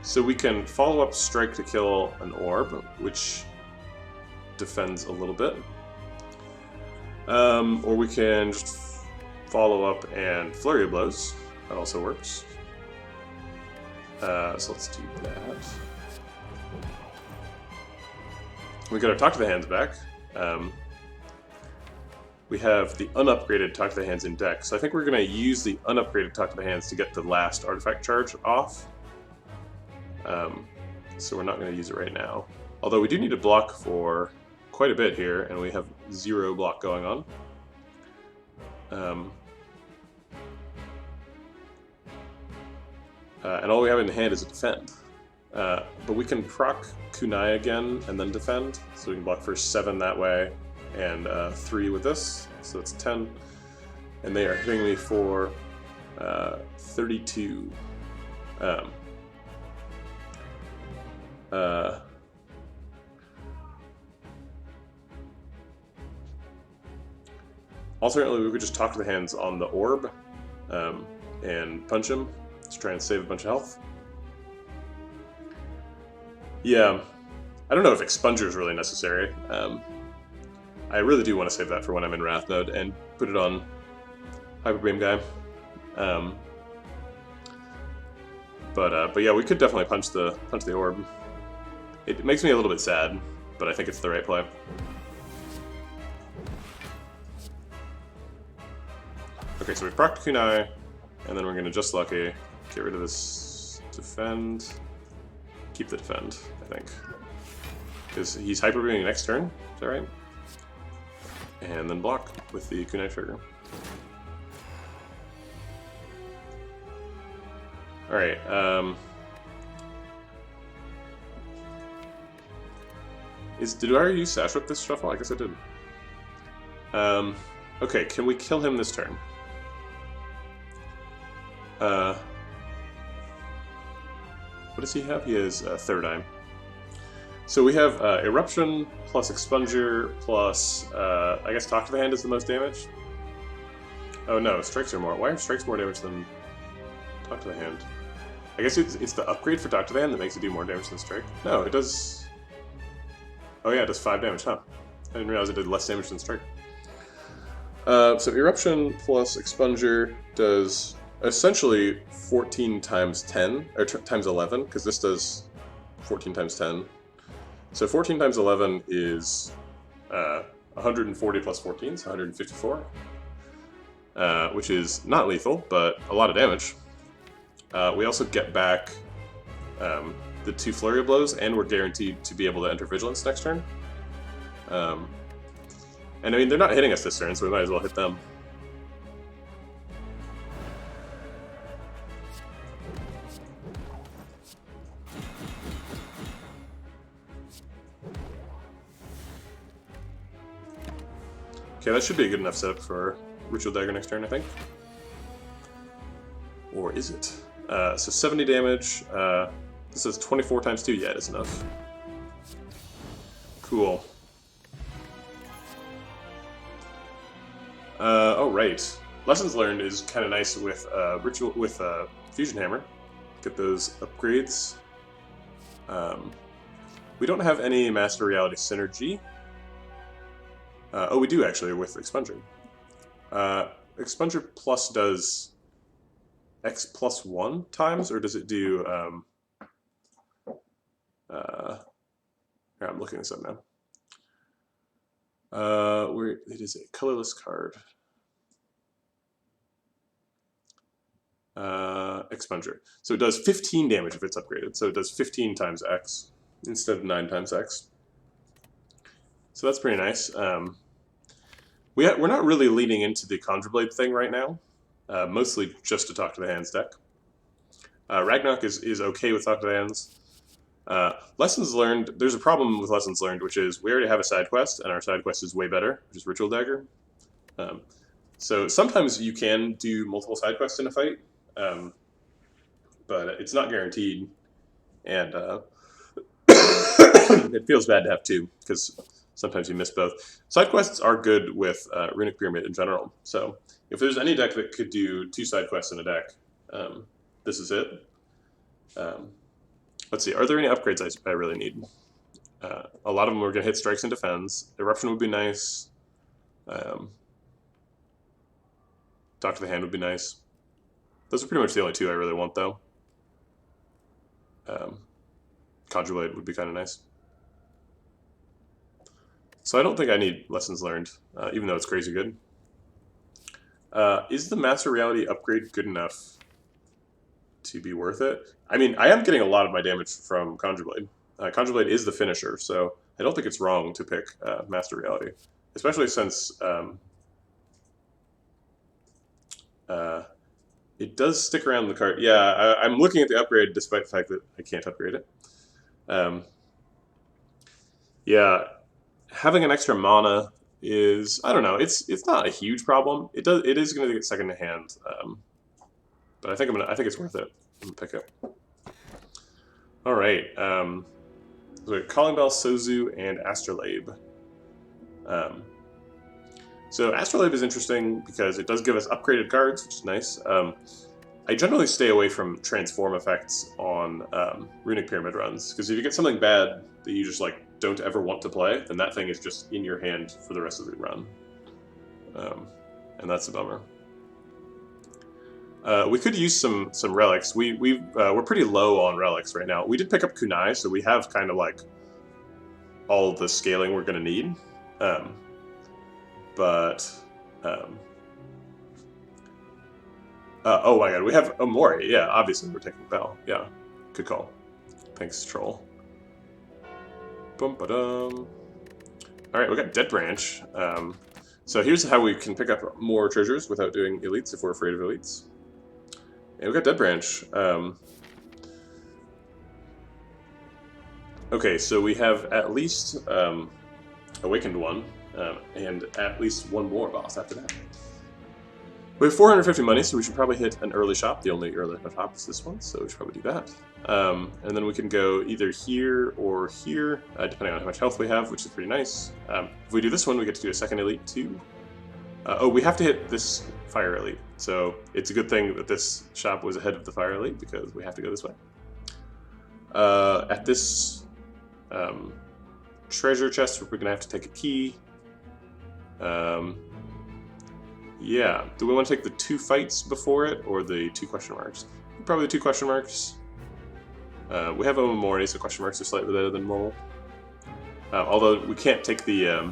So we can follow up Strike to kill an orb, which defends a little bit. Or we can just follow up and Flurry of Blows. That also works. So let's do that. We got our Talk to the Hands back. We have the unupgraded Talk to the Hands in deck, so I think we're going to use the unupgraded Talk to the Hands to get the last artifact charge off. So we're not going to use it right now. Although we do need to block for quite a bit here, and we have 0 block going on. And all we have in hand is a defend. But we can proc Kunai again and then defend, so we can block for 7 that way, and 3 with this, so it's 10. And they are hitting me for 32. Alternately, we could just Talk to the Hands on the orb and punch him to try and save a bunch of health. Yeah, I don't know if Expunger is really necessary. I really do want to save that for when I'm in Wrath mode and put it on Hyper Beam Guy. But yeah, we could definitely punch the orb. It makes me a little bit sad, but I think it's the right play. Okay, so we proc Kunai, and then we're going to just lucky get rid of this defend. Keep the defend, I think. Because he's Hyper Beaming next turn, is that right? And then block with the Kunai trigger. Alright, did I already use Sash Whip this shuffle? I guess I did. Okay, can we kill him this turn? What does he have? He has Third Eye. So we have Eruption plus Expunger plus, I guess Talk to the Hand is the most damage? Oh no, Strikes are more. Why are Strikes more damage than Talk to the Hand? I guess it's the upgrade for Talk to the Hand that makes it do more damage than Strike. No, it does... Oh yeah, it does 5 damage, huh? I didn't realize it did less damage than Strike. So Eruption plus Expunger does essentially 14 times 10, or times 11, because this does 14 times 10. So 14 times 11 is 140 plus 14, so 154. Which is not lethal, but a lot of damage. We also get back the 2 Flurry of Blows, and we're guaranteed to be able to enter Vigilance next turn. And I mean, they're not hitting us this turn, so we might as well hit them. Okay, that should be a good enough setup for Ritual Dagger next turn, I think. Or is it? So 70 damage. This is 24 times 2. Yeah, it is enough. Cool. Oh, right. Lessons learned is kind of nice with ritual with fusion hammer. Get those upgrades. We don't have any master reality synergy. Oh, we do actually with expunger. Expunger plus does X plus 1 times, or does it do? Here, I'm looking this up now. Where it is a colorless card. Expunger. So it does 15 damage if it's upgraded. So it does 15 times X instead of 9 times X. So that's pretty nice. We're not really leaning into the Conjure Blade thing right now. Mostly just to talk to the hands deck. Ragnarok is okay with talk to the hands. Lessons learned, there's a problem with lessons learned, which is we already have a side quest, and our side quest is way better, which is Ritual Dagger. So sometimes you can do multiple side quests in a fight, but it's not guaranteed, and it feels bad to have two, because sometimes you miss both. Side quests are good with Runic Pyramid in general, so if there's any deck that could do 2 side quests in a deck, this is it. Let's see, are there any upgrades I really need? A lot of them are going to hit strikes and defense. Eruption would be nice. Talk to the Hand would be nice. Those are pretty much the only 2 I really want, though. Conjure Blade would be kind of nice. So I don't think I need Lessons Learned, even though it's crazy good. Is the Master Reality upgrade good enough to be worth it? I mean, I am getting a lot of my damage from Conjure Blade. Conjure Blade is the finisher, so I don't think it's wrong to pick Master Reality, especially since it does stick around the card. Yeah, I'm looking at the upgrade despite the fact that I can't upgrade it. Yeah, having an extra mana is, I don't know, it's not a huge problem. It is going to get second to hand, but I think it's worth it. I'm gonna pick it. All right, so Calling Bell, Sozu, and Astrolabe. So Astrolabe is interesting because it does give us upgraded cards, which is nice. I generally stay away from transform effects on Runic Pyramid runs, because if you get something bad that you just like don't ever want to play, then that thing is just in your hand for the rest of the run, and that's a bummer. We could use some relics. We're pretty low on relics right now. We did pick up Kunai, so we have kind of like all the scaling we're going to need. Oh my god, we have Omori. Yeah, obviously we're taking Bell. Yeah, good call. Thanks, Troll. Bum-ba-dum. Alright, we got Dead Branch. So here's how we can pick up more treasures without doing elites if we're afraid of elites. And we got Dead Branch. Okay, so we have at least Awakened one, and at least one more boss after that. We have 450 money, so we should probably hit an early shop. The only early shop is this one, so we should probably do that. And then we can go either here or here, depending on how much health we have, which is pretty nice. If we do this one, we get to do a second elite too. Oh, we have to hit this fire elite, so it's a good thing that this shop was ahead of the fire elite, because we have to go this way. At this treasure chest, we're going to have to take a key. Yeah, do we want to take the 2 fights before it, or the 2 question marks? Probably the 2 question marks. We have Omori, so question marks are slightly better than normal. Although we can't take the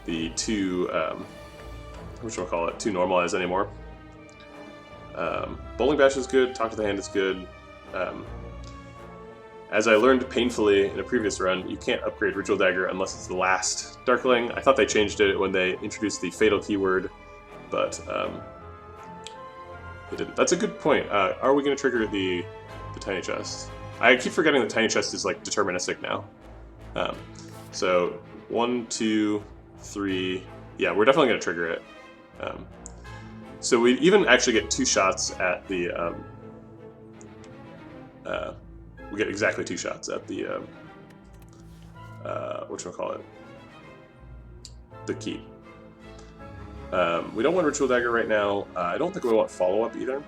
2, whatchamacallit, 2 normalize anymore. Bowling Bash is good, Talk to the Hand is good. As I learned painfully in a previous run, you can't upgrade Ritual Dagger unless it's the last Darkling. I thought they changed it when they introduced the Fatal keyword, but they didn't. That's a good point. Are we going to trigger the Tiny Chest? I keep forgetting that Tiny Chest is like deterministic now. So 1, 2, 3. Yeah, we're definitely going to trigger it. So we even actually get 2 shots at the. We get exactly 2 shots at the whatchamacallit, the key. We don't want Ritual Dagger right now. I don't think we want follow-up either.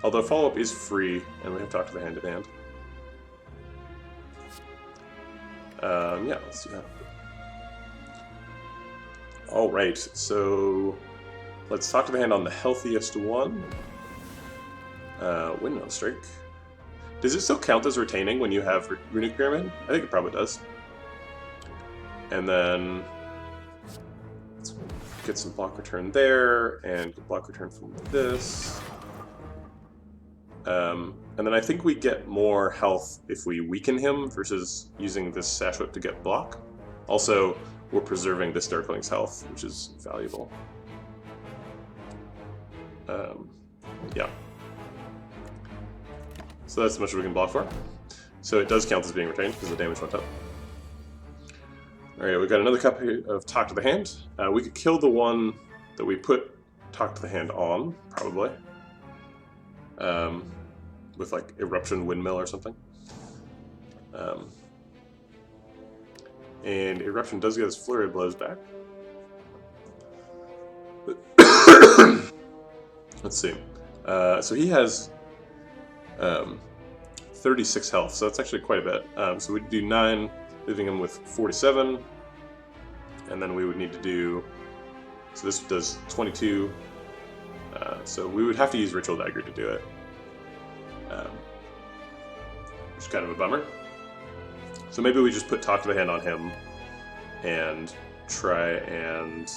Although follow-up is free, and we have Talk to the Hand in hand. Yeah, let's do that. Alright, so let's Talk to the Hand on the healthiest one. Windmill Strike. Does it still count as retaining when you have Runic Pyramid? I think it probably does. And then let's get some block return there, and get block return from this. And then I think we get more health if we weaken him versus using this Sash Whip to get block. Also, we're preserving this Darkling's health, which is valuable. Yeah. So that's as much as we can block for. So it does count as being retained because the damage went up. Alright, we've got another copy of Talk to the Hand. We could kill the one that we put Talk to the Hand on, probably. With like Eruption Windmill or something. And Eruption does get his Flurry of Blows back. Let's see. So he has 36 health, so that's actually quite a bit. So we'd do 9, leaving him with 47. And then we would need to do... So this does 22. So we would have to use Ritual Dagger to do it. Which is kind of a bummer. So maybe we just put Talk to the Hand on him and try and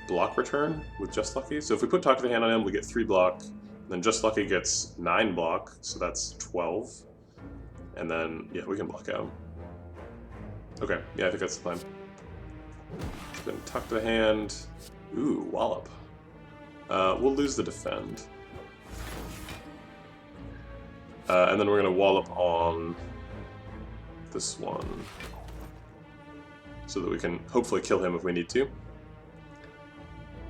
block return with Just Lucky. So if we put Talk to the Hand on him, we get 3 block. Then Just Lucky gets 9 block, so that's 12. And then, yeah, we can block out. Okay, yeah, I think that's the plan. Then Talk to the Hand. Ooh, Wallop. We'll lose the Defend. And then we're going to Wallop on this one. So that we can hopefully kill him if we need to.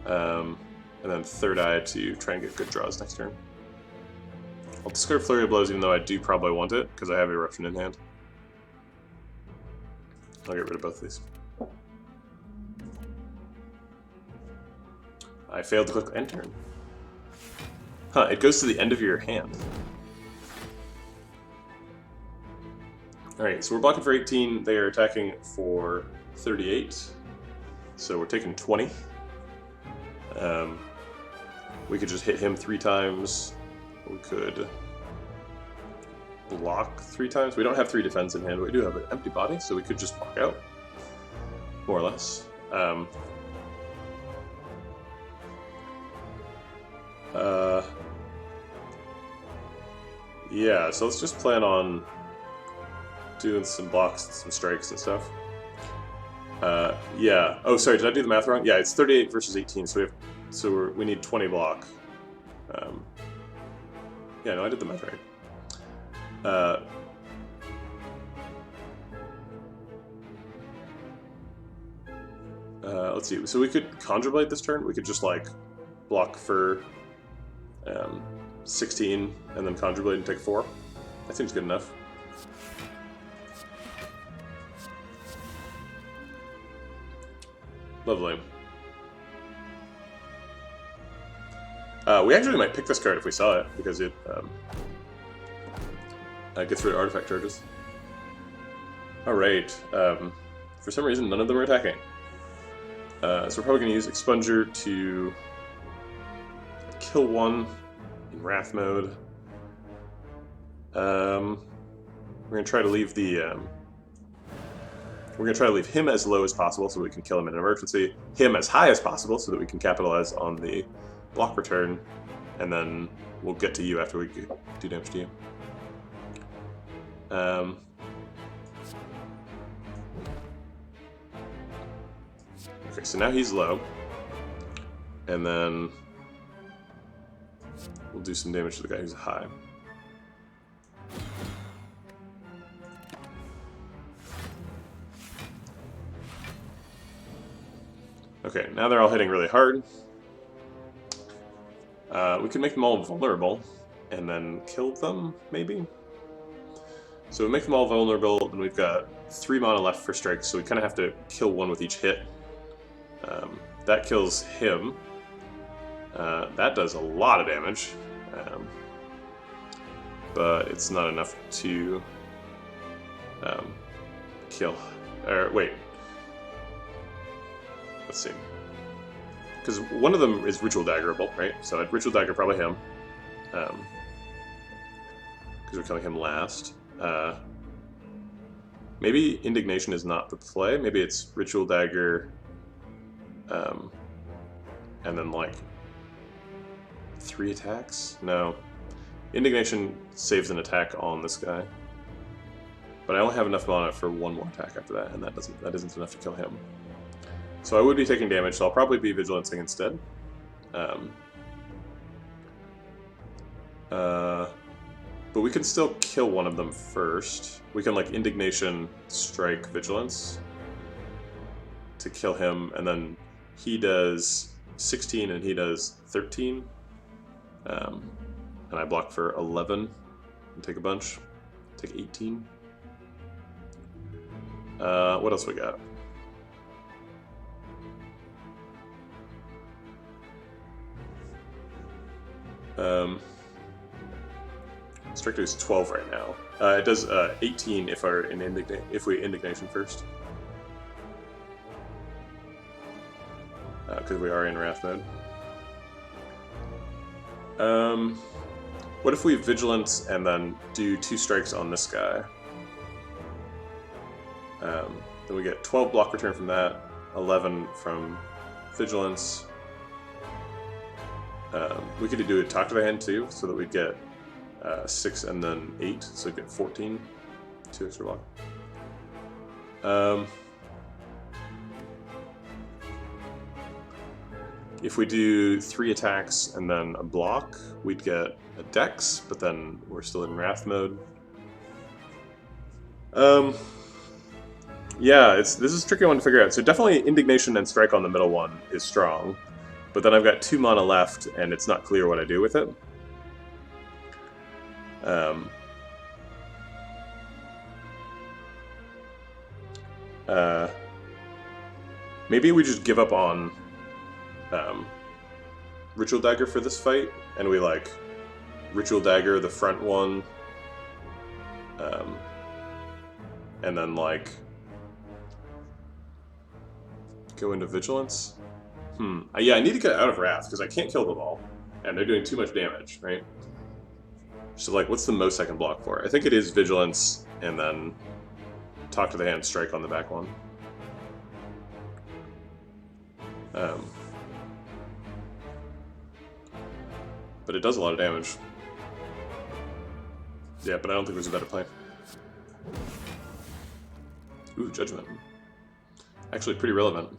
And then Third Eye to try and get good draws next turn. I'll discard Flurry of Blows even though I do probably want it, because I have Eruption in hand. I'll get rid of both of these. I failed to click end turn. Huh, it goes to the end of your hand. Alright, so we're blocking for 18, they are attacking for 38. So we're taking 20. We could just hit him 3 times. We could block 3 times. We don't have 3 defense in hand, but we do have an empty body, so we could just block out. More or less. Yeah, so let's just plan on doing some blocks and some strikes and stuff. Yeah. Oh, sorry, did I do the math wrong? Yeah, it's 38 versus 18, so we need 20 block. Yeah, no, I did the math right. Let's see. So we could Conjure Blade this turn. We could just like block for 16 and then Conjure Blade and take 4. That seems good enough. Lovely. We actually might pick this card if we saw it, because it gets rid of artifact charges. Alright. For some reason, none of them are attacking. So we're probably going to use Expunger to kill one in Wrath mode. We're going to try to leave the... We're going to try to leave him as low as possible so we can kill him in an emergency. Him as high as possible so that we can capitalize on the block return. And then we'll get to you after we do damage to you. Okay, so now he's low. And then we'll do some damage to the guy who's high. Okay, now they're all hitting really hard. We can make them all vulnerable, and then kill them, maybe? So we make them all vulnerable, and we've got 3 mana left for strikes, so we kind of have to kill one with each hit. that kills him. That does a lot of damage, but it's not enough to kill. Or wait, let's see. Because one of them is Ritual Daggerable, right? So I'd Ritual Dagger probably him. Because we're killing him last. Maybe Indignation is not the play. Maybe it's Ritual Dagger, and then like 3 attacks? No. Indignation saves an attack on this guy. But I only have enough mana for 1 more attack after that, and that isn't enough to kill him. So I would be taking damage, so I'll probably be Vigilancing instead. But we can still kill one of them first. We can, like, Indignation, Strike, Vigilance to kill him, and then he does 16 and he does 13. And I block for 11 and take a bunch. Take 18. What else we got? Strictly is 12 right now. It does 18 if we Indignation first. Because we are in Wrath mode. What if we Vigilance and then do 2 strikes on this guy? Then we get 12 block return from that, 11 from Vigilance. We could do a Talk to the Hand too, so that we get 6 and then 8, so we get 14. 2 extra block. If we do 3 attacks and then a block, we'd get a Dex, but then we're still in Wrath mode. Yeah, this is a tricky one to figure out. So definitely Indignation and Strike on the middle one is strong, but then I've got 2 mana left, and it's not clear what I do with it. Maybe we just give up on Ritual Dagger for this fight, and we like Ritual Dagger the front one, and then like go into Vigilance. Yeah, I need to get out of Wrath because I can't kill them all, and they're doing too much damage, right? So like, what's the most I can block for? I think it is Vigilance, and then Talk to the Hand, Strike on the back one. But it does a lot of damage. Yeah, but I don't think there's a better play. Ooh, Judgment. Actually pretty relevant.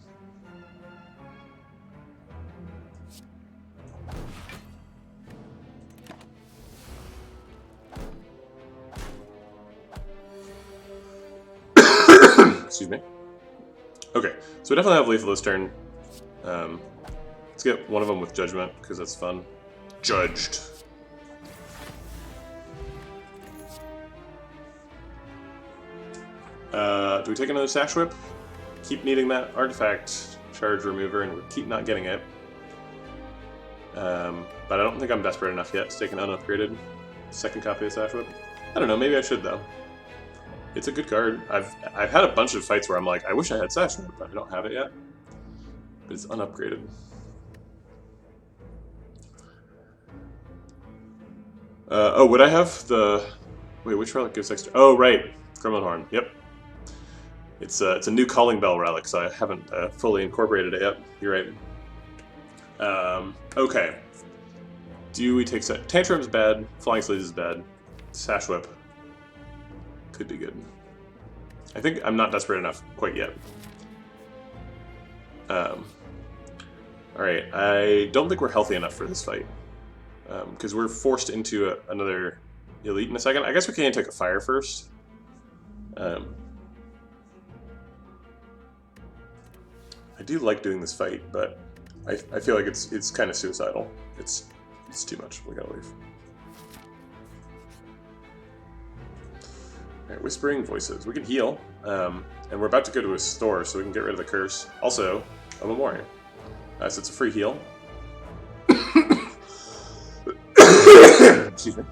Excuse me. Okay, so we definitely have lethal this turn. Let's get one of them with Judgment, because that's fun. Judged. Do we take another Sash Whip? Keep needing that artifact charge remover, and we keep not getting it. But I don't think I'm desperate enough yet to take an unupgraded second copy of Sash Whip. I don't know, maybe I should though. It's a good card. I've had a bunch of fights where I'm like, I wish I had Sash Whip, but I don't have it yet. But it's unupgraded. Oh, would I have the... Wait, which relic gives extra... Oh, right. Gremlin Horn. Yep. It's a new Calling Bell relic, so I haven't fully incorporated it yet. You're right. Okay. Do we take... Tantrum's bad. Flying Sleeves is bad. Sash Whip could be good. I think I'm not desperate enough quite yet. Alright, I don't think we're healthy enough for this fight. Because we're forced into another elite in a second. I guess we can take a fire first. I do like doing this fight, but I feel like it's kind of suicidal. It's too much. We gotta leave. Alright, Whispering Voices. We can heal. And we're about to go to a store, so we can get rid of the curse. Also, a Memorial. So it's a free heal. Excuse me.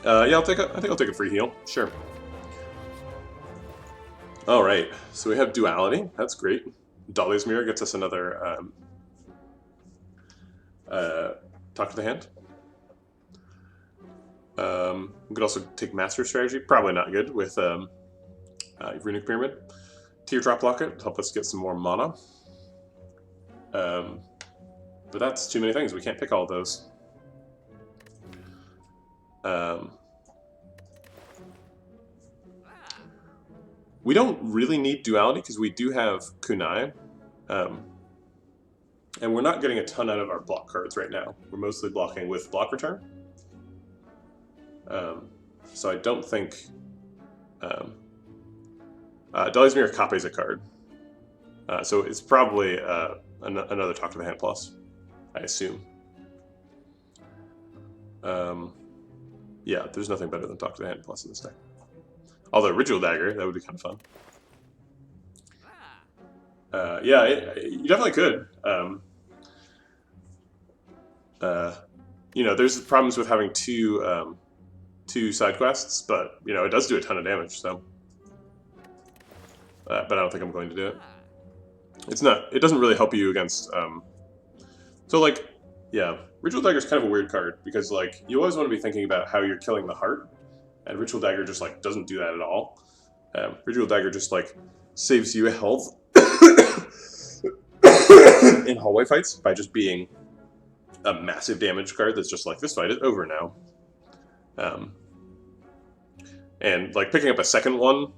Yeah, I think I'll take a free heal. Sure. All right. So we have duality. That's great. Dolly's Mirror gets us another talk to the hand. We could also take Master Strategy. Probably not good with Runic Pyramid. Teardrop Locket to help us get some more mana. But that's too many things. We can't pick all of those. We don't really need duality because we do have Kunai. And we're not getting a ton out of our block cards right now. We're mostly blocking with block return. So I don't think... Dolly's Mirror copies a card. So it's probably another Talk to the Hand plus, I assume. Yeah, there's nothing better than Talk to the Hand plus in this deck. Although Ritual Dagger, that would be kind of fun. Yeah, you definitely could. You know, there's problems with having two side quests, but you know, it does do a ton of damage. So, but I don't think I'm going to do it. It's not. It doesn't really help you against. So like, yeah, Ritual Dagger is kind of a weird card because like you always want to be thinking about how you're killing the heart, and Ritual Dagger just like doesn't do that at all. Ritual Dagger just like saves you health in hallway fights by just being a massive damage card that's just like, this fight is over now. And like picking up a second one,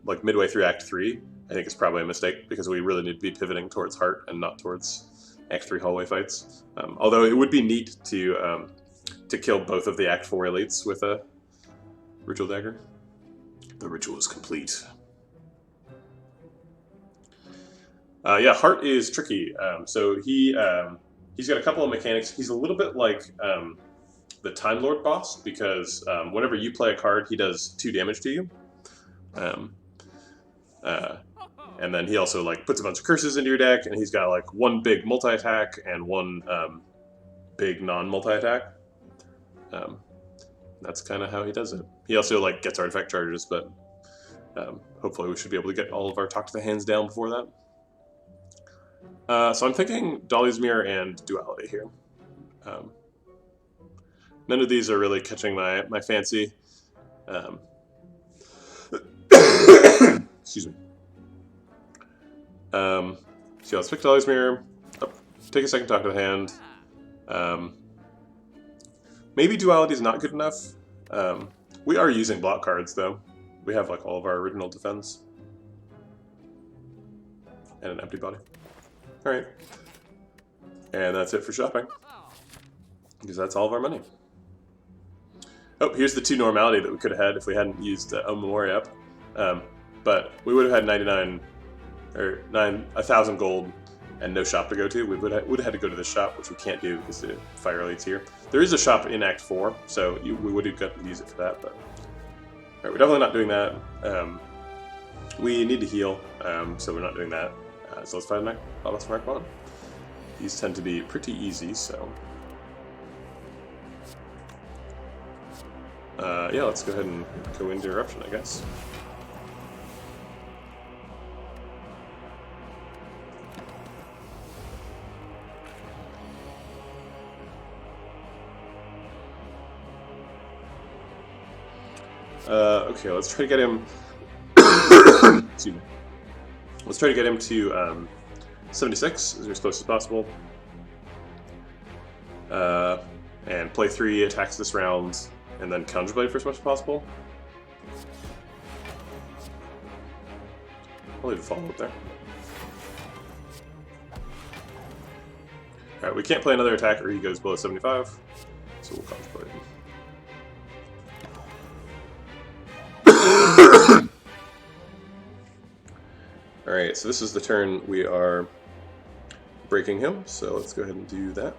like midway through Act 3, I think is probably a mistake because we really need to be pivoting towards heart and not towards Act 3 hallway fights. Although it would be neat to kill both of the Act 4 elites with a Ritual Dagger. The ritual is complete. Yeah, Heart is tricky. So he's got a couple of mechanics. He's a little bit like the Time Lord boss because whenever you play a card, he does 2 damage to you. And then he also like puts a bunch of curses into your deck, and he's got like 1 big multi-attack and 1 big non-multi-attack. That's kind of how he does it. He also like gets artifact charges, but hopefully we should be able to get all of our Talk to the Hands down before that. So I'm thinking Dolly's Mirror and Duality here. None of these are really catching my fancy. Excuse me. So let's pick Dolly's Mirror. Take a second Talk to the Hand. Maybe Duality is not good enough. We are using block cards though. We have like all of our original defense. And an empty body. Alright. And that's it for shopping. Because that's all of our money. Oh, here's the 2 normality that we could have had if we hadn't used O Memoria up. But we would have had 99 or 1,000 gold and no shop to go to. We would have had to go to the shop, which we can't do because the Fire Elite's here. There is a shop in Act 4, so we would have got to use it for that. But alright, we're definitely not doing that. We need to heal, so we're not doing that. So let's find Bottomless Mark 1. These tend to be pretty easy, so... yeah, let's go ahead and go into Eruption, I guess. Okay, let's try to get him... Excuse me. Let's try to get him to 76 as close as possible. And play 3 attacks this round, and then Counterblade for as much as possible. I'll leave a follow-up there. Alright, we can't play another attack or he goes below 75, so we'll Counterblade. Alright, so this is the turn we are breaking him, so let's go ahead and do that.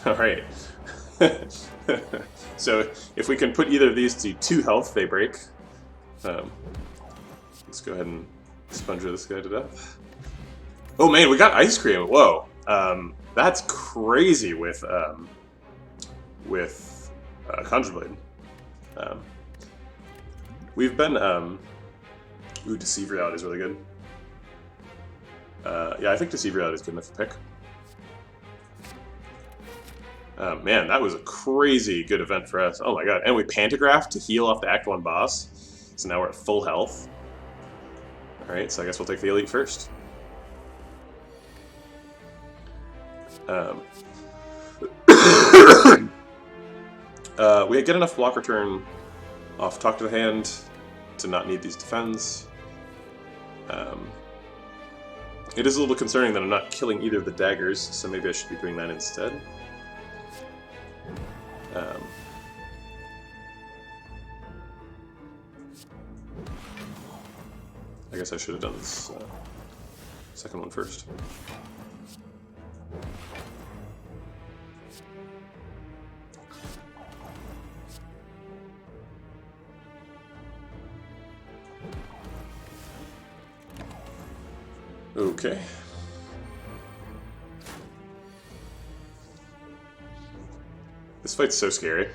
Alright. So, if we can put either of these to 2 health, they break. Let's go ahead and sponge this guy to death. Oh man, we got ice cream! Whoa! That's crazy with Conjure Blade. We've been ooh, Deceive Reality is really good. Yeah, I think Deceive Reality is good enough to pick. Man, that was a crazy good event for us. Oh my god, and we Pantographed to heal off the Act 1 boss. So now we're at full health. Alright, so I guess we'll take the Elite first. We get enough block return off Talk to the Hand to not need these defends. It is a little concerning that I'm not killing either of the daggers, so maybe I should be doing that instead. I guess I should have done this second one first. Okay. This fight's so scary.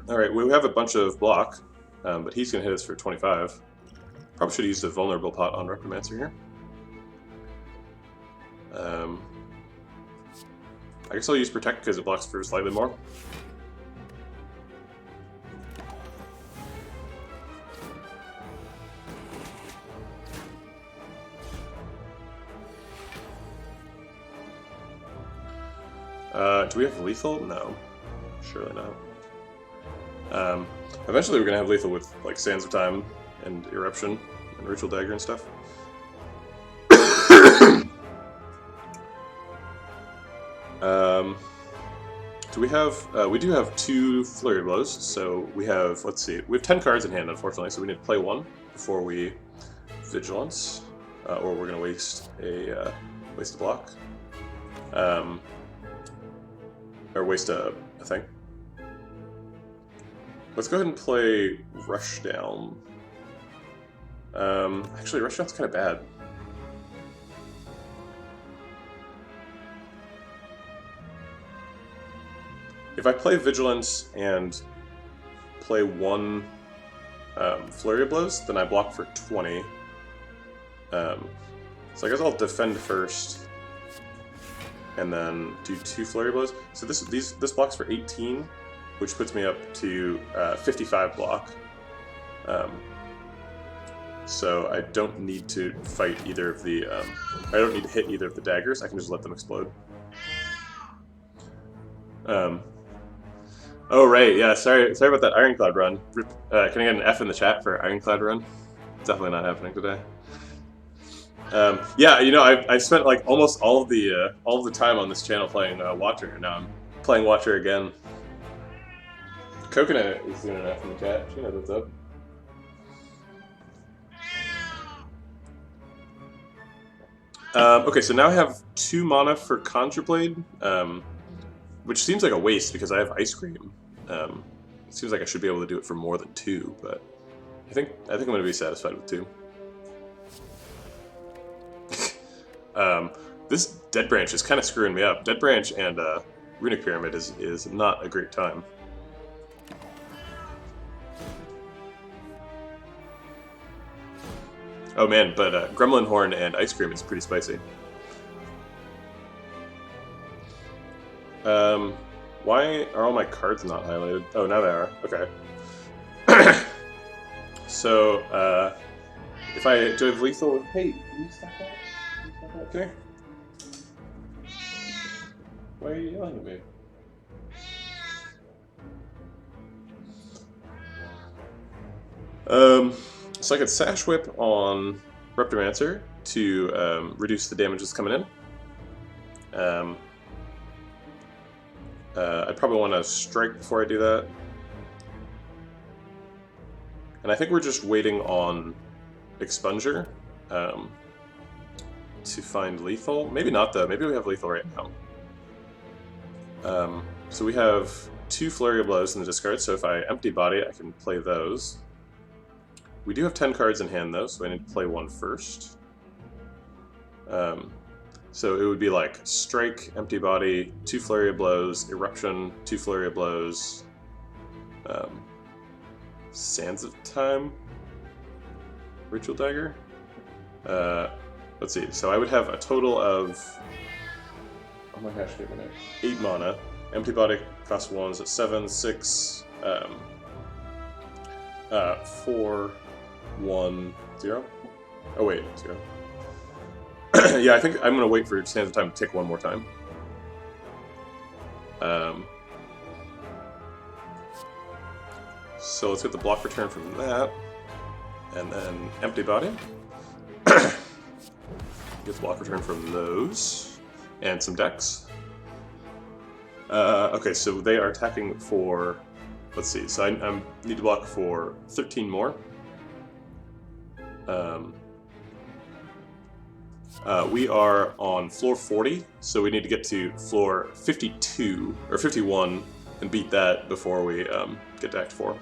Alright, we have a bunch of block, but he's going to hit us for 25. Probably should have used a vulnerable pot on Reptimancer here. I guess I'll use Protect because it blocks for slightly more. Do we have lethal? No. Surely not. Eventually we're going to have lethal with like Sands of Time and Eruption and Ritual Dagger and stuff. Do we have, we do have 2 Flurry Blows, so we have, let's see, we have 10 cards in hand, unfortunately, so we need to play 1 before we Vigilance, or we're going to waste a block, or waste a thing. Let's go ahead and play Rushdown. Actually, Rushdown's kind of bad. If I play Vigilance and play 1 Flurry of Blows, then I block for 20. So I guess I'll defend first, and then do 2 Flurry Blows. So this blocks for 18, which puts me up to 55 block. So I don't need to fight either of the. I don't need to hit either of the daggers. I can just let them explode. Oh right, yeah. Sorry about that Ironclad run. Can I get an F in the chat for Ironclad run? Definitely not happening today. Yeah, you know, I've spent like almost all of the time on this channel playing Watcher, and now I'm playing Watcher again. Coconut is doing an F in the chat. She knows what's up. Okay, so now I have 2 mana for Conjure Blade, which seems like a waste because I have Ice Cream. It seems like I should be able to do it for more than 2, but I think I'm going to be satisfied with 2. This Dead Branch is kind of screwing me up. Dead Branch and Runic Pyramid is not a great time. Oh man, but Gremlin Horn and Ice Cream is pretty spicy. Why are all my cards not highlighted? Oh, now they are. Okay. So, if I do have lethal... Hey, can you stop that? Can you stop that? Come here. Why are you yelling at me? So I could Sash Whip on Reptimancer to reduce the damage that's coming in. I'd probably want to strike before I do that. And I think we're just waiting on Expunger to find lethal. Maybe not though, maybe we have lethal right now. So we have 2 Flurry of Blows in the discard, so if I empty body, I can play those. We do have 10 cards in hand though, so I need to play one first. So it would be like Strike, Empty Body, 2 Flurry of Blows, Eruption, 2 Flurry of Blows, Sands of Time, Ritual Dagger. Let's see, so I would have a total of, oh my gosh, give me 8 mana. Empty Body costs 1, is at 7, 6, 4, 1, 0. Oh wait, 0. Yeah, I think I'm gonna wait for Sands of Time to tick one more time. So let's get the block return from that, and then Empty Body. Get the block return from those, and some decks. Okay, so they are attacking for, let's see, so I need to block for 13 more. We are on floor 40, so we need to get to floor 52, or 51, and beat that before we get to Act 4.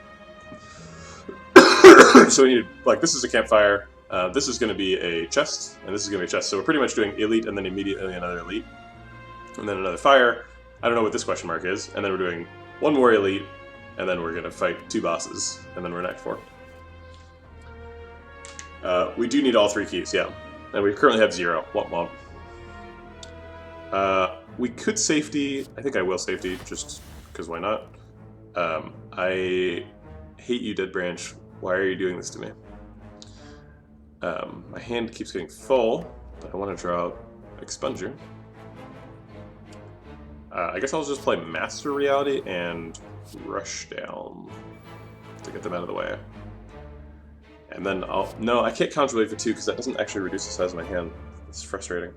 So we need, like, this is a campfire, this is going to be a chest, and this is going to be a chest, so we're pretty much doing elite, and then immediately another elite, and then another fire. I don't know what this question mark is, and then we're doing one more elite, and then we're going to fight 2 bosses, and then we're in Act 4. We do need all 3 keys, yeah. And we currently have 0. Womp womp. We could safety. I think I will safety, just because why not? I hate you, Dead Branch. Why are you doing this to me? My hand keeps getting full, but I want to draw Expunger. I guess I'll just play Master Reality and Rush Down to get them out of the way. And then I'll... No, I can't Conjure Blade for 2 because that doesn't actually reduce the size of my hand. It's frustrating.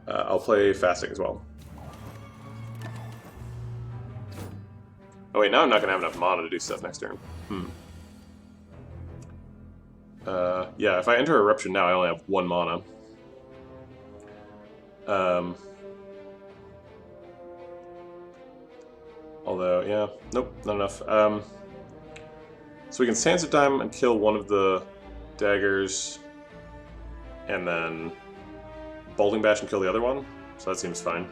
I'll play Fasting as well. Oh wait, now I'm not going to have enough mana to do stuff next turn. Yeah, if I enter Eruption now, I only have 1 mana. Although, yeah, nope, not enough. So we can Sands of Time and kill one of the daggers, and then Bolting Bash and kill the other one, so that seems fine.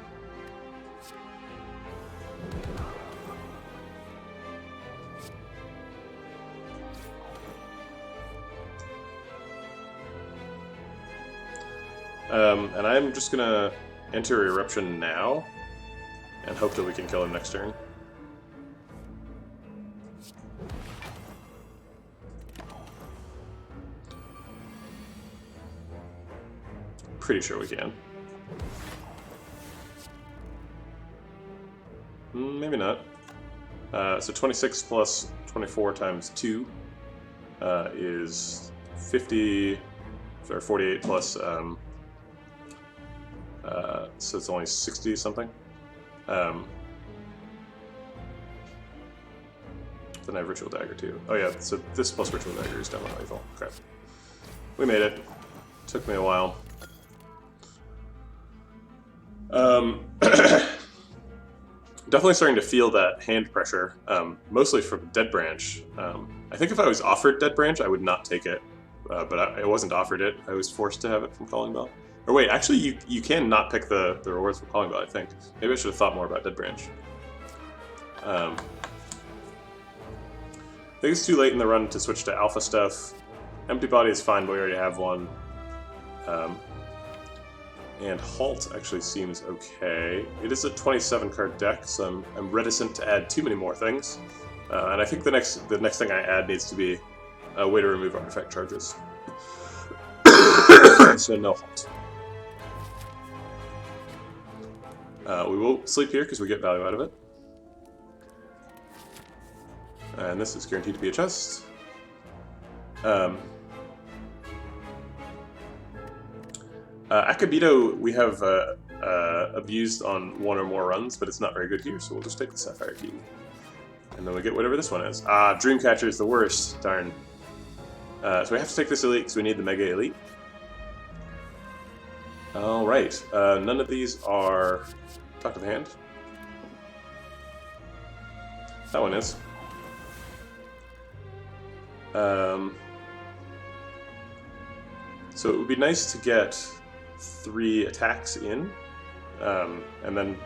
And I'm just gonna enter Eruption now, and hope that we can kill him next turn. Pretty sure we can. Maybe not. So 26 plus 24 times 2 is 50, or 48 plus, so it's only 60 something. Then I have Ritual Dagger too. Oh yeah, so this plus Ritual Dagger is definitely lethal. Okay. We made it. Took me a while. Definitely starting to feel that hand pressure, mostly from Dead Branch. I think if I was offered Dead Branch, I would not take it, but I wasn't offered it. I was forced to have it from Calling Bell. Or wait, actually, you can not pick the rewards from Calling Bell, I think. Maybe I should have thought more about Dead Branch. I think it's too late in the run to switch to alpha stuff. Empty Body is fine, but we already have one. And Halt actually seems okay. It is a 27 card deck, so I'm reticent to add too many more things. And I think the next thing I add needs to be a way to remove artifact charges. So no Halt. We will sleep here because we get value out of it. And this is guaranteed to be a chest. Akabito, we have a abused on one or more runs, but it's not very good here, so we'll just take the Sapphire Key. And then we get whatever this one is. Ah, Dreamcatcher is the worst. Darn. So we have to take this Elite because we need the Mega Elite. Alright, none of these are... Talk to the Hand. That one is. So it would be nice to get 3 attacks in, and then,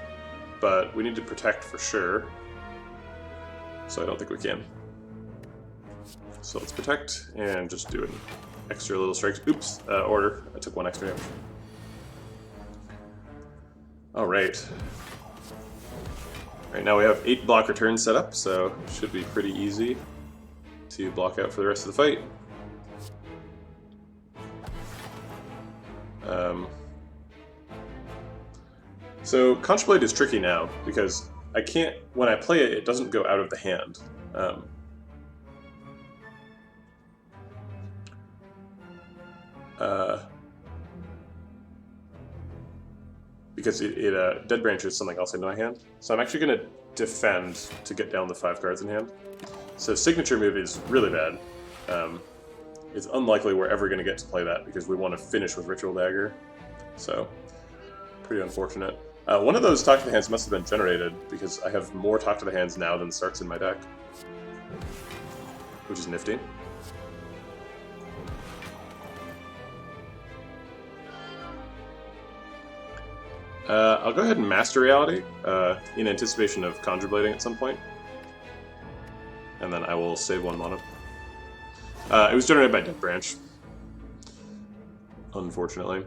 but we need to protect for sure, so I don't think we can. So let's protect and just do an extra little strikes. Oops, order. I took 1 extra damage. Alright. Right now we have 8 block returns set up, so it should be pretty easy to block out for the rest of the fight. So Contemplate is tricky now, because I can't, when I play it, it doesn't go out of the hand. Because it Dead Branch is something else into my hand. So I'm actually going to defend to get down the 5 cards in hand. So Signature move is really bad. It's unlikely we're ever going to get to play that because we want to finish with Ritual Dagger. So, pretty unfortunate. One of those Talk to the Hands must have been generated because I have more Talk to the Hands now than starts in my deck. Which is nifty. I'll go ahead and Master Reality in anticipation of Conjure Blading at some point. And then I will save 1 mana. It was generated by Dead Branch. Unfortunately.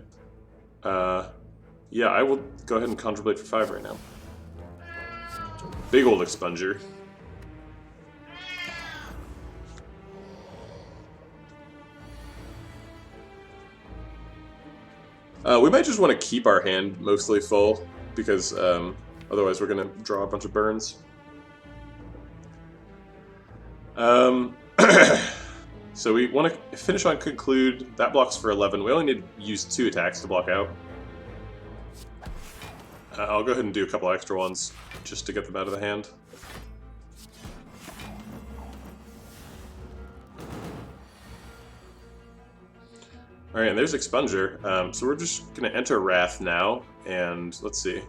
Yeah, I will go ahead and Conjure Blade for 5 right now. Big old Expunger. We might just want to keep our hand mostly full, because otherwise we're going to draw a bunch of burns. So we want to finish on Conclude. That blocks for 11. We only need to use 2 attacks to block out. I'll go ahead and do a couple extra ones, just to get them out of the hand. Alright, and there's Expunger. So we're just going to enter Wrath now, and let's see.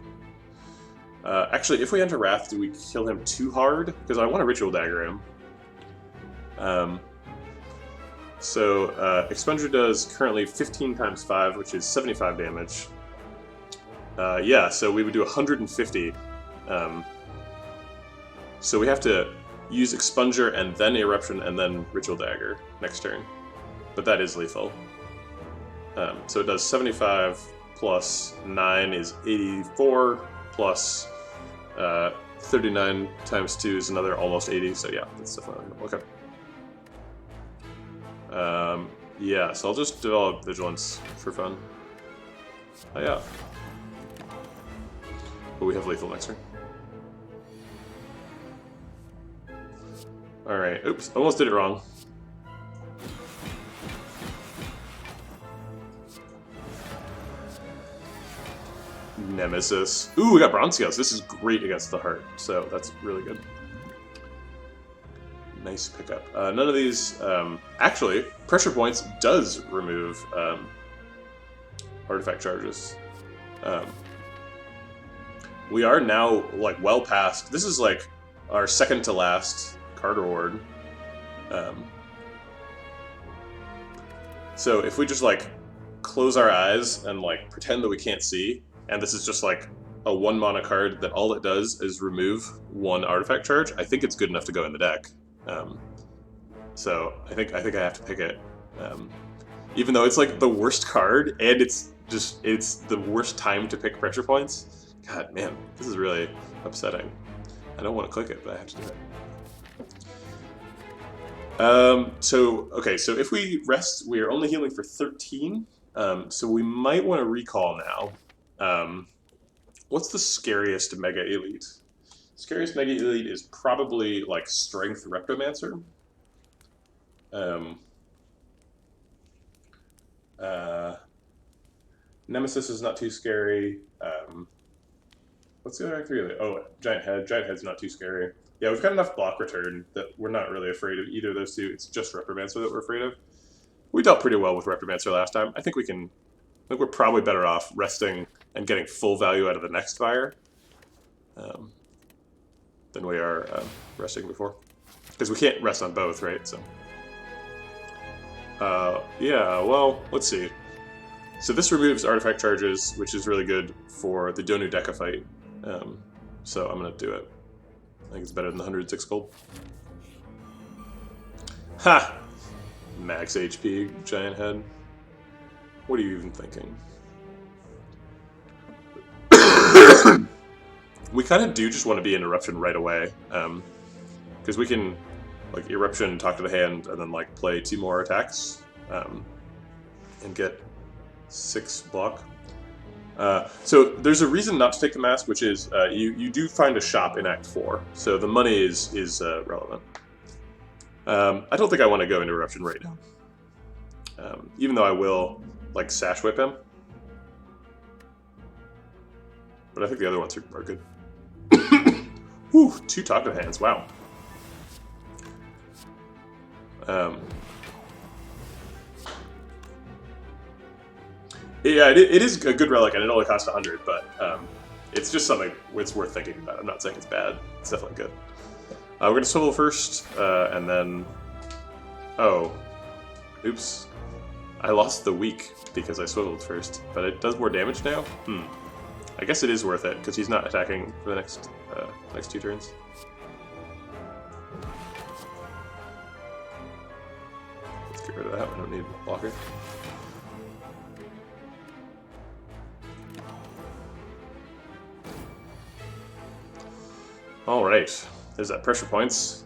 Actually, if we enter Wrath, do we kill him too hard? Because I want to Ritual Dagger him. Expunger does currently 15 times 5, which is 75 damage. Yeah, so we would do 150. So we have to use Expunger and then Eruption and then Ritual Dagger next turn. But that is lethal. So it does 75 plus 9 is 84, plus 39 times 2 is another almost 80, so yeah, that's definitely okay. Yeah, so I'll just develop Vigilance for fun. Oh yeah. But we have lethal next turn. Alright, oops, almost did it wrong. Nemesis. Ooh, we got Bronze Scales. This is great against the heart, so that's really good. Nice pickup. None of these... actually, Pressure Points does remove artifact charges. We are now, like, well past... This is, like, our second to last card reward. So if we just, like, close our eyes and, like, pretend that we can't see, and this is just, like, a 1 mana card that all it does is remove 1 artifact charge, I think it's good enough to go in the deck. So I think I have to pick it, even though it's like the worst card and it's the worst time to pick Pressure Points. God, man, this is really upsetting. I don't want to click it, but I have to do it. So if we rest, we are only healing for 13. So we might want to recall now. What's the scariest Mega Elite? Scariest Mega Elite is probably like Strength Reptomancer. Nemesis is not too scary. What's the other three? Oh, Giant Head. Giant Head's not too scary. Yeah, we've got enough block return that we're not really afraid of either of those two. It's just Repromancer that we're afraid of. We dealt pretty well with Repromancer last time. I think we can. I think we're probably better off resting and getting full value out of the next fire than we are resting before. Because we can't rest on both, right? So. Yeah, well, let's see. So this removes artifact charges, which is really good for the Donu Deca fight. So I'm going to do it. I think it's better than the 106 gold. Ha! Max HP, Giant Head. What are you even thinking? We kind of do just want to be in Eruption right away. Because we can, like, Eruption, talk to the hand, and then, like, play 2 more attacks. And get 6 block. So there's a reason not to take the mask, which is you do find a shop in Act 4, so the money is relevant. I don't think I want to go into Eruption right now, even though I will like Sash Whip him. But I think the other ones are good. Whew, 2 talk to the hands. Wow. Yeah, it is a good relic, and it only costs 100, but it's just something it's worth thinking about. I'm not saying it's bad. It's definitely good. We're going to swivel first, and then... Oh. Oops. I lost the weak because I swiveled first, but it does more damage now? I guess it is worth it, because he's not attacking for the next 2 turns. Let's get rid of that. We don't need blocker. Alright, there's that pressure points.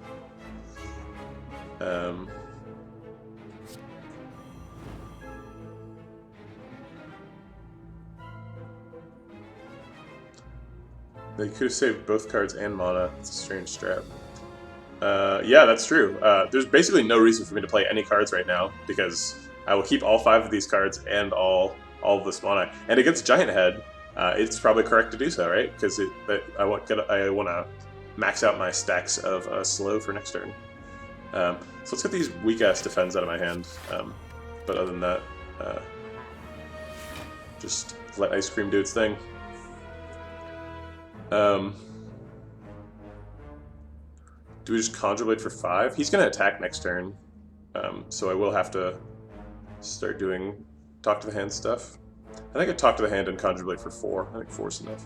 They could have saved both cards and mana. It's a strange strat. Yeah, that's true. There's basically no reason for me to play any cards right now, because I will keep all 5 of these cards and all of this mana. And against Giant Head, it's probably correct to do so, right? Because I want to max out my stacks of slow for next turn. So let's get these weak-ass defends out of my hand. But other than that, just let Ice Cream do its thing. Do we just Conjure Blade for 5? He's going to attack next turn, so I will have to start doing Talk to the Hand stuff. I think I Talk to the Hand and Conjure Blade for 4. I think 4 is enough.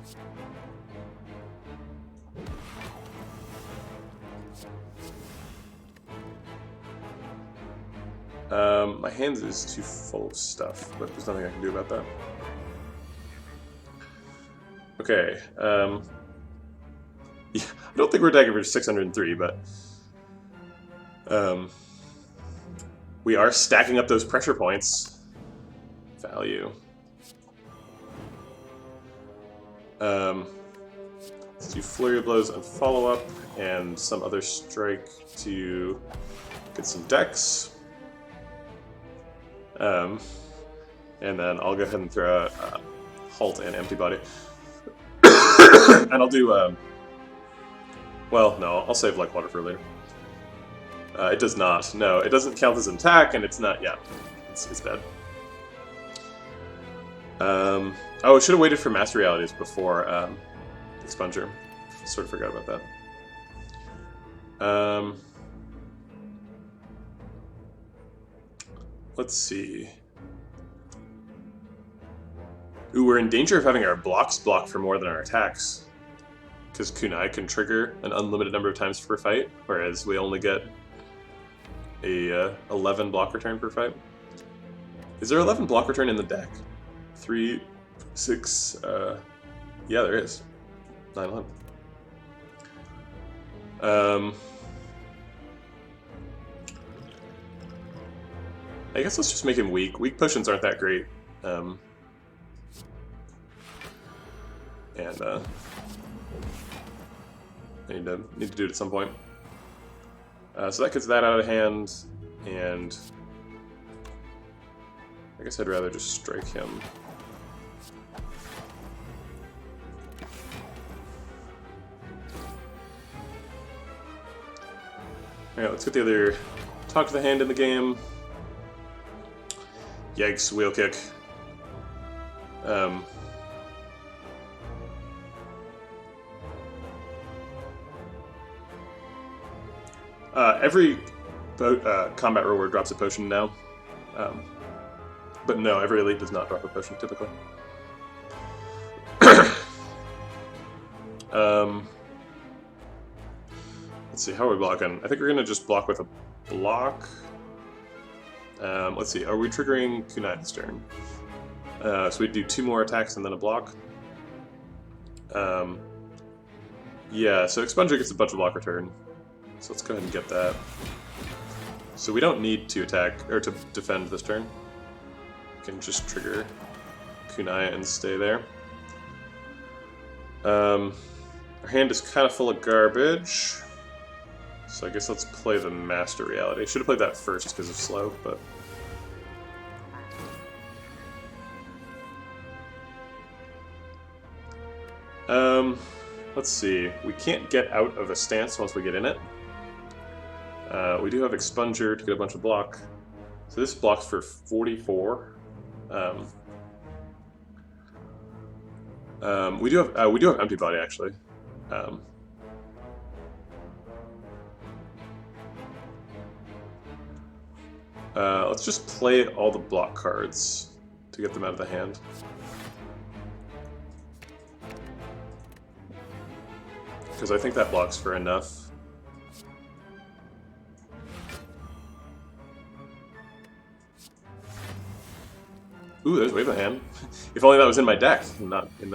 My hand is too full of stuff, but there's nothing I can do about that. Okay, yeah, I don't think we're attacking for 603, but we are stacking up those pressure points. Value. Let's do Flurry of Blows and follow-up, and some other strike to get some decks. And then I'll go ahead and throw out Halt and Empty Body. And I'll do, well, no, I'll save like water for later. It does not. No, it doesn't count as an attack, and it's not, yeah, it's bad. Oh, I should have waited for Master Realities before Expunger. Sort of forgot about that. Let's see. Ooh, we're in danger of having our blocks block for more than our attacks. Because Kunai can trigger an unlimited number of times per fight, whereas we only get a 11 block return per fight. Is there 11 block return in the deck? 3, 6, yeah, there is. 9, 11. I guess let's just make him weak. Weak potions aren't that great. And I need to do it at some point. So that gets that out of hand, and I guess I'd rather just strike him Alright, let's get the other talk to the hand in the game. Yikes, wheel kick. Every combat reward drops a potion now. But no, every elite does not drop a potion, typically. Let's see, how are we blocking? I think we're going to just block with a block. Let's see, are we triggering kunai this turn? So we do 2 more attacks and then a block. Yeah, so Expunger gets a bunch of block return. So let's go ahead and get that. So we don't need to attack, or to defend this turn. We can just trigger kunai and stay there. Our hand is kind of full of garbage. So I guess let's play the Master Reality. Should have played that first because of slow, but... let's see. We can't get out of a stance once we get in it. We do have Expunger to get a bunch of block. So this blocks for 44. We do have Empty Body actually. Let's just play all the block cards to get them out of the hand. Because I think that blocks for enough. Ooh, there's Wave of Hand. If only that was in my deck, and not in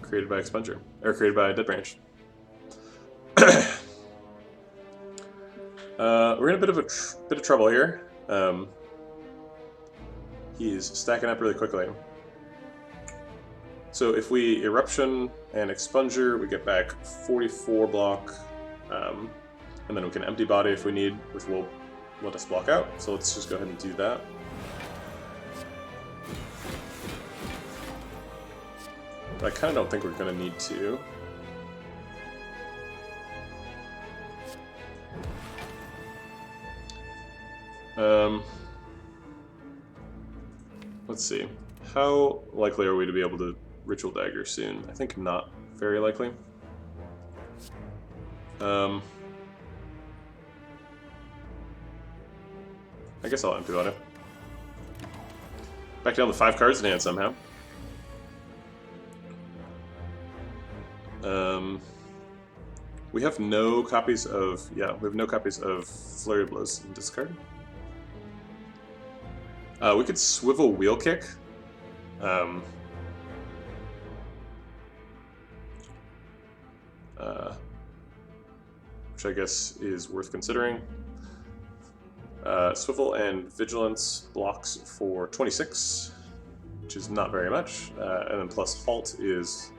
created by Expunger, or created by Dead Branch. We're in a bit of trouble here. He's stacking up really quickly. So if we Eruption and Expunger, we get back 44 block, and then we can Empty Body if we need, which will let us block out. So let's just go ahead and do that. But I kind of don't think we're going to need to. Let's see. How likely are we to be able to Ritual Dagger soon? I think not very likely. I guess I'll Empty Body. Back down to 5 cards in hand somehow. We have no copies of... yeah, we have no copies of Flurry of Blows in discard. We could Swivel Wheel Kick. Which I guess is worth considering. Swivel and Vigilance blocks for 26, which is not very much. And then plus Halt is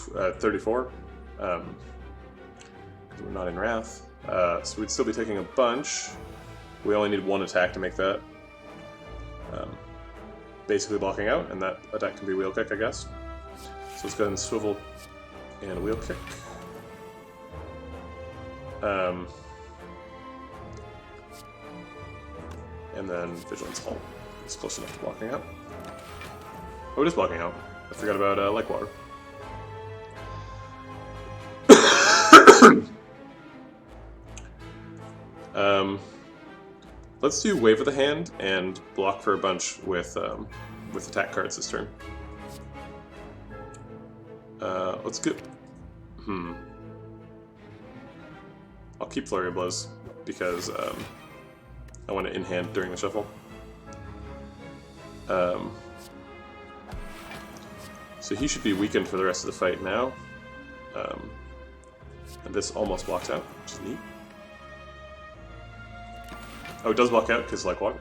34. Because we're not in Wrath. So we'd still be taking a bunch. We only need 1 attack to make that. Basically blocking out, and that attack can be Wheel Kick, I guess. So let's go ahead and Swivel and Wheel Kick. And then Vigilance Halt. It's close enough to blocking out. Oh, it is blocking out. I forgot about Like Water. Let's do Wave of the Hand and block for a bunch with attack cards this turn. Let's get... I'll keep Flurry of Blows because I want it in hand during the shuffle. So he should be weakened for the rest of the fight now. And this almost blocks out, which is neat. Oh, it does block out because Like Water.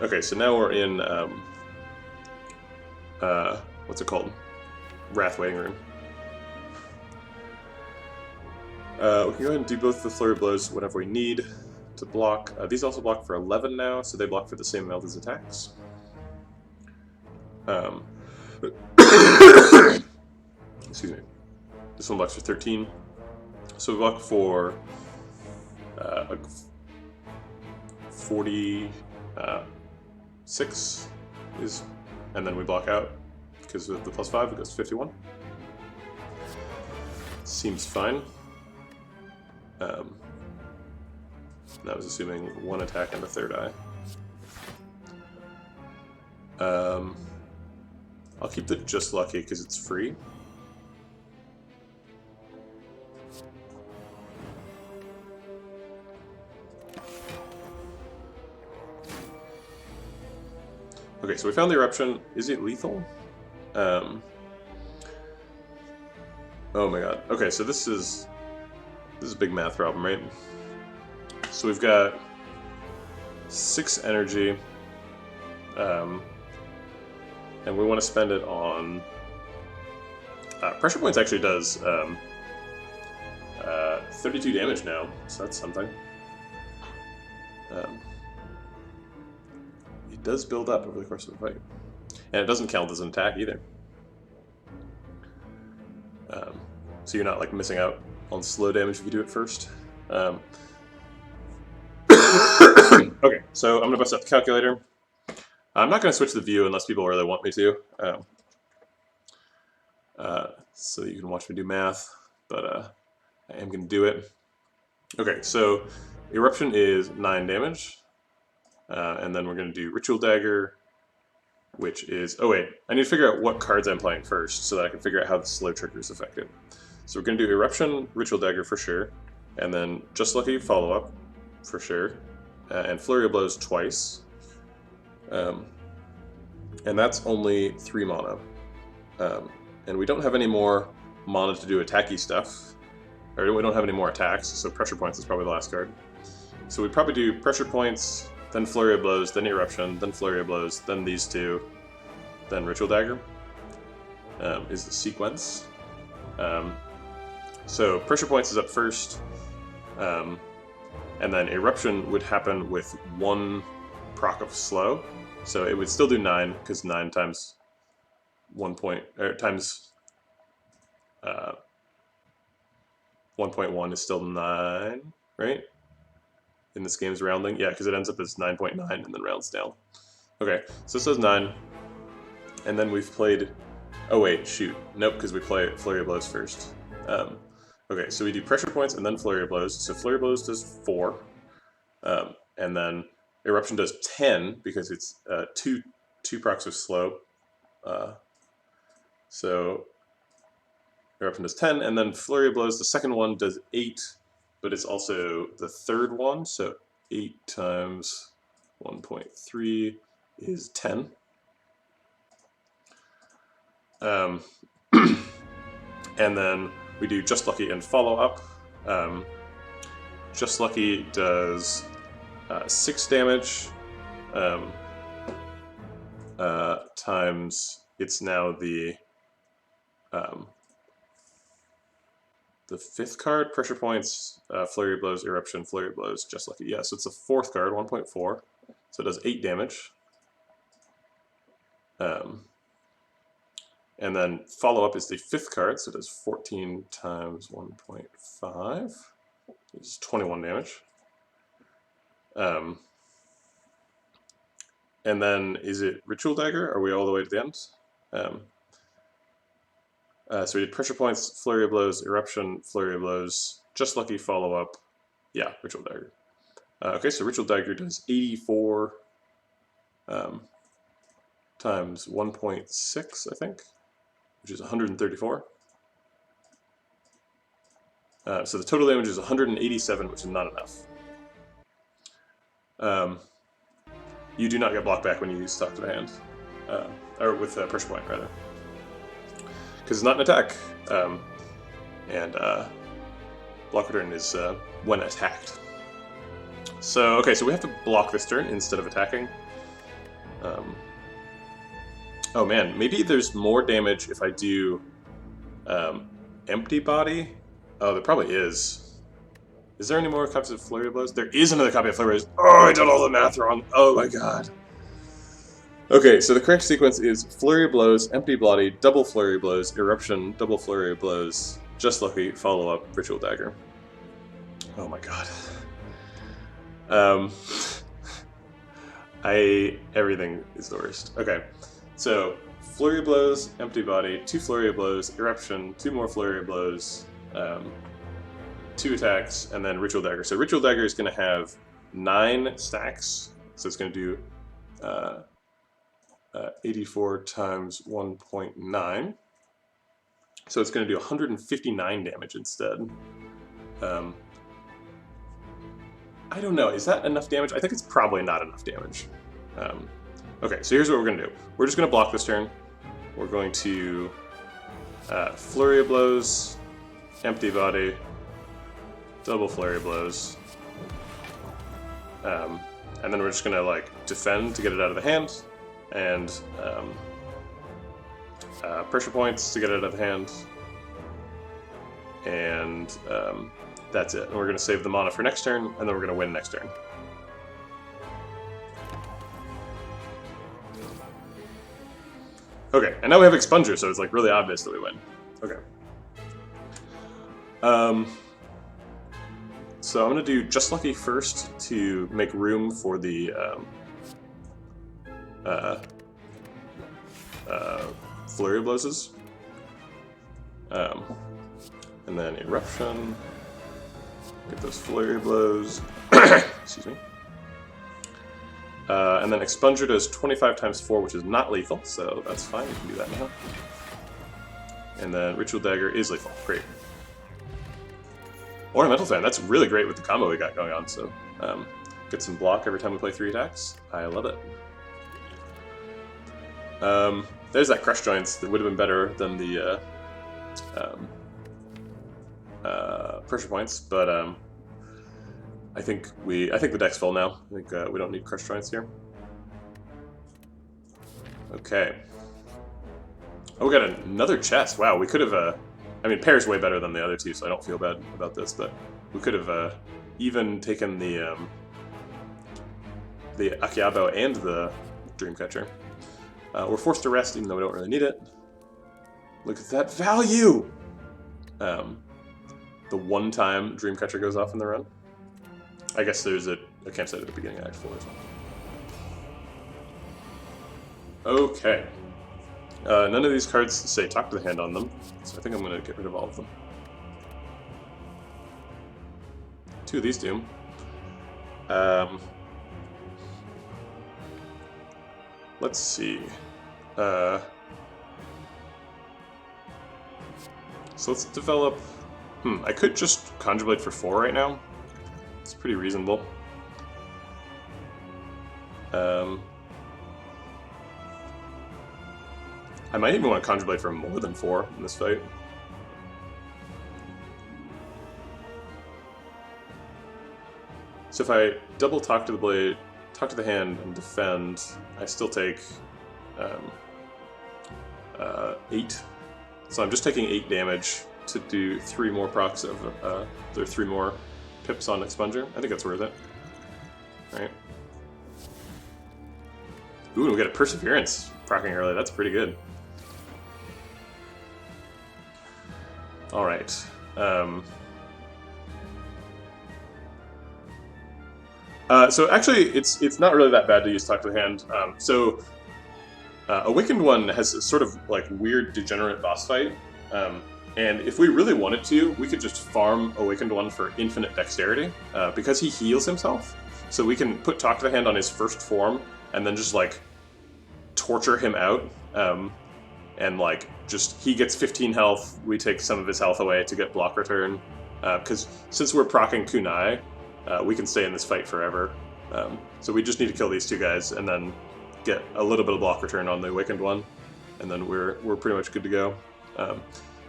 Okay, so now we're in what's it called? Wrath Waiting Room. We can go ahead and do both the Flurry Blows whenever we need to block. These also block for 11 now, so they block for the same amount as attacks. excuse me. This one blocks for 13. So we block for like 46 is, and then we block out because with the +5 it goes to 51. Seems fine. That was assuming one attack and a third eye. I'll keep the just lucky because it's free. Okay, so we found the eruption. Is it lethal? Oh my god. Okay, so this is a big math problem, right? So we've got 6 energy, and we want to spend it on pressure points. Actually, does 32 damage now, so that's something. It does build up over the course of the fight, and it doesn't count as an attack either. So you're not like missing out on slow damage if you do it first. Okay, so I'm gonna bust out the calculator. I'm not gonna switch the view unless people really want me to, so that you can watch me do math. But I am gonna do it. Okay, so eruption is 9 damage, and then we're gonna do ritual dagger, which is I need to figure out what cards I'm playing first so that I can figure out how the slow trigger is affected. So we're going to do Eruption, Ritual Dagger for sure, and then Just Lucky follow-up for sure, and Flurry of Blows twice. And that's only 3 mana. And we don't have any more mana to do attacky stuff, or we don't have any more attacks, so Pressure Points is probably the last card. So we'd probably do Pressure Points, then Flurry of Blows, then Eruption, then Flurry of Blows, then these two, then Ritual Dagger is the sequence. So Pressure Points is up first, and then Eruption would happen with 1 proc of slow, so it would still do 9, because 9 times 1.1 is still 9, right? In this game's rounding? Yeah, because it ends up as 9.9 and then rounds down. Okay, so this does 9, and then we've played... Oh wait, shoot. Nope, because we play Flurry of Blows first. Okay, so we do Pressure Points and then Flurry of Blows. So Flurry of Blows does 4, and then Eruption does 10 because it's 2 procs of slow. So Eruption does 10, and then Flurry of Blows, the second one, does 8, but it's also the third one, so 8 times 1.3 is 10. And then we do Just Lucky and follow up. Just Lucky does 6 damage times it's now the 5th card. Pressure Points, Flurry of Blows, Eruption, Flurry of Blows, Just Lucky. Yeah, so it's the 4th card, 1.4. So it does 8 damage. And then follow-up is the 5th card, so it does 14 times 1.5. It's 21 damage. And then is it Ritual Dagger? Are we all the way to the end? So we did Pressure Points, Flurry of Blows, Eruption, Flurry of Blows, Just Lucky follow-up. Yeah, Ritual Dagger. Okay, so Ritual Dagger does 84 times 1.6, I think, which is 134. So the total damage is 187, which is not enough. You do not get blocked back when you use Stock to the Hand, or with Pressure Point, rather. Because it's not an attack, and block return is when attacked. So, okay, so we have to block this turn instead of attacking. Oh man, maybe there's more damage if I do Empty Body. Oh, there probably is. Is there any more copies of Flurry of Blows? There is another copy of Flurry of Blows. Oh, I did all the math wrong. Oh my god. Okay, so the correct sequence is Flurry of Blows, Empty Body, Double Flurry of Blows, Eruption, Double Flurry of Blows, Just Lucky, follow-up, Ritual Dagger. Oh my god. Um, everything is the worst. Okay, so Flurry of Blows, Empty Body, 2 Flurry of Blows, Eruption, 2 more Flurry of Blows, 2 attacks, and then Ritual Dagger. So Ritual Dagger is going to have 9 stacks, so it's going to do 84 times 1.9. So it's going to do 159 damage instead. I don't know, is that enough damage? I think it's probably not enough damage. Okay, so here's what we're going to do. We're just going to block this turn. We're going to Flurry of Blows, Empty Body, Double Flurry of Blows, and then we're just going to like defend to get it out of the hand, and pressure points to get it out of the hand, and that's it. And we're going to save the mana for next turn, and then we're going to win next turn. Okay, and now we have Expunger, so it's like really obvious that we win. Okay. So I'm going to do Just Lucky first to make room for the Flurry of Blowses. And then Eruption. Get those Flurry Blows. Excuse me. And then Expunger does 25 times 4, which is not lethal, so that's fine. We can do that now. And then Ritual Dagger is lethal. Great. Ornamental Fan, that's really great with the combo we got going on, so get some block every time we play 3 attacks. I love it. There's that Crush Joints that would have been better than the pressure points, but I think the deck's full now. I think we don't need Crush Joints here. Okay. Oh, we got another chest. Wow, we could have. I mean, Pair's way better than the other two, so I don't feel bad about this. But we could have even taken the Akiabo and the Dreamcatcher. We're forced to rest, even though we don't really need it. Look at that value! The one time Dreamcatcher goes off in the run. I guess there's a campsite at the beginning of Act 4 as well. Okay. None of these cards say Talk to the Hand on them, so I think I'm going to get rid of all of them. 2 of these do. Let's see. So let's develop... I could just Conjure Blade for 4 right now. It's pretty reasonable. I might even want to Conjure Blade for more than 4 in this fight. So if I double Talk to the Blade, Talk to the Hand, and defend, I still take 8. So I'm just taking 8 damage to do 3 more procs of there are 3 more pips on Expunger. I think that's worth it. Right. Ooh, we got a Perseverance proccing early. That's pretty good. All right. So actually, it's not really that bad to use Talk to the Hand. Awakened One has a sort of like weird degenerate boss fight, and if we really wanted to, we could just farm Awakened One for infinite dexterity because he heals himself. So we can put Talk to the Hand on his first form and then just like torture him out, and like just he gets 15 health. We take some of his health away to get block return because since we're proccing Kunai. We can stay in this fight forever. So we just need to kill these 2 guys and then get a little bit of block return on the Awakened One, and then we're pretty much good to go.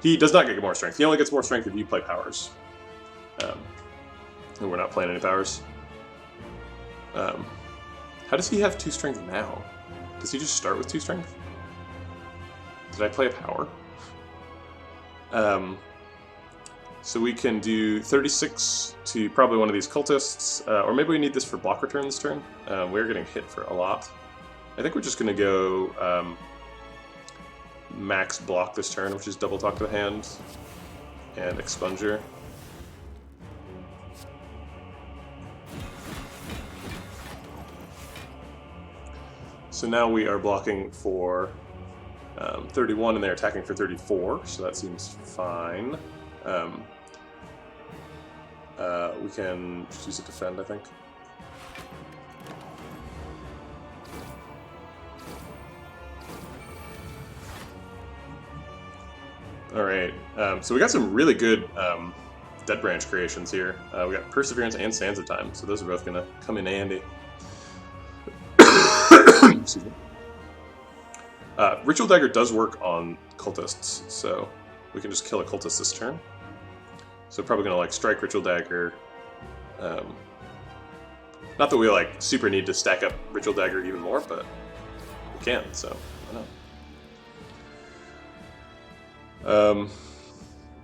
He does not get more strength. He only gets more strength if you play powers. And we're not playing any powers. How does he have 2 strength now? Does he just start with 2 strength? Did I play a power? So we can do 36 to probably one of these cultists, or maybe we need this for block return this turn. We're getting hit for a lot. I think we're just going to go max block this turn, which is double talk to the hand, and expunger. So now we are blocking for 31 and they're attacking for 34, so that seems fine. We can just use it to defend, I think. Alright, so we got some really good Dead Branch creations here. We got Perseverance and Sands of Time, so those are both going to come in handy. Excuse me. Ritual Dagger does work on cultists, so we can just kill a cultist this turn. So probably going to like strike Ritual Dagger. Not that we like super need to stack up Ritual Dagger even more, but we can, so why not?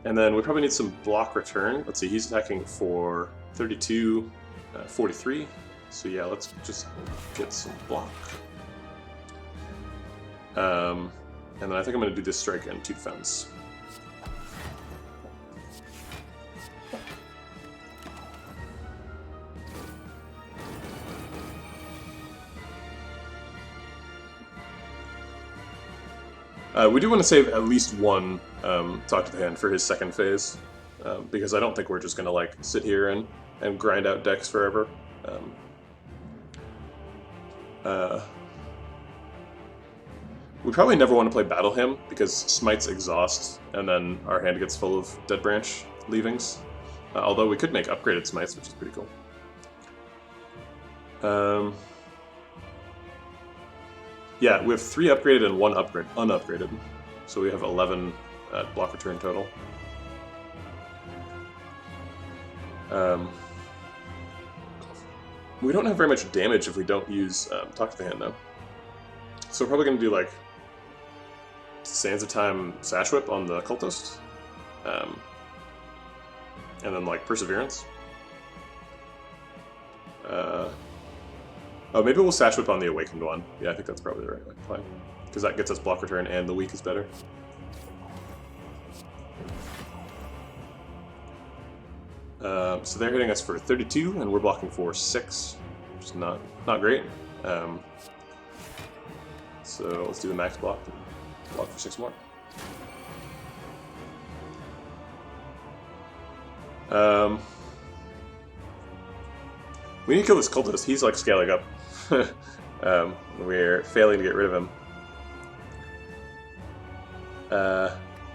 And then we probably need some block return. Let's see, he's attacking for 32, 43. So yeah, let's just get some block. And then I think I'm going to do this strike and 2 defense. We do want to save at least one talk to the hand for his second phase, because I don't think we're just going to like sit here and grind out decks forever. We probably never want to play Battle Hymn, because Smites exhaust, and then our hand gets full of Dead Branch leavings. Although we could make upgraded Smites, which is pretty cool. Yeah, we have 3 upgraded and 1 unupgraded. So we have 11 block return total. We don't have very much damage if we don't use Talk to the Hand, though. So we're probably going to do, like, Sands of Time Sash Whip on the Cultist. And then, like, Perseverance. Oh, maybe we'll Sash Whip on the Awakened one. Yeah, I think that's probably the right way to play. Because that gets us block return and the weak is better. So they're hitting us for 32, and we're blocking for 6, which is not great. So let's do the max block and block for 6 more. We need to kill this cultist. He's like scaling up. We're failing to get rid of him.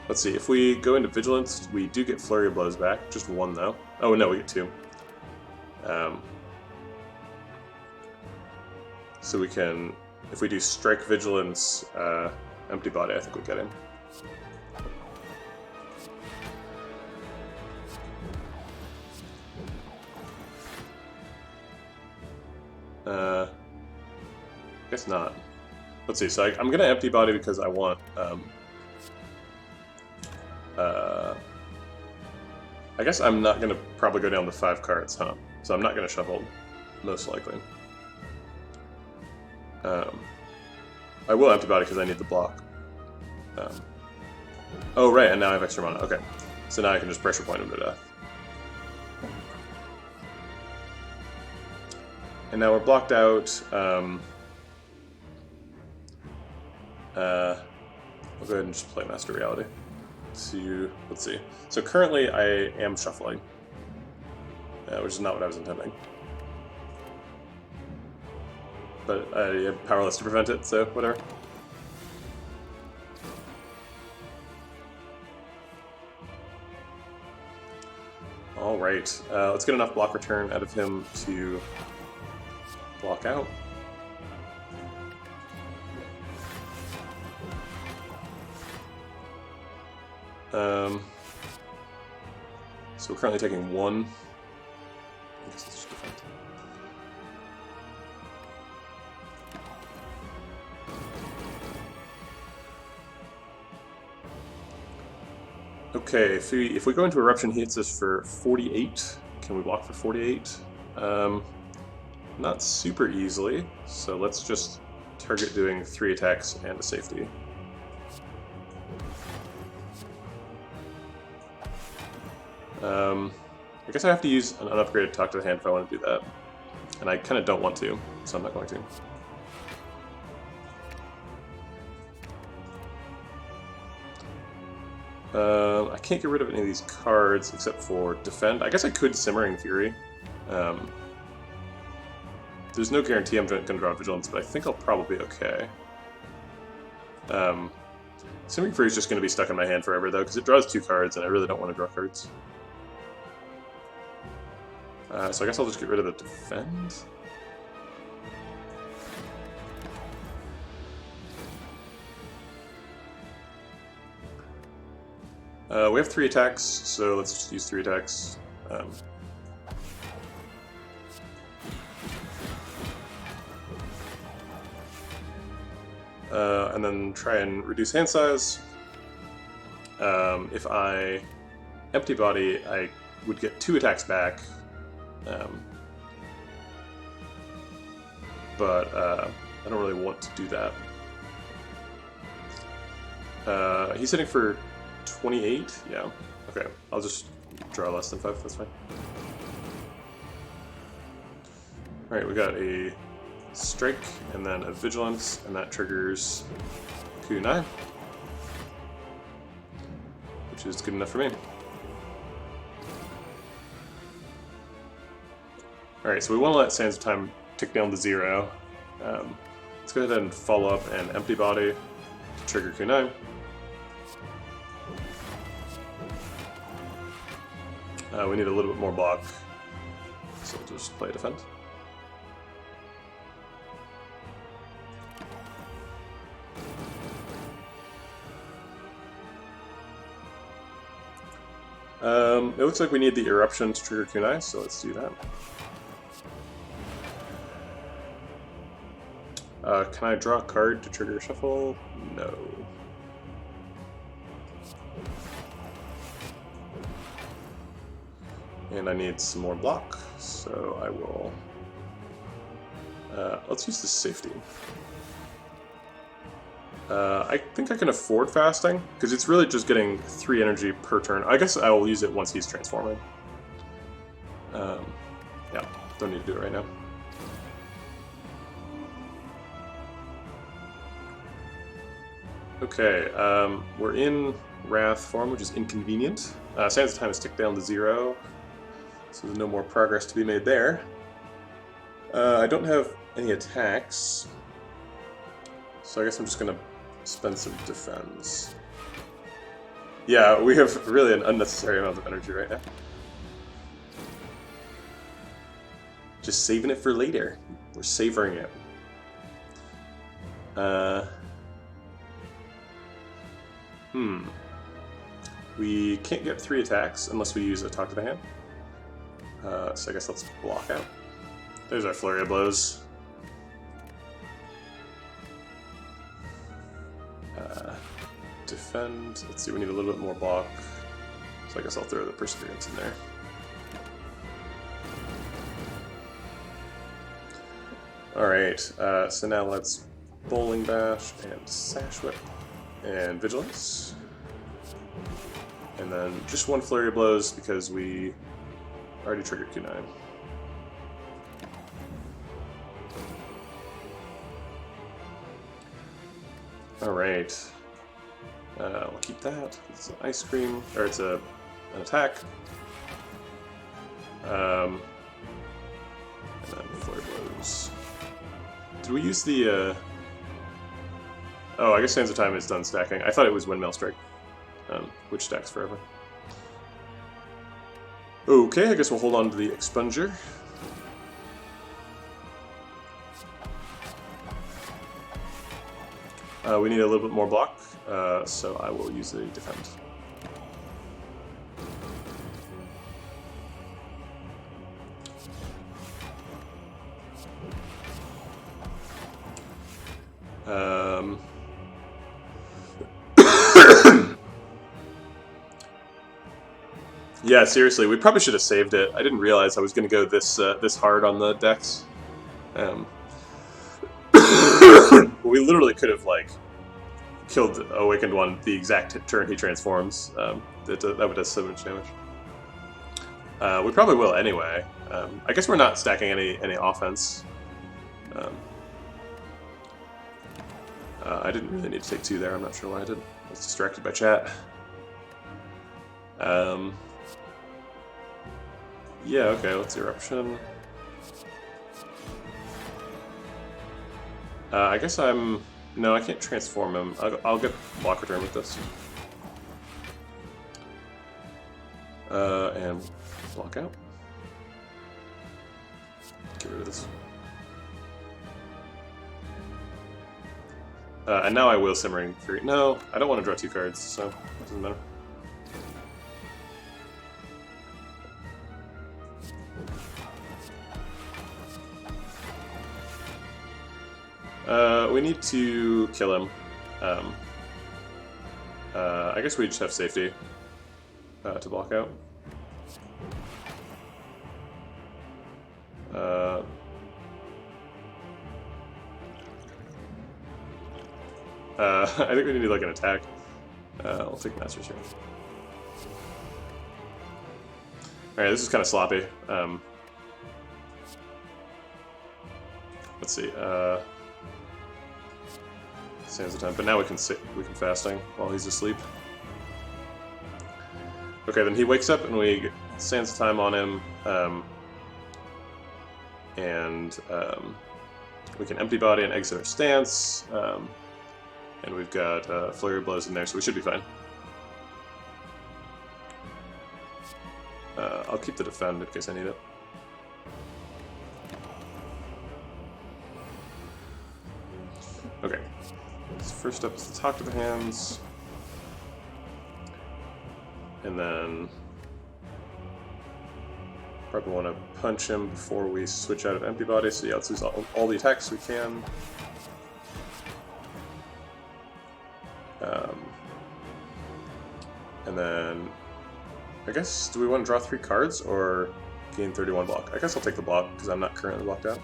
Let's see, if we go into Vigilance, we do get Flurry of Blows back. Just 1, though. Oh, no, we get 2. So we can, if we do Strike Vigilance, Empty Body, I think we get him. Guess not. Let's see, so I'm going to Empty Body because I want, I guess I'm not going to probably go down to 5 cards, huh? So I'm not going to shuffle, most likely. I will Empty Body because I need the block. Oh, right, and now I have extra mana. Okay. So now I can just pressure point him to death. And now we're blocked out. I'll go ahead and just play Master Reality. Let's see. So currently I am shuffling, which is not what I was intending. But I am powerless to prevent it, so whatever. Alright, let's get enough block return out of him to block out. So we're currently taking 1. I guess it's just defend. Okay, if we go into Eruption, he hits us for 48. Can we block for 48? Not super easily, so let's just Target doing 3 attacks and a safety. I guess I have to use an unupgraded Talk to the Hand if I want to do that. And I kind of don't want to, so I'm not going to. I can't get rid of any of these cards except for Defend. I guess I could Simmering Fury. There's no guarantee I'm going to draw Vigilance, but I think I'll probably be okay. Simmering Fury is just going to be stuck in my hand forever, though, because it draws 2 cards, and I really don't want to draw cards. So I guess I'll just get rid of the Defend. We have 3 attacks, so let's just use 3 attacks. And then try and reduce hand size. If I empty body, I would get 2 attacks back. But I don't really want to do that. He's hitting for 28? Yeah. Okay, I'll just draw less than 5, that's fine. Alright, we got a Strike, and then a Vigilance, and that triggers Kunai, which is good enough for me. Alright, so we want to let Sands of Time tick down to 0. Let's go ahead and follow up an Empty Body to trigger Kunai. We need a little bit more block, so we'll just play Defend. It looks like we need the Eruption to trigger Kunai, so let's do that. Can I draw a card to trigger Shuffle? No. And I need some more block, so I will... let's use the Safety. I think I can afford fasting, because it's really just getting 3 energy per turn. I guess I will use it once he's transforming. Yeah, don't need to do it right now. Okay, we're in Wrath form, which is inconvenient. Sands of Time is ticked down to 0, so there's no more progress to be made there. I don't have any attacks, so I guess I'm just going to spend some defense. Yeah, we have really an unnecessary amount of energy right now. Just saving it for later. We're savoring it. We can't get 3 attacks unless we use a Talk to the Hand. So I guess let's block out. There's our Flurry of Blows. Defend. Let's see, we need a little bit more block. So I guess I'll throw the Perseverance in there. Alright, so now let's Bowling Bash and Sash Whip and Vigilance. And then just 1 Flurry of Blows because we already triggered Q9. Alright. We'll keep that. It's an Ice Cream, or it's an attack. And then Flurry Blows. Did we use the, Oh, I guess Sands of Time is done stacking. I thought it was Windmill Strike, which stacks forever. Okay, I guess we'll hold on to the Expunger. We need a little bit more block, so I will use the Defend. Yeah, seriously, we probably should have saved it. I didn't realize I was going to go this hard on the decks. we literally could have like killed Awakened One the exact turn he transforms. That would do so much damage. We probably will anyway. I guess we're not stacking any offense. I didn't really need to take 2 there. I'm not sure why I did. I was distracted by chat. Yeah, okay, let's Eruption. I guess I'm... No, I can't transform him. I'll get block return with this. And block out. Get rid of this. And now I will Simmering Fury. No, I don't want to draw 2 cards, so it doesn't matter. We need to kill him. I guess we just have safety to block out. I think we need like an attack. We'll take Master's here. Alright, this is kind of sloppy. Let's see. Sands the time, but now we can fasting while he's asleep. Okay, then he wakes up and we sands time on him, and we can empty body and exit our stance, and we've got flurry of blows in there, so we should be fine. I'll keep the defend in case I need it. Okay. First up is the talk to the hands, and then probably want to punch him before we switch out of empty body. So yeah, let's use all the attacks we can. And then I guess, do we want to draw 3 cards or gain 31 block? I guess I'll take the block because I'm not currently blocked out.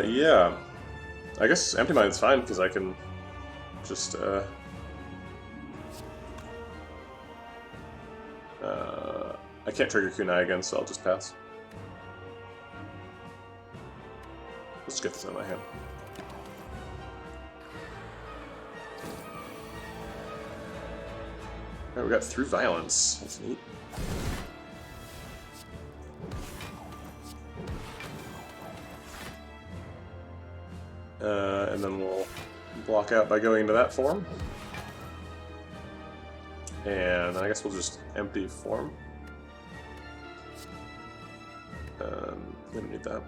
Yeah. I guess Empty Mind's fine, because I can just, I can't trigger Kunai again, so I'll just pass. Let's get this out of my hand. Alright, we got Through Violence. That's neat. And then we'll block out by going into that form. And I guess we'll just empty form. We don't need that.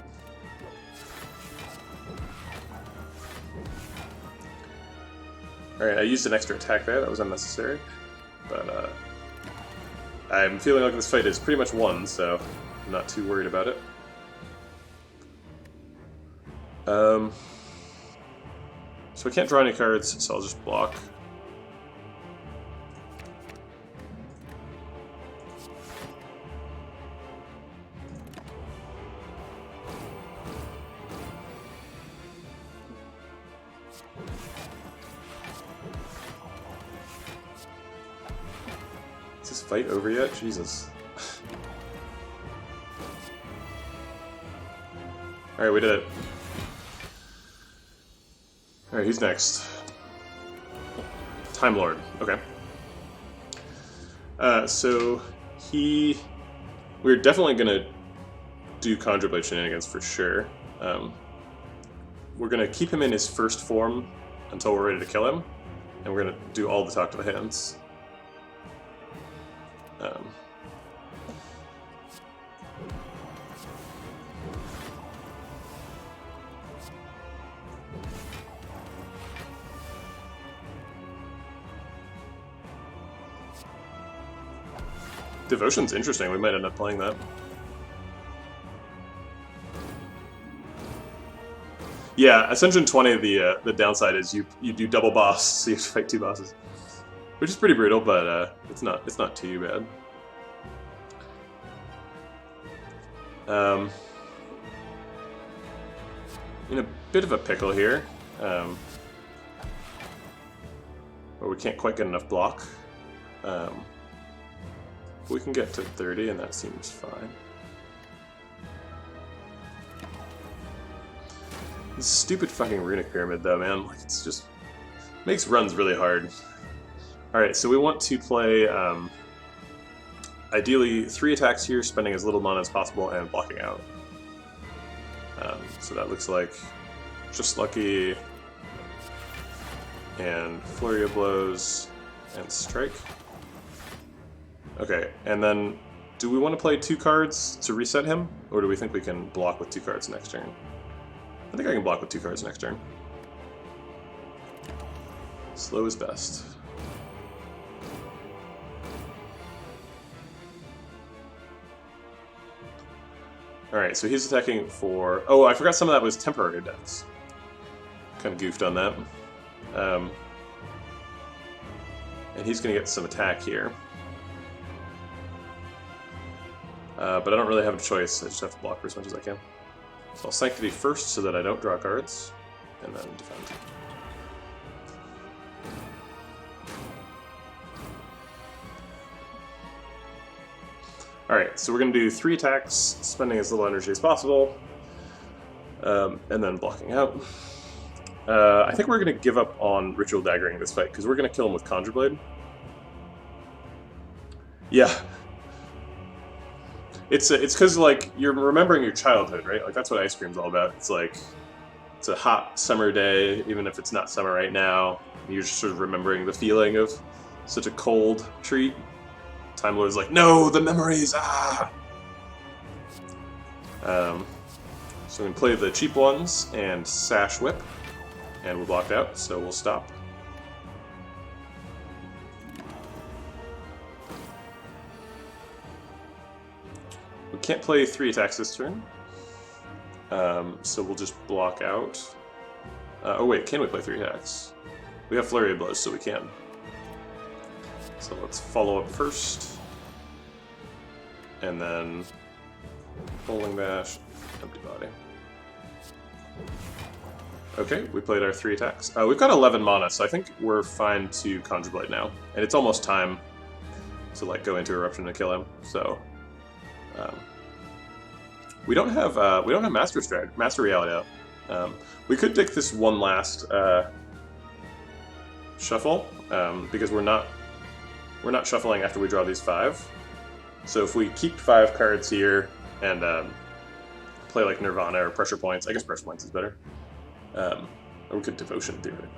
Alright, I used an extra attack there, that was unnecessary. But I'm feeling like this fight is pretty much won, so I'm not too worried about it. So we can't draw any cards, so I'll just block. Is this fight over yet? Jesus. Alright, we did it. Alright, who's next? Time Lord. Okay. So we're definitely gonna do Conjure Blade shenanigans for sure. We're gonna keep him in his first form until we're ready to kill him, and we're gonna do all the talk to the hands. Devotion's interesting, we might end up playing that. Yeah, Ascension 20, the downside is you do double boss, so you have to fight 2 bosses. Which is pretty brutal, but it's not too bad. in a bit of a pickle here. Where we can't quite get enough block. We can get to 30 and that seems fine. This stupid fucking runic pyramid though, man. Like, it's just makes runs really hard. Alright, so we want to play ideally 3 attacks here, spending as little mana as possible and blocking out. So that looks like Just Lucky and Flurry of Blows and Strike. Okay, and then do we want to play 2 cards to reset him, or do we think we can block with 2 cards next turn? I think I can block with 2 cards next turn. Slow is best. Alright, so he's attacking for... Oh, I forgot some of that was temporary decks. Kind of goofed on that. And he's going to get some attack here. But I don't really have a choice, I just have to block for as much as I can. So I'll Sanctity first so that I don't draw cards, and then defend. Alright, so we're going to do 3 attacks, spending as little energy as possible, and then blocking out. I think we're going to give up on Ritual Daggering this fight, because we're going to kill him with Conjure Blade. Yeah. It's because, like, you're remembering your childhood, right? Like, that's what ice cream's all about. It's like, it's a hot summer day, even if it's not summer right now. You're just sort of remembering the feeling of such a cold treat. Time Lord's like, no, the memories, ah! So we can play the cheap ones and Sash Whip, and we're blocked out, so we'll stop. We can't play 3 attacks this turn, so we'll just block out. Oh wait, can we play 3 attacks? We have Flurry of Blows, so we can. So let's follow up first, and then Bowling Bash, Empty Body. Okay, we played our 3 attacks. We've got 11 mana, so I think we're fine to Conjure Blade now, and it's almost time to like go into Eruption to kill him. So. We don't have Master Reality out. We could take this one last shuffle because we're not shuffling after we draw these 5. So if we keep 5 cards here and play like Nirvana or Pressure Points, I guess Pressure Points is better. Or we could Devotion theoretically.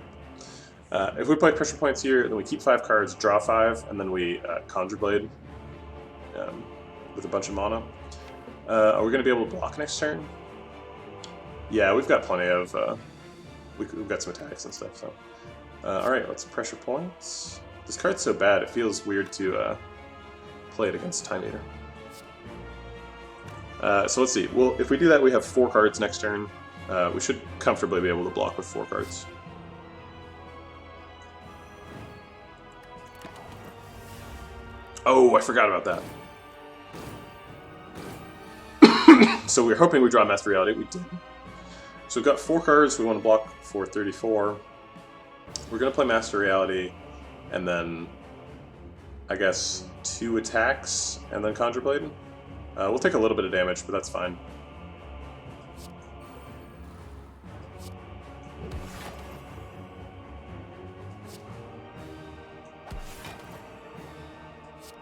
If we play Pressure Points here, then we keep 5 cards, draw 5, and then we Conjure Blade. With a bunch of mana. Are we going to be able to block next turn? Yeah, we've got plenty of... we've got some attacks and stuff, so... Alright, let's Pressure Points. This card's so bad, it feels weird to play it against Time Eater. So let's see. Well, if we do that, we have 4 cards next turn. We should comfortably be able to block with 4 cards. Oh, I forgot about that. So we were hoping we draw Master Reality. We did. So we've got 4 cards. We want to block for 34. We're going to play Master Reality, and then, I guess, 2 attacks, and then Conjure Blade. We'll take a little bit of damage, but that's fine.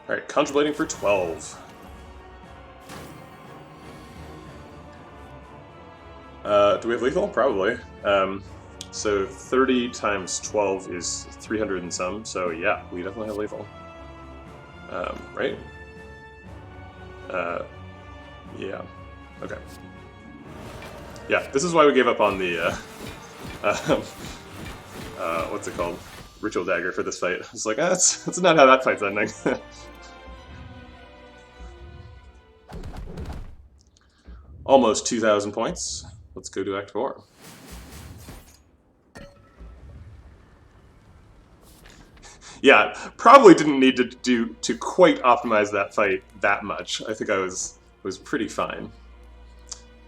Alright, Conjure Blading for 12. Do we have lethal? Probably. So 30 times 12 is 300 and some, so yeah, we definitely have lethal. Right? Yeah. Okay. Yeah, this is why we gave up on the, what's it called? Ritual Dagger for this fight. I was like, that's not how that fight's ending. Almost 2,000 points. Let's go to Act 4. Yeah, probably didn't need to quite optimize that fight that much. I think I was pretty fine.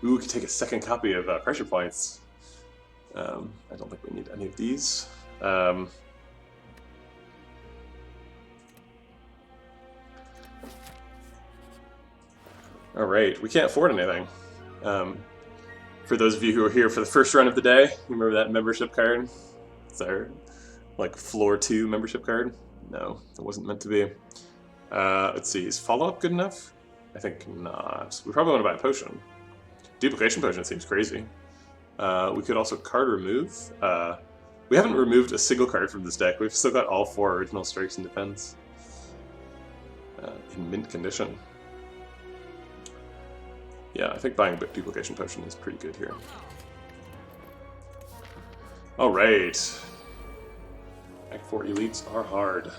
Ooh, we could take a second copy of Pressure Points. I don't think we need any of these. Alright, we can't afford anything. For those of you who are here for the first run of the day, you remember that membership card? It's our, like, floor 2 membership card? No, it wasn't meant to be. Let's see, is follow-up good enough? I think not. We probably want to buy a potion. Duplication potion seems crazy. We could also card remove. We haven't removed a single card from this deck. We've still got all 4 original strikes and defense. In mint condition. Yeah, I think buying a duplication potion is pretty good here. Alright. Act 4 elites are hard.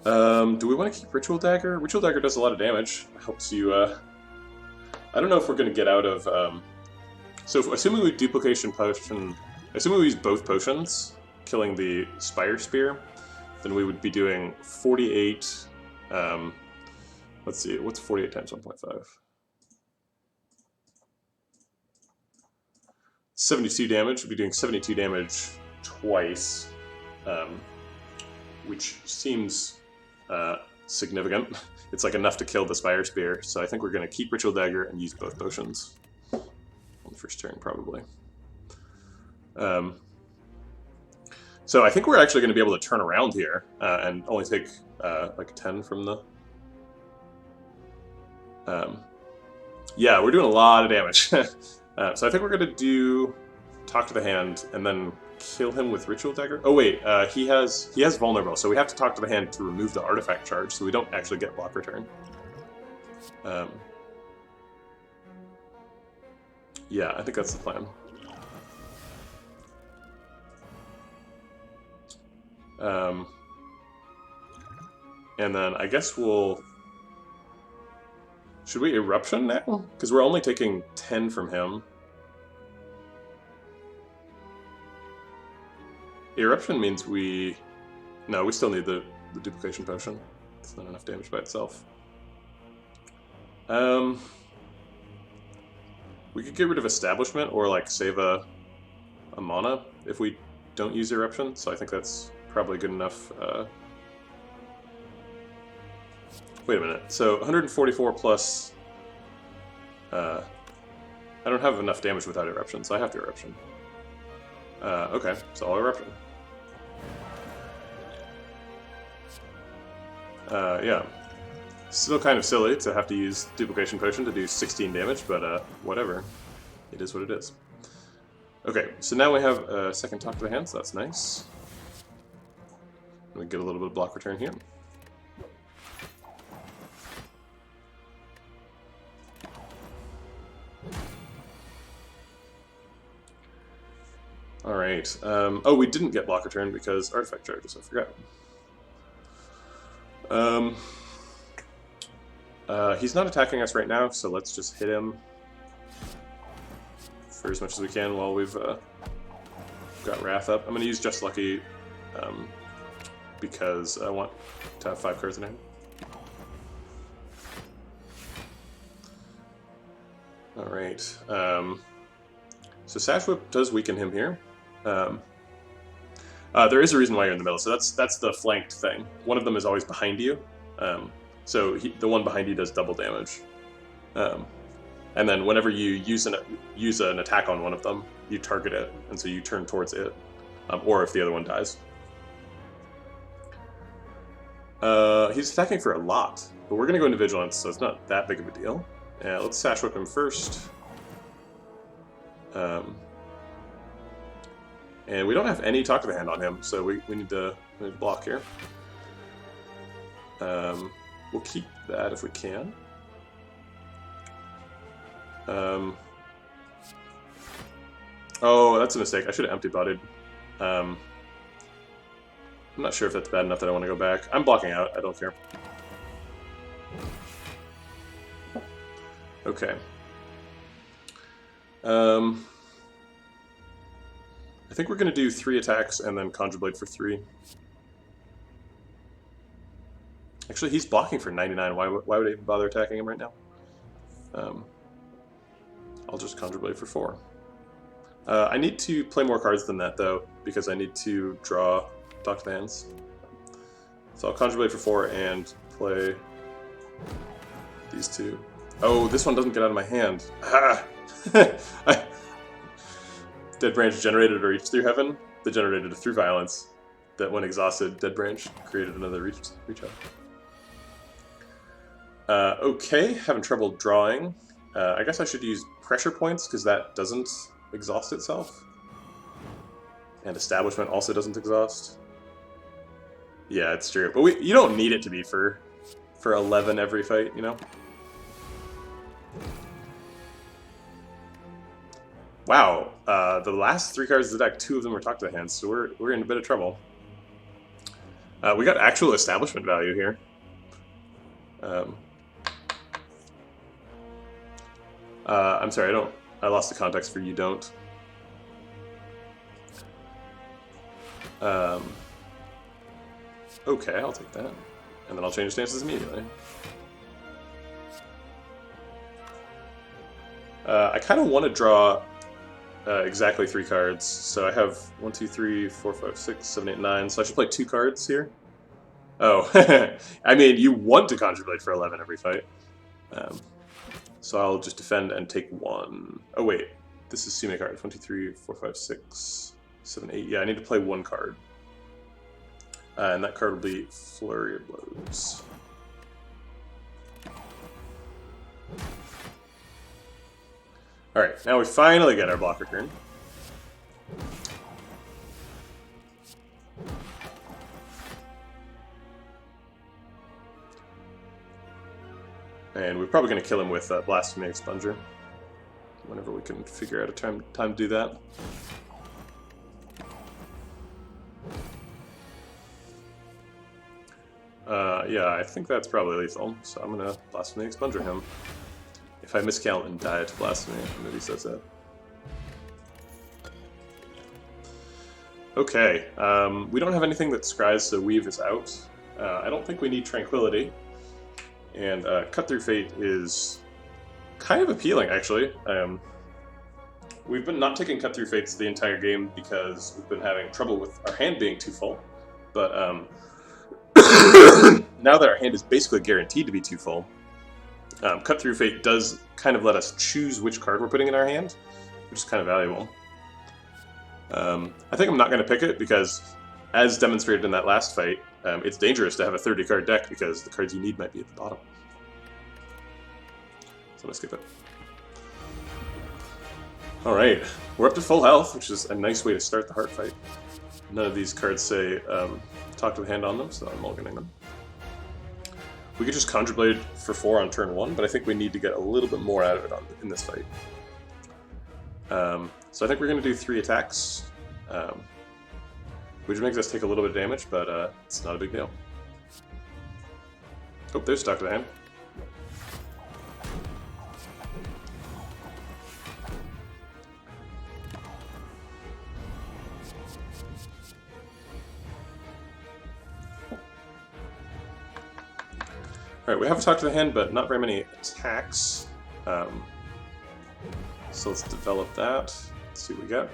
Do we want to keep Ritual Dagger? Ritual Dagger does a lot of damage. It helps you, I don't know if we're going to get out of, so assuming we duplication potion, assuming we use both potions, killing the spire spear, then we would be doing 48, let's see, what's 48 times 1.5? 72 damage. We'll be doing 72 damage twice, which seems significant. It's like enough to kill the Spire Spear, so I think we're going to keep Ritual Dagger and use both potions on the first turn, probably. So I think we're actually going to be able to turn around here and only take like 10 from the... yeah, we're doing a lot of damage. So I think we're going to do Talk to the Hand and then kill him with Ritual Dagger. Oh wait, he has vulnerable, so we have to Talk to the Hand to remove the artifact charge, so we don't actually get block return. Yeah, I think that's the plan. And then I guess we'll... Should we Eruption now? Because we're only taking 10 from him. Eruption means we... No, we still need the duplication potion. It's not enough damage by itself. We could get rid of Establishment or like save a mana if we don't use Eruption, so I think that's probably good enough. Wait a minute, so 144 plus... I don't have enough damage without Eruption, so I have to Eruption. Okay, so I'll Eruption. Yeah. Still kind of silly to have to use Duplication Potion to do 16 damage, but whatever. It is what it is. Okay, so now we have a second Talk to the Hand, so that's nice. We get a little bit of block return here. Alright, oh, we didn't get block return because artifact charges, I forgot. He's not attacking us right now, so let's just hit him for as much as we can while we've got Wrath up. I'm going to use Just Lucky because I want to have 5 cards in hand. Alright, so Sash Whip does weaken him here. There is a reason why you're in the middle, so that's the flanked thing. One of them is always behind you, so the one behind you does double damage. And then whenever you use an attack on one of them, you target it, and so you turn towards it, or if the other one dies. He's attacking for a lot, but we're going to go into Vigilance, so it's not that big of a deal. Let's Sash Whip him first. And we don't have any Talk to the Hand on him, so we need to block here. We'll keep that if we can. Oh, that's a mistake. I should have empty-bodied. I'm not sure if that's bad enough that I want to go back. I'm blocking out. I don't care. Okay. I think we're going to do 3 attacks and then Conjure Blade for 3. Actually, he's blocking for 99. Why would I even bother attacking him right now? I'll I'll just Conjure Blade for 4. I need to play more cards than that, though, because I need to draw Talk to the Hands. So I'll Conjure Blade for 4 and play these two. Oh, this one doesn't get out of my hand. Ah! Dead Branch generated a Reach Through Heaven that generated a Through Violence that, when exhausted, Dead Branch created another Reach Out. Okay, having trouble drawing. I guess I should use Pressure Points, because that doesn't exhaust itself. And Establishment also doesn't exhaust. Yeah, it's true. But you don't need it to be for 11 every fight, you know? Wow, the last 3 cards of the deck, 2 of them were Talk to the Hands, so we're in a bit of trouble. We got actual Establishment value here. I'm sorry, I lost the context for you don't. Okay, I'll take that. And then I'll change stances immediately. I kind of want to draw exactly 3 cards. So I have 1, 2, 3, 4, 5, 6, 7, 8, 9. So I should play 2 cards here. Oh, I mean, you want to Conjure Blade for 11 every fight. So I'll just defend and take 1. Oh wait, this is Sume cards. 1, 2, 3, 4, 5, 6, 7, 8. Yeah, I need to play 1 card. And that card will be Flurry of Blows. Alright, now we finally get our blocker turn. And we're probably going to kill him with Blasphemy Expunger whenever we can figure out a time to do that. Yeah, I think that's probably lethal, so I'm going to Blasphemy Expunger him. If I miscount and die to Blasphemy, maybe says that. Okay, we don't have anything that scries, so Weave is out. I don't think we need Tranquility. And Cut Through Fate is kind of appealing, actually. We've been not taking Cut Through Fates the entire game because we've been having trouble with our hand being too full. But now that our hand is basically guaranteed to be too full, Cut Through Fate does kind of let us choose which card we're putting in our hand, which is kind of valuable. I think I'm not going to pick it because, as demonstrated in that last fight, it's dangerous to have a 30-card deck because the cards you need might be at the bottom. So I'm going to skip it. Alright, we're up to full health, which is a nice way to start the Heart Fight. None of these cards say Talk to the Hand on them, so I'm mulliganing them. We could just Conjure Blade for 4 on turn 1, but I think we need to get a little bit more out of it in this fight. So I think we're going to do 3 attacks, which makes us take a little bit of damage, but it's not a big deal. Oh, there's Talk to the Hand. Alright, we have a Talk to the Hand, but not very many attacks. So let's develop that. Let's see what we got.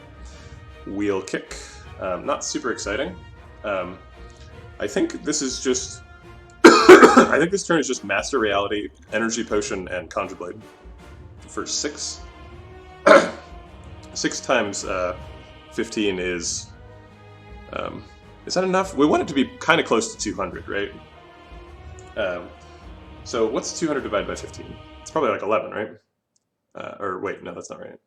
Wheel Kick. Not super exciting. I think this is just... I think this turn is just Master Reality, Energy Potion, and Conjure Blade. For 6. 6 times 15 is... is that enough? We want it to be kind of close to 200, right? So what's 200 divided by 15? It's probably like 11, right? Or wait, no, that's not right.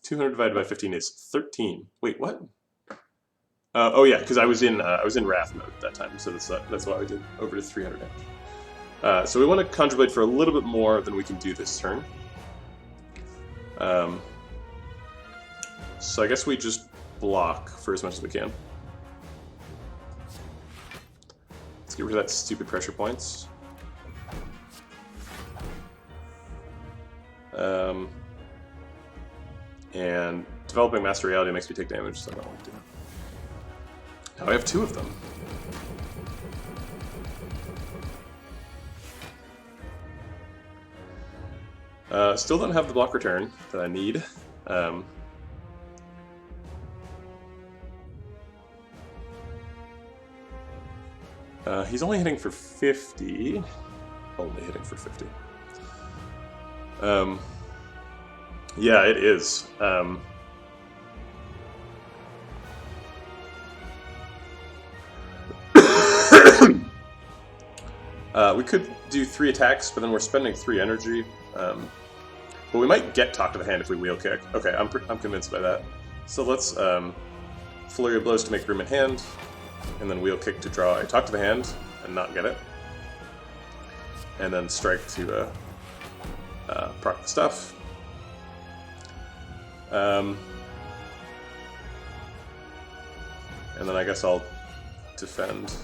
200 divided by 15 is 13. Wait, what? Oh yeah, because I was in Wrath mode at that time, so that's why I did over to 300 damage. So we want to Conjure Blade for a little bit more than we can do this turn. So I guess we just block for as much as we can. Let's get rid of that stupid Pressure Points. And developing Master Reality makes me take damage, so I don't want to do it. Now I have 2 of them. Still don't have the block return that I need. He's only hitting for 50. Only hitting for 50. Yeah, it is. We could do 3 attacks, but then we're spending 3 energy. But we might get Talk to the Hand if we wheel kick. Okay, I'm convinced by that. So let's Flurry of Blows to make room in hand, and then wheel kick to draw a Talk to the Hand and not get it. And then strike to proc the stuff. And then I guess I'll defend.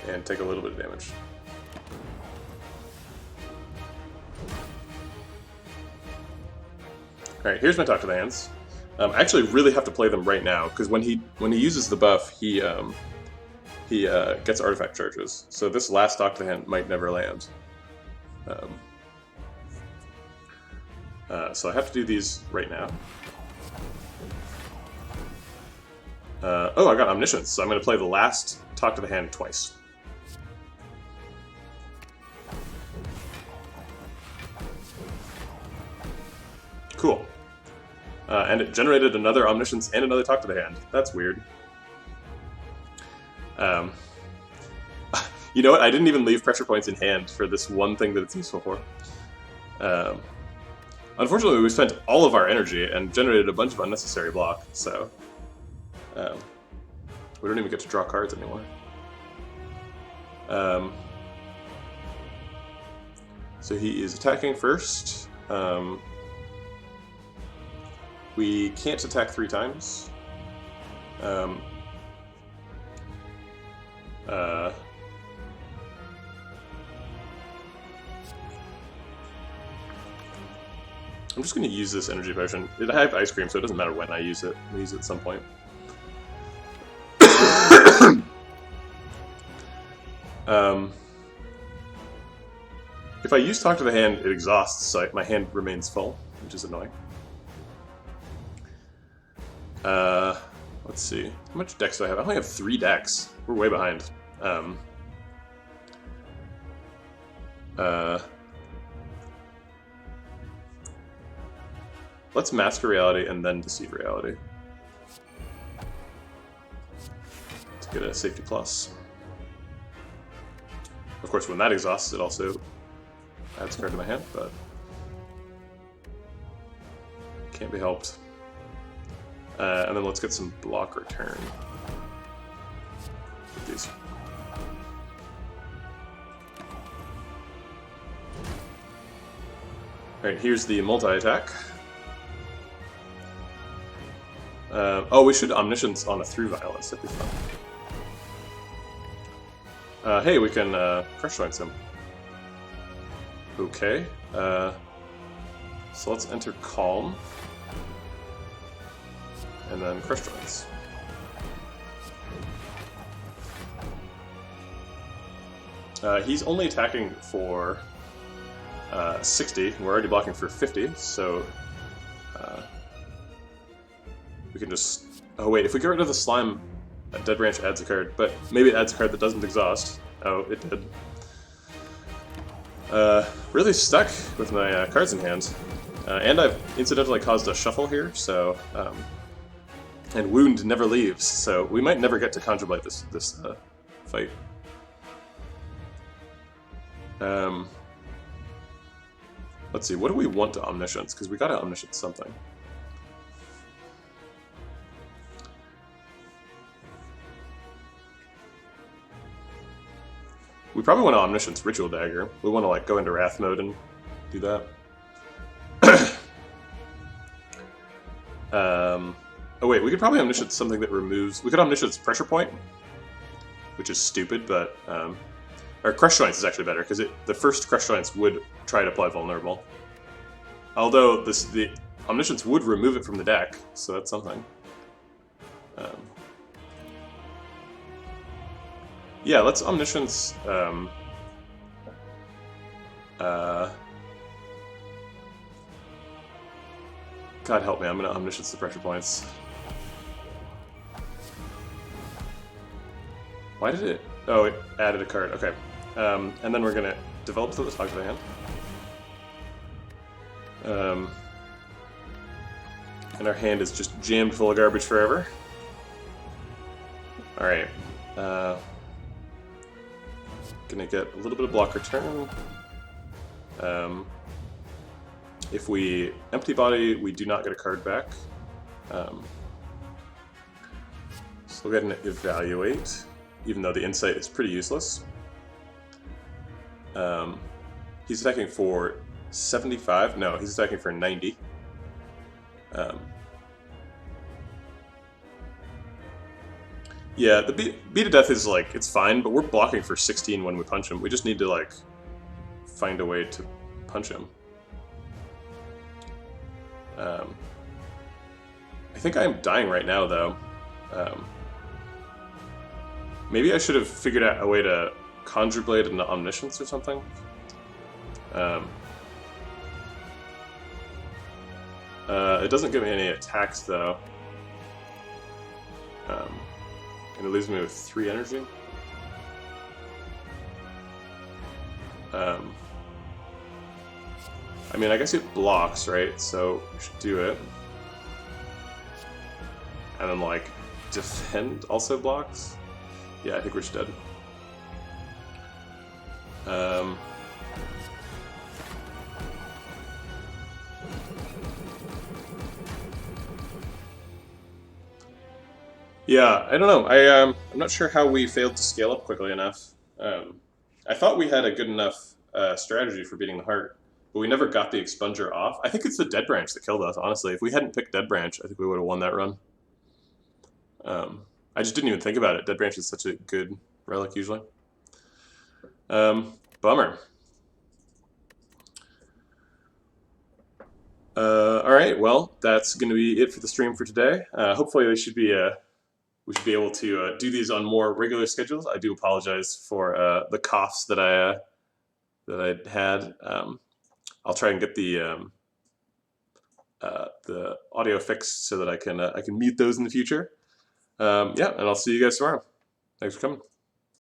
And take a little bit of damage. Alright, here's my Talk to the Hands. I actually really have to play them right now, because when he uses the buff, he gets artifact charges. So this last Talk to the Hand might never land. So I have to do these right now. Oh, I got Omniscience, so I'm going to play the last Talk to the Hand twice. Cool. And it generated another Omniscience and another Talk to the Hand. That's weird. You know what? I didn't even leave pressure points in hand for this one thing that it's useful for. Unfortunately, we spent all of our energy and generated a bunch of unnecessary block, so we don't even get to draw cards anymore. So he is attacking first. We can't attack 3 times. I'm just going to use this energy potion. I have ice cream, so it doesn't matter when I use it. I'll use it at some point. If I use Talk to the Hand, it exhausts, so my hand remains full, which is annoying. Let's see. How much decks do I have? I only have 3 decks. We're way behind. Let's Master Reality and then Deceive Reality to get a safety plus. Of course, when that exhausts, it also adds a card to my hand, but can't be helped. And then let's get some block return with these. Alright, here's the multi-attack. Oh, we should Omniscience on a through violence. That'd be fun. Hey, we can Crush Joint him. Okay. So let's enter Calm. And then Crush Joints. He's only attacking for 60. We're already blocking for 50, so we can just... Oh wait, if we get rid of the slime, Dead Branch adds a card, but maybe it adds a card that doesn't exhaust. Oh, it did. Really stuck with my cards in hand. And I've incidentally caused a shuffle here, so... and Wound never leaves, so we might never get to Contemplate this fight. Let's see, what do we want to Omniscience? Because we gotta Omniscience something. We probably want to Omniscience Ritual Dagger. We want to like go into Wrath mode and do that. Oh wait, we could probably Omniscience something that removes... We could Omniscience Pressure Point, which is stupid, but... or Crush Joints is actually better, because the first Crush Joints would try to apply Vulnerable. Although the Omniscience would remove it from the deck, so that's something. Yeah, let's Omniscience God help me, I'm gonna omniscience the pressure points. Why did it? Oh, it added a card. Okay. And then we're gonna develop the talk to the hand. And our hand is just jammed full of garbage forever. Alright. Gonna get a little bit of block return. If we empty body, we do not get a card back. So we'll get an evaluate, even though the insight is pretty useless. He's attacking for 75. No, he's attacking for 90. Yeah, the beat to death is like, it's fine, but we're blocking for 16 when we punch him. We just need to like find a way to punch him. I think I'm dying right now, though. Maybe I should have figured out a way to Conjure Blade into Omniscience or something. It doesn't give me any attacks, though. And it leaves me with 3 energy. I mean, I guess it blocks, right? So we should do it. And then, like, defend also blocks? Yeah, I think we're just dead. Yeah, I don't know. I'm not sure how we failed to scale up quickly enough. I thought we had a good enough strategy for beating the heart, but we never got the expunger off. I think it's the Dead Branch that killed us, honestly. If we hadn't picked Dead Branch, I think we would have won that run. I just didn't even think about it. Dead Branch is such a good relic, usually. Bummer. Alright, well, that's going to be it for the stream for today. Hopefully we should be able to do these on more regular schedules. I do apologize for the coughs that I had. I'll try and get the audio fixed so that I can mute those in the future. Yeah, and I'll see you guys tomorrow. Thanks for coming.